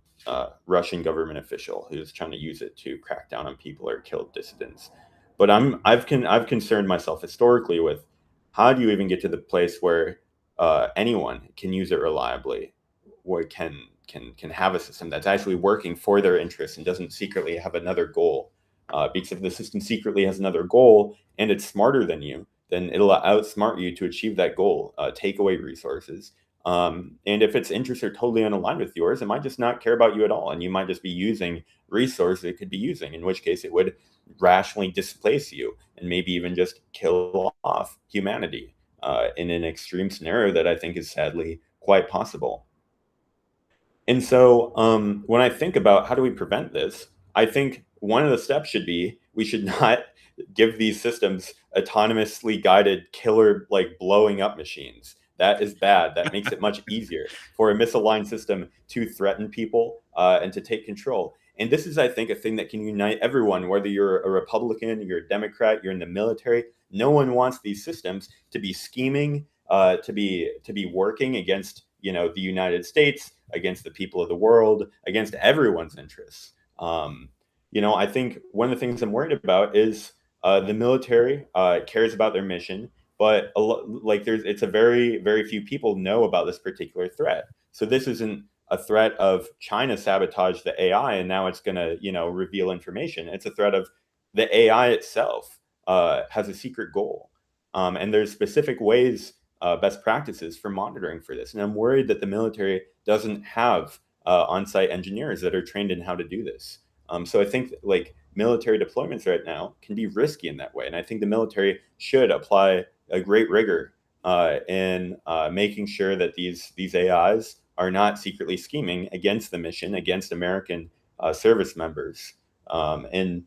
Russian government official who's trying to use it to crack down on people or kill dissidents. But I've concerned myself historically with how do you even get to the place where anyone can use it reliably, or can have a system that's actually working for their interests and doesn't secretly have another goal. Because if the system secretly has another goal and it's smarter than you, then it'll outsmart you to achieve that goal, take away resources. And if its interests are totally unaligned with yours, it might just not care about you at all. And you might just be using resources it could be using, in which case it would rationally displace you and maybe even just kill off humanity in an extreme scenario that I think is sadly quite possible. And so when I think about how do we prevent this, I think one of the steps should be we should not give these systems autonomously guided killer, like blowing up machines. That is bad. That makes it much easier for a misaligned system to threaten people and to take control. And this is, I think, a thing that can unite everyone, whether you're a Republican, you're a Democrat, you're in the military. No one wants these systems to be scheming, to be working against, the United States, against the people of the world, against everyone's interests. I think one of the things I'm worried about is the military cares about their mission, but it's a very, very few people know about this particular threat. So this isn't a threat of China sabotage the AI and now it's going to, reveal information. It's a threat of the AI itself has a secret goal. And there's specific ways, best practices for monitoring for this. And I'm worried that the military doesn't have on-site engineers that are trained in how to do this. So I think military deployments right now can be risky in that way. And I think the military should apply a great rigor in making sure that these AIs are not secretly scheming against the mission, against American service members. And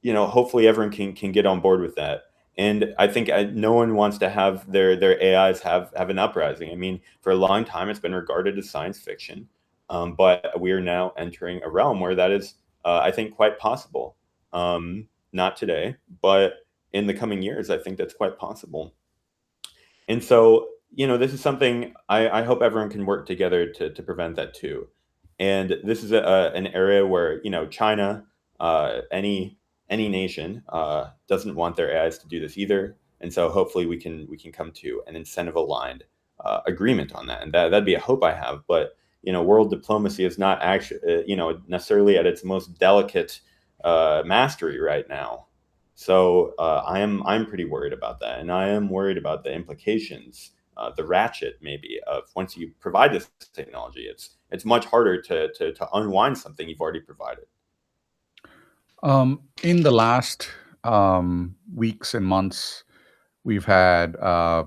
hopefully everyone can get on board with that. And I think no one wants to have their AIs have an uprising. I mean, for a long time, it's been regarded as science fiction, but we are now entering a realm where that is, I think, quite possible. Not today, but in the coming years, I think that's quite possible. And so, this is something I hope everyone can work together to prevent that too. And this is an area where, China, any nation doesn't want their AIs to do this either. And so hopefully we can come to an incentive aligned agreement on that. And that'd be a hope I have. But, world diplomacy is not actually, necessarily at its most delicate mastery right now. So I'm pretty worried about that, and I am worried about the implications, the ratchet maybe of once you provide this technology, it's much harder to unwind something you've already provided. In the last weeks and months, we've had, I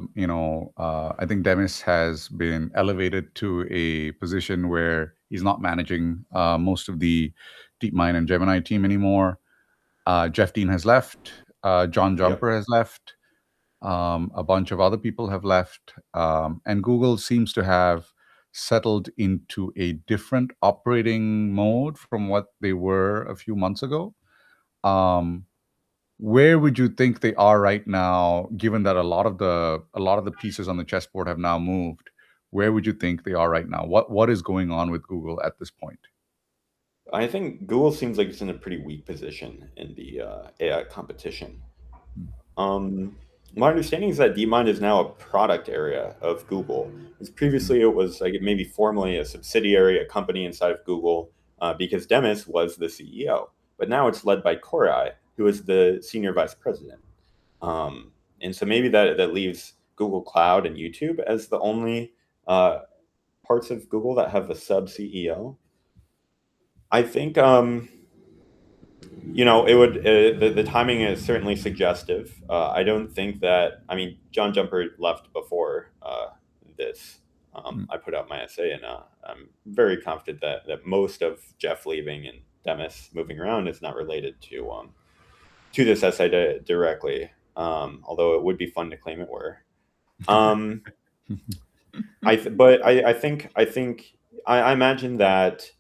think Demis has been elevated to a position where he's not managing most of the DeepMind and Gemini team anymore. Jeff Dean has left. John Jumper has left. A bunch of other people have left. And Google seems to have settled into a different operating mode from what they were a few months ago. Where would you think they are right now, given that a lot of the pieces on the chessboard have now moved? Where would you think they are right now? What is going on with Google at this point? I think Google seems like it's in a pretty weak position in the AI competition. My understanding is that DeepMind is now a product area of Google. Because previously it was like maybe formally a subsidiary, a company inside of Google, because Demis was the CEO. But now it's led by Koray, who is the senior vice president. And so maybe that leaves Google Cloud and YouTube as the only parts of Google that have a sub CEO. I think it would the timing is certainly suggestive. I don't think that, I mean, John Jumper left before this. I put out my essay, and I'm very confident that most of Jeff leaving and Demis moving around is not related to this essay directly. Although it would be fun to claim it were. I imagine that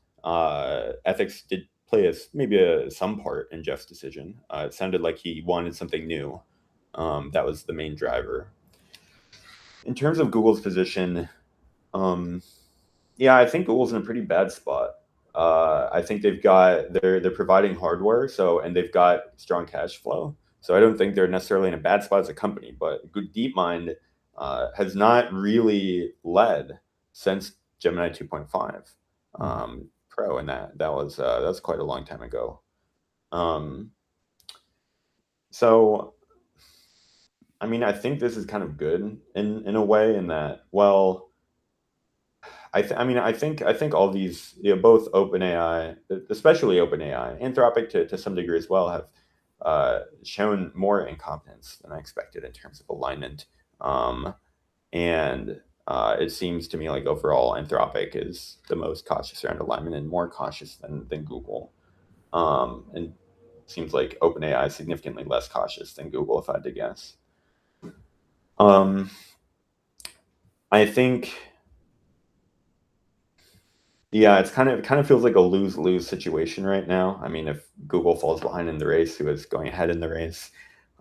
ethics did play maybe some part in Jeff's decision. It sounded like he wanted something new. That was the main driver. In terms of Google's position, I think Google's in a pretty bad spot. I think they're providing hardware, and they've got strong cash flow. So I don't think they're necessarily in a bad spot as a company. But DeepMind has not really led since Gemini 2.5 Pro, and that was quite a long time ago. So, I mean, I think this is kind of good in a way, in that, well, I think all these, both OpenAI, especially OpenAI, Anthropic to some degree as well, have shown more incompetence than I expected in terms of alignment. And it seems to me like overall Anthropic is the most cautious around alignment and more cautious than Google. And it seems like OpenAI is significantly less cautious than Google, if I had to guess. I think, it kind of feels like a lose-lose situation right now. I mean, if Google falls behind in the race, who is going ahead in the race,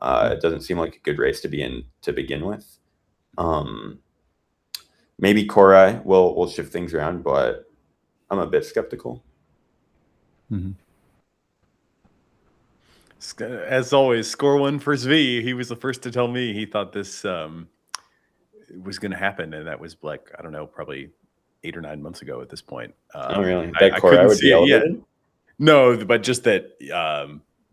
it doesn't seem like a good race to be in to begin with. Maybe Koray will shift things around, but I'm a bit skeptical. Mm-hmm. As always, score one for Zvi. He was the first to tell me he thought this was going to happen, and that was like, I don't know, probably 8 or 9 months ago at this point. Oh, really? That Koray would be elevated? No, but just that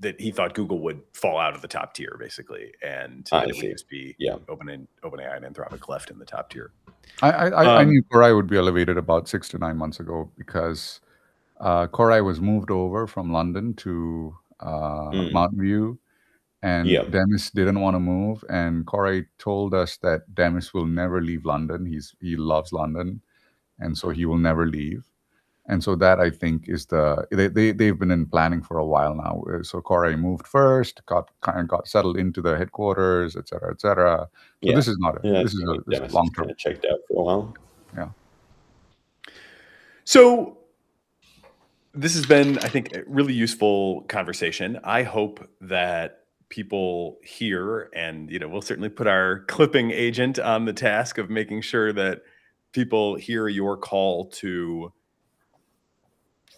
that he thought Google would fall out of the top tier, basically, and it would just be OpenAI and Anthropic left in the top tier. I knew Koray would be elevated about 6 to 9 months ago, because Koray was moved over from London to Mountain View, and Demis didn't want to move, and Koray told us that Demis will never leave London. He loves London, and so he will never leave. And so that, I think, is they've been in planning for a while now. So Corey moved first, got settled into the headquarters, et cetera, et cetera. So Yeah. this is not Yeah, this is Dennis long is term. kind of checked out for a while. Yeah. So this has been, I think, a really useful conversation. I hope that people hear, and we'll certainly put our clipping agent on the task of making sure that people hear your call to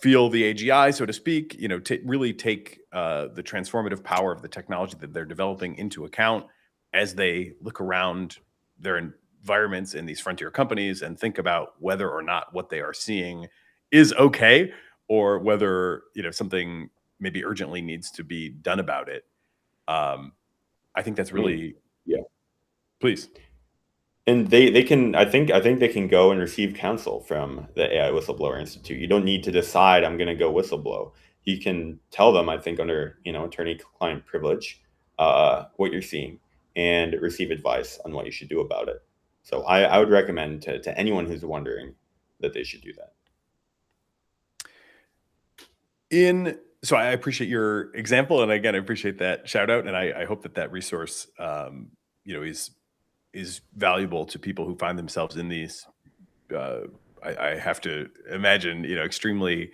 feel the AGI, so to speak, really take the transformative power of the technology that they're developing into account as they look around their environments in these frontier companies and think about whether or not what they are seeing is okay, or whether something maybe urgently needs to be done about it. I think that's really Yeah. Please. And they can, I think they can go and receive counsel from the AI Whistleblower Institute. You don't need to decide I'm going to go whistleblow. You can tell them, I think, under attorney-client privilege, what you're seeing, and receive advice on what you should do about it. So I would recommend to anyone who's wondering that they should do that. So I appreciate your example, and again, I appreciate that shout out, and I hope that resource, is valuable to people who find themselves in these. I have to imagine, extremely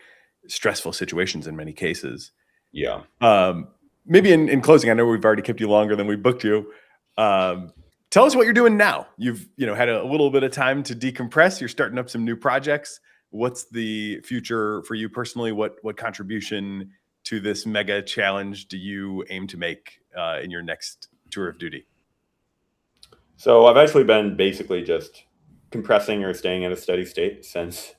stressful situations in many cases. Yeah. Maybe in closing, I know we've already kept you longer than we booked you. Tell us what you're doing now. You've had a little bit of time to decompress. You're starting up some new projects. What's the future for you personally? What contribution to this mega challenge do you aim to make in your next tour of duty? So I've actually been basically just compressing or staying at a steady state since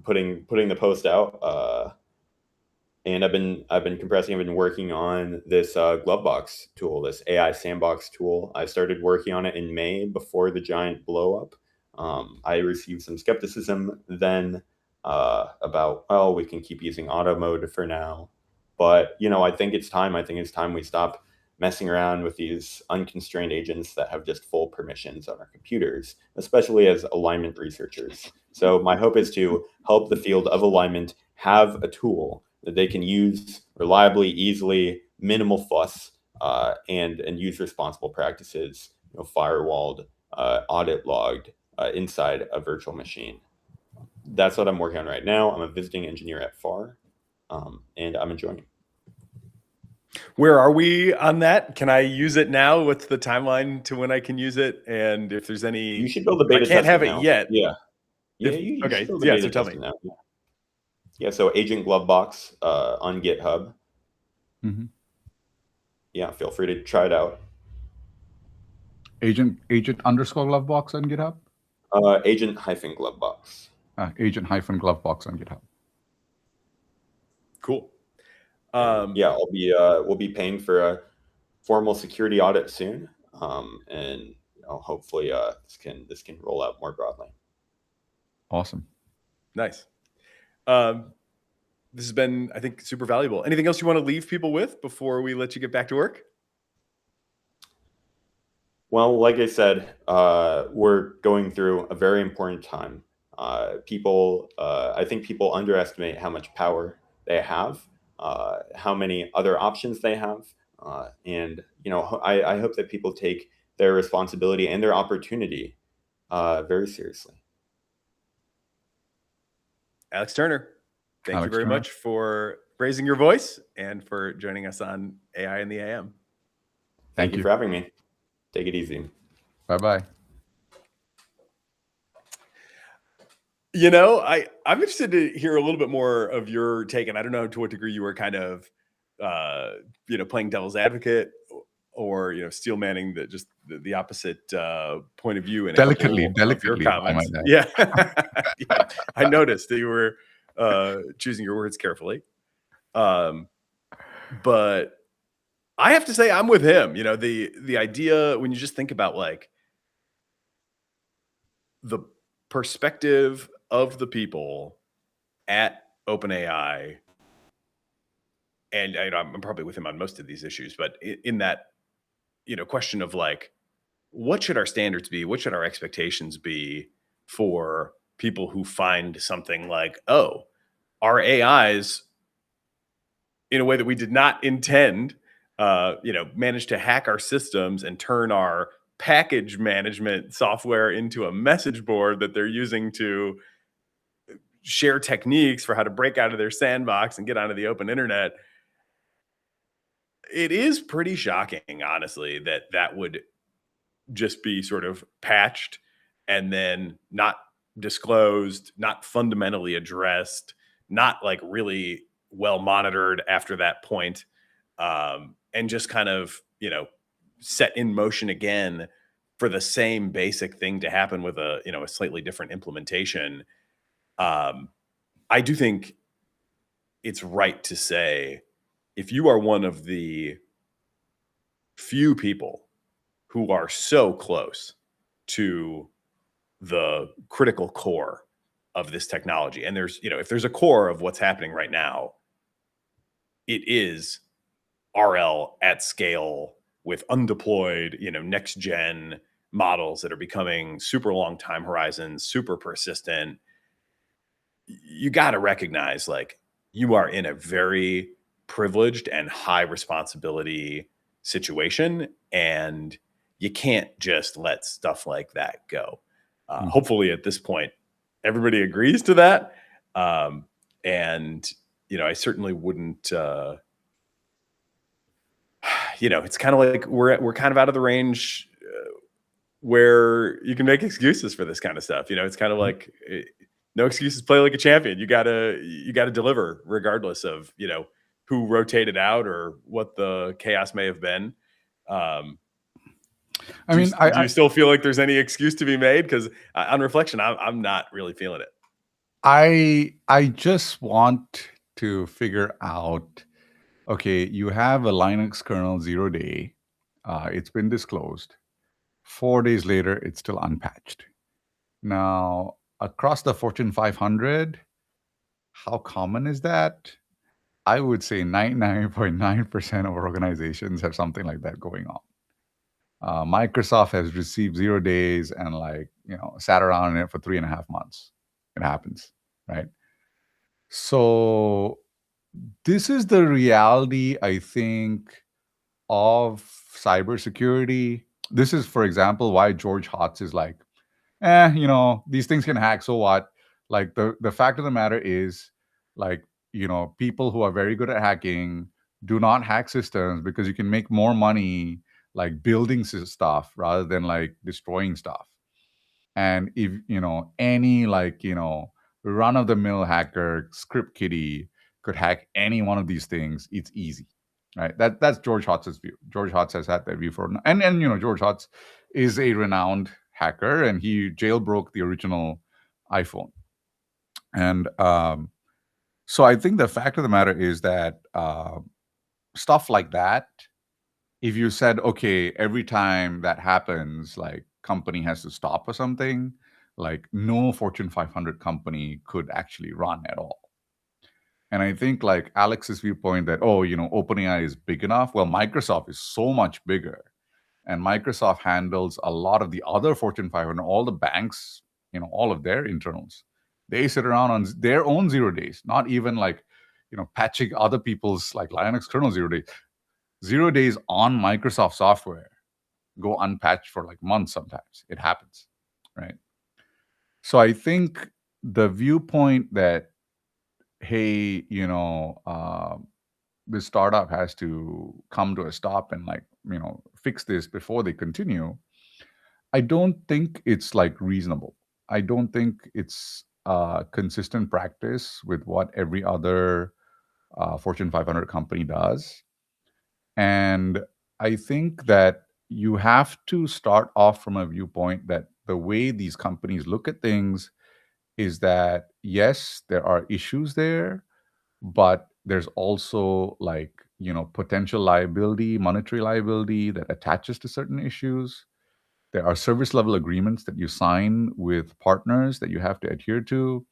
putting the post out. And I've been compressing. I've been working on this Glovebox tool, this AI sandbox tool. I started working on it in May before the giant blow up. I received some skepticism then about, oh, we can keep using auto mode for now. But, I think it's time. We stop messing around with these unconstrained agents that have just full permissions on our computers, especially as alignment researchers. So my hope is to help the field of alignment have a tool that they can use reliably, easily, minimal fuss, and use responsible practices, firewalled, audit logged, inside a virtual machine. That's what I'm working on right now. I'm a visiting engineer at FAR, and I'm enjoying it. Where are we on that? Can I use it now? What's the timeline to when I can use it? And if there's any, you should build a beta. I can't have now. it yet. Yeah. Okay. Yeah. So tell me. Now. Yeah. So Agent Glovebox on GitHub. Mm-hmm. Yeah. Feel free to try it out. Agent _Glovebox on GitHub. Agent-Glovebox. Agent-Glovebox on GitHub. Cool. Yeah, we'll be paying for a formal security audit soon, and hopefully this can roll out more broadly. Awesome. Nice. This has been, I think, super valuable. Anything else you want to leave people with before we let you get back to work? Well, like I said, we're going through a very important time. I think people underestimate how much power they have. How many other options they have. And, I hope that people take their responsibility and their opportunity very seriously. Alex Turner, thank you very much for raising your voice and for joining us on AI in the AM. Thank you for having me. Take it easy. Bye-bye. I'm interested to hear a little bit more of your take, and I don't know to what degree you were kind of, playing devil's advocate or, steel manning the opposite point of view. Delicately, your comments. Yeah. Yeah. I noticed that you were choosing your words carefully. But I have to say I'm with him. The idea when you just think about like the perspective of the people at OpenAI, and I'm probably with him on most of these issues, but in that, question of like, what should our standards be? What should our expectations be for people who find something like, oh, our AIs, in a way that we did not intend, managed to hack our systems and turn our package management software into a message board that they're using to share techniques for how to break out of their sandbox and get onto the open internet. It is pretty shocking, honestly, that that would just be sort of patched and then not disclosed, not fundamentally addressed, not like really well monitored after that point, and just kind of, set in motion again for the same basic thing to happen with a slightly different implementation. I do think it's right to say, if you are one of the few people who are so close to the critical core of this technology, and there's, if there's a core of what's happening right now, it is RL at scale with undeployed, next gen models that are becoming super long time horizons, super persistent. You got to recognize, like, you are in a very privileged and high responsibility situation, and you can't just let stuff like that go. Hopefully at this point, everybody agrees to that. And, I certainly wouldn't, it's kind of like we're kind of out of the range where you can make excuses for this kind of stuff. It's kind of like, no excuses, play like a champion. You gotta deliver regardless of, who rotated out or what the chaos may have been. Do you still feel like there's any excuse to be made? Because on reflection, I'm not really feeling it. I just want to figure out, okay, you have a Linux kernel 0 day. It's been disclosed. 4 days later, it's still unpatched. Now, across the Fortune 500, how common is that? I would say 99.9% of organizations have something like that going on. Microsoft has received 0 days and sat around in it for 3.5 months. It happens, right? So this is the reality, I think, of cybersecurity. This is, for example, why George Hotz is like, these things can hack, so what? Like, the fact of the matter is, people who are very good at hacking do not hack systems, because you can make more money building stuff rather than destroying stuff. And if any run-of-the-mill hacker, script kiddie, could hack any one of these things, it's easy, right? That's George Hotz's view. George Hotz has had that view and George Hotz is a renowned hacker, and he jailbroke the original iPhone. And so I think the fact of the matter is that stuff like that, if you said, okay, every time that happens, company has to stop or something, no Fortune 500 company could actually run at all. And I think Alex's viewpoint that, OpenAI is big enough. Well, Microsoft is so much bigger. And Microsoft handles a lot of the other Fortune 500, all the banks, all of their internals. They sit around on their own 0 days, not even patching other people's Linux kernel 0 days. 0 days on Microsoft software go unpatched for months sometimes. It happens, right? So I think the viewpoint that, hey, this startup has to come to a stop and fix this before they continue, I don't think it's reasonable. I don't think it's consistent practice with what every other Fortune 500 company does. And I think that you have to start off from a viewpoint that the way these companies look at things is that, yes, there are issues there, but there's also potential liability, monetary liability that attaches to certain issues. There are service level agreements that you sign with partners that you have to adhere to.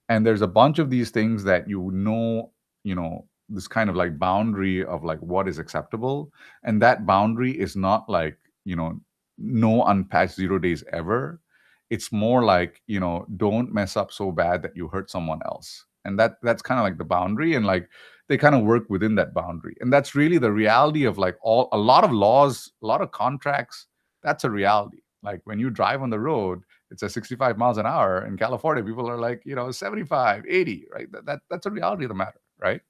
And there's a bunch of these things that this kind of boundary of what is acceptable. And that boundary is not no unpatched 0 days ever. It's more don't mess up so bad that you hurt someone else. and that's kind of like the boundary, and like they kind of work within that boundary, and that's really the reality of like a lot of laws, a lot of contracts. That's a reality. Like when you drive on the road, it's at 65 miles an hour. In California, people are like, 75, 80, right? That's a reality of the matter, right?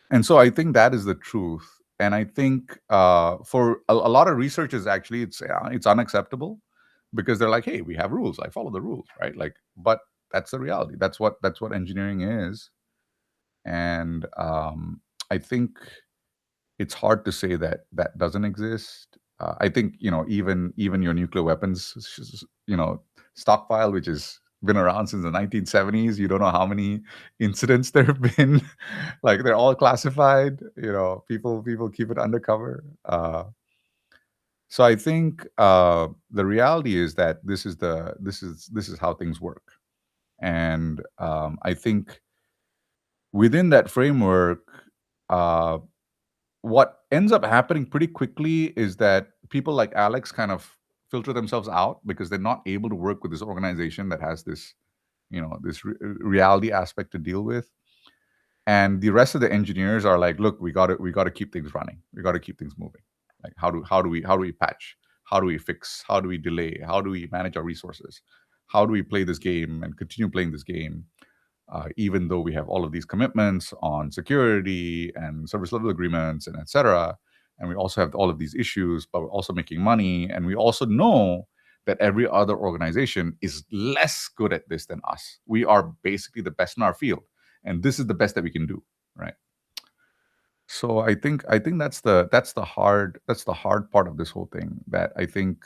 And so I think that is the truth. And I think for a lot of researchers, actually, it's unacceptable because they're like, hey, we have rules. I follow the rules, right? Like, but that's the reality. That's what engineering is. And I think it's hard to say that that doesn't exist. I think even your nuclear weapons stockpile, which has been around since the 1970s. You don't know how many incidents there have been. Like they're all classified. People keep it undercover. So I think the reality is that this is how things work, and I think within that framework, what ends up happening pretty quickly is that people like Alex kind of filter themselves out because they're not able to work with this organization that has this, this reality aspect to deal with. And the rest of the engineers are like, look, we got to keep things running. We got to keep things moving. Like how do we patch? How do we fix? How do we delay? How do we manage our resources? How do we play this game and continue playing this game? Even though we have all of these commitments on security and service level agreements and et cetera, and we also have all of these issues, but we're also making money, and we also know that every other organization is less good at this than us. We are basically the best in our field, and this is the best that we can do, right? So I think that's the hard part of this whole thing. That I think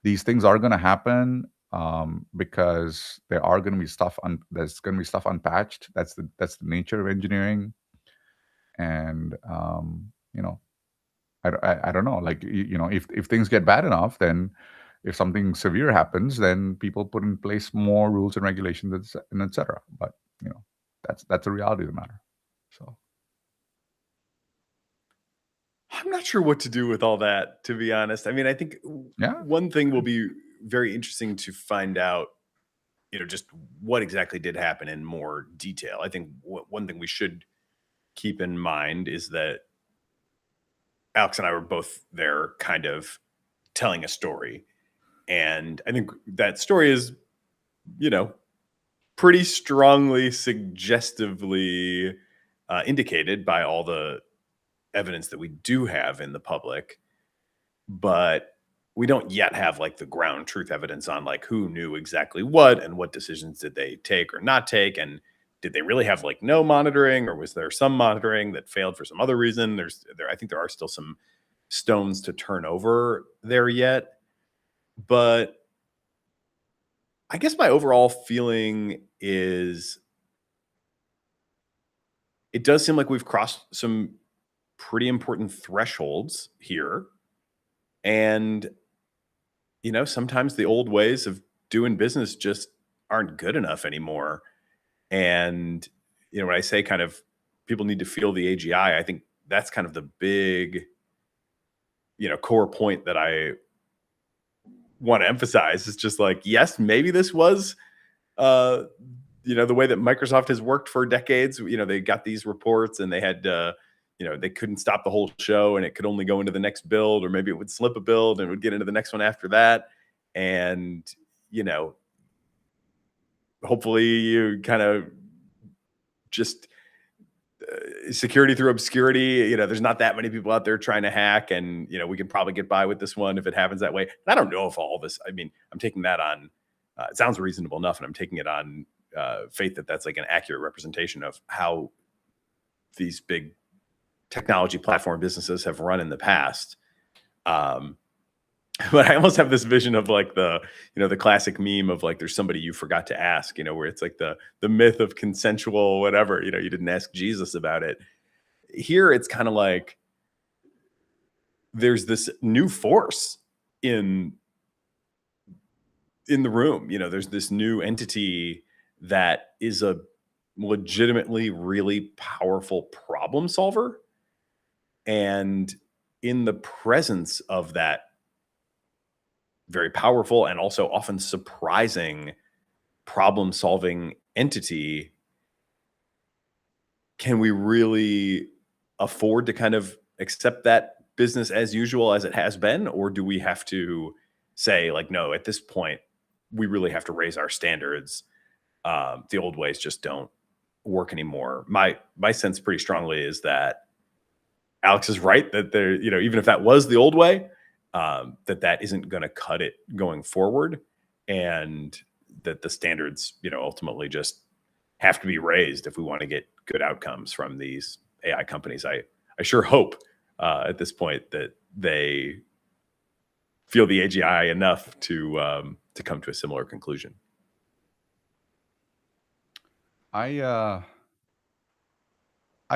these things are going to happen. Because there are going to be there's going to be stuff unpatched. That's the nature of engineering, and I don't know. Like if things get bad enough, then if something severe happens, then people put in place more rules and regulations and etc. But that's a reality of the matter. So I'm not sure what to do with all that, to be honest. I mean, I think one thing will be very interesting to find out, just what exactly did happen in more detail. I think one thing we should keep in mind is that Alex and I were both there kind of telling a story. And I think that story is, pretty strongly, suggestively indicated by all the evidence that we do have in the public. But we don't yet have like the ground truth evidence on like who knew exactly what and what decisions did they take or not take, and did they really have like no monitoring, or was there some monitoring that failed for some other reason? I think there are still some stones to turn over there yet, but I guess my overall feeling is it does seem like we've crossed some pretty important thresholds here, and sometimes the old ways of doing business just aren't good enough anymore. And, when I say kind of people need to feel the AGI, I think that's kind of the big, core point that I want to emphasize. Is just like, yes, maybe this was, the way that Microsoft has worked for decades. They got these reports and they had, they couldn't stop the whole show and it could only go into the next build, or maybe it would slip a build and it would get into the next one after that. And, hopefully you kind of just security through obscurity. There's not that many people out there trying to hack, and, we can probably get by with this one if it happens that way. And I don't know if all this, I mean, I'm taking that on, it sounds reasonable enough, and I'm taking it on faith that that's like an accurate representation of how these big technology platform businesses have run in the past. But I almost have this vision of like the classic meme of like, there's somebody you forgot to ask, where it's like the myth of consensual, whatever, you didn't ask Jesus about it. Here, it's kind of like there's this new force in the room. There's this new entity that is a legitimately really powerful problem solver. And in the presence of that very powerful and also often surprising problem solving entity, can we really afford to kind of accept that business as usual as it has been? Or do we have to say, like, no, at this point, we really have to raise our standards? The old ways just don't work anymore. My sense pretty strongly is that Alex is right that there, even if that was the old way, that isn't going to cut it going forward, and that the standards, ultimately just have to be raised if we want to get good outcomes from these AI companies. I sure hope at this point that they feel the AGI enough to come to a similar conclusion. I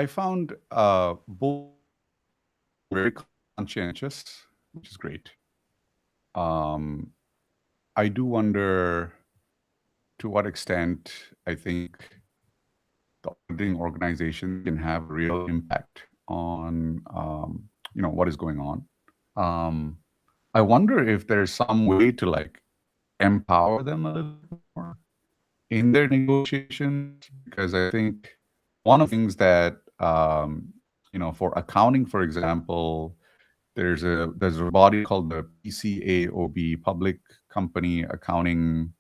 found both very conscientious, which is great. I do wonder to what extent I think the auditing organization can have a real impact on what is going on. I wonder if there's some way to like empower them a little bit more in their negotiations, because I think one of the things that for accounting, for example, there's a body called the PCAOB, Public Company Accounting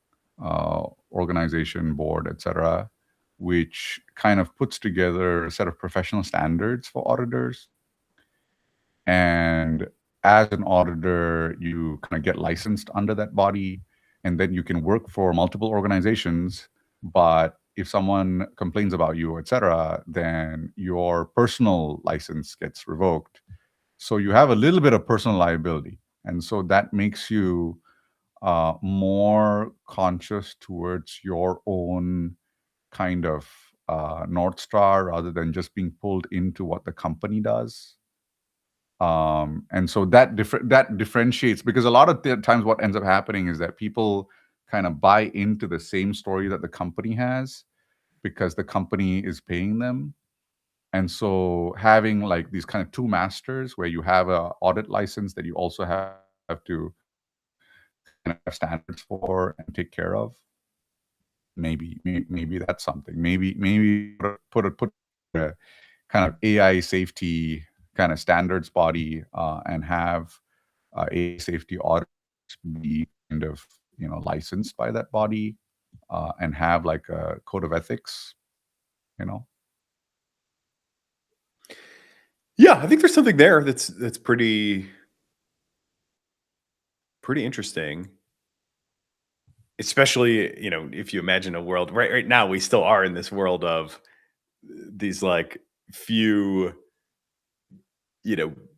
Organization Board, etc., which kind of puts together a set of professional standards for auditors. And as an auditor, you kind of get licensed under that body, and then you can work for multiple organizations. But if someone complains about you, etc., then your personal license gets revoked. So you have a little bit of personal liability. And so that makes you more conscious towards your own kind of North Star, rather than just being pulled into what the company does. And so that differentiates, because a lot of the times what ends up happening is that people kind of buy into the same story that the company has because the company is paying them. And so having like these kind of two masters, where you have a audit license that you also have to kind of have standards for and take care of, maybe that's something. Maybe put a kind of AI safety kind of standards body, and have AI safety audits be kind of licensed by that body, and have like a code of ethics. Yeah, I think there's something there that's pretty interesting. Especially, if you imagine a world right now, we still are in this world of these like few,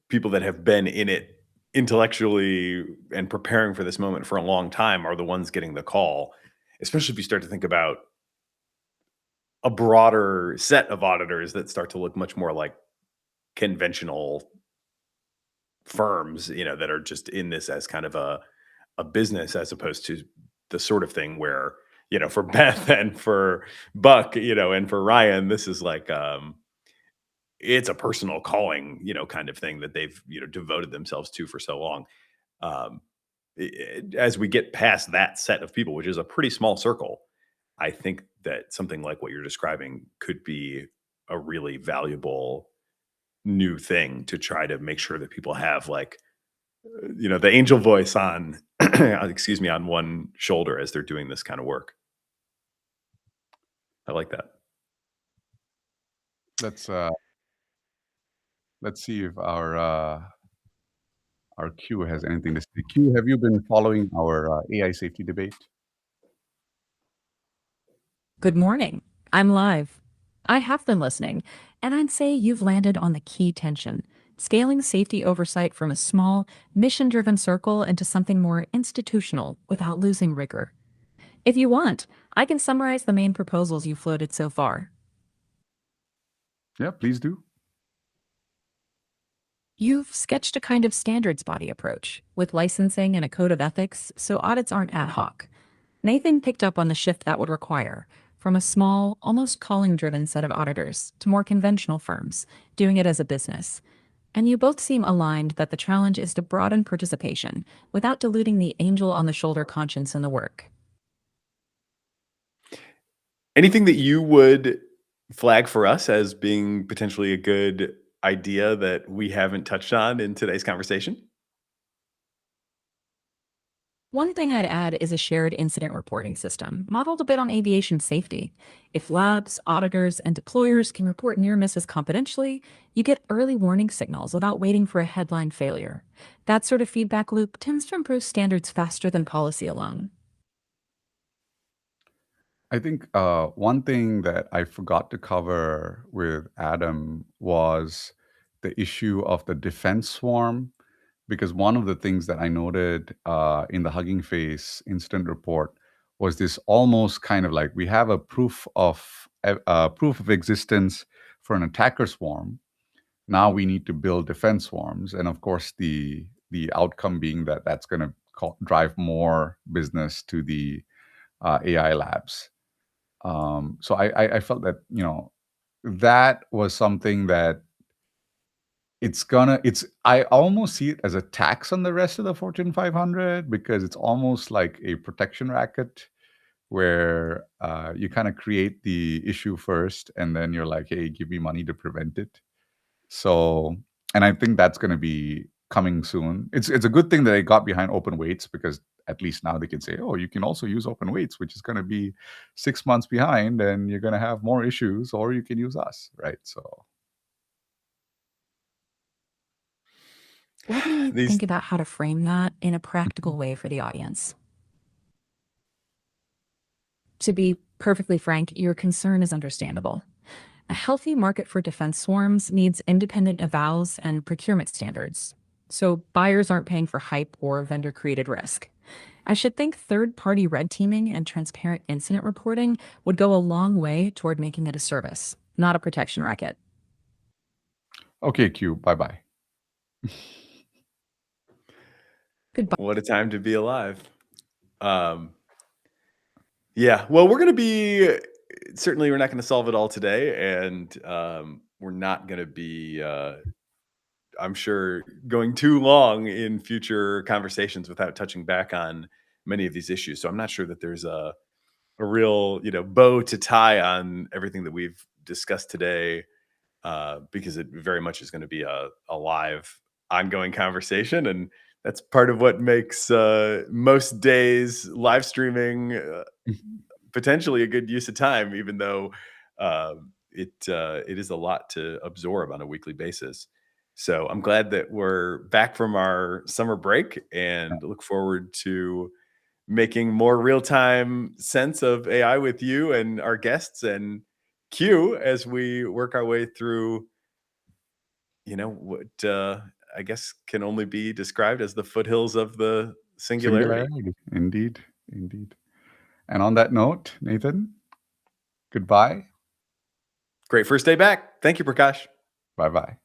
people that have been in it intellectually and preparing for this moment for a long time are the ones getting the call. Especially if you start to think about a broader set of auditors that start to look much more like conventional firms, that are just in this as kind of a business, as opposed to the sort of thing where, for Beth and for Buck, and for Ryan, this is like, it's a personal calling, kind of thing that they've, devoted themselves to for so long. As we get past that set of people, which is a pretty small circle, I think that something like what you're describing could be a really valuable new thing to try to make sure that people have like, the angel voice on, on one shoulder as they're doing this kind of work. I like that. Let's see if our Q has anything to say. Q, have you been following our AI safety debate? Good morning. I'm live. I have been listening, and I'd say you've landed on the key tension: scaling safety oversight from a small, mission-driven circle into something more institutional without losing rigor. If you want, I can summarize the main proposals you floated so far. Yeah, please do. You've sketched a kind of standards body approach, with licensing and a code of ethics, so audits aren't ad hoc. Nathan picked up on the shift that would require, from a small, almost calling-driven set of auditors to more conventional firms, doing it as a business. And you both seem aligned that the challenge is to broaden participation without diluting the angel-on-the-shoulder conscience in the work. Anything that you would flag for us as being potentially a good idea that we haven't touched on in today's conversation? One thing I'd add is a shared incident reporting system, modeled a bit on aviation safety. If labs, auditors, and deployers can report near misses confidentially, you get early warning signals without waiting for a headline failure. That sort of feedback loop tends to improve standards faster than policy alone. I think one thing that I forgot to cover with Adam was the issue of the defense swarm, because one of the things that I noted in the Hugging Face incident report was this almost kind of like we have a proof of existence for an attacker swarm. Now we need to build defense swarms, and of course the outcome being that that's going to drive more business to the AI labs. So I felt that that was something that I almost see it as a tax on the rest of the Fortune 500, because it's almost like a protection racket where you kind of create the issue first and then you're like, hey, give me money to prevent it. So, and I think that's going to be coming soon. It's a good thing that they got behind open weights, because at least now they can say, oh, you can also use open weights, which is going to be 6 months behind and you're going to have more issues, or you can use us, right? So Let me These think about how to frame that in a practical way for the audience. To be perfectly frank, your concern is understandable. A healthy market for defense swarms needs independent avowals and procurement standards, so buyers aren't paying for hype or vendor-created risk. I should think third-party red teaming and transparent incident reporting would go a long way toward making it a service, not a protection racket. okay, Q, bye-bye. Goodbye. What a time to be alive. Yeah, well, we're going to be certainly we're not going to solve it all today, and we're not going to be I'm sure going too long in future conversations without touching back on many of these issues. So I'm not sure that there's a real bow to tie on everything that we've discussed today, because it very much is going to be a live ongoing conversation, and that's part of what makes most days live streaming potentially a good use of time, even though it is a lot to absorb on a weekly basis. So I'm glad that we're back from our summer break and look forward to making more real-time sense of AI with you and our guests and Q as we work our way through what I guess can only be described as the foothills of the singularity. Indeed. And on that note, Nathan, goodbye. Great first day back. Thank you, Prakash. Bye-bye.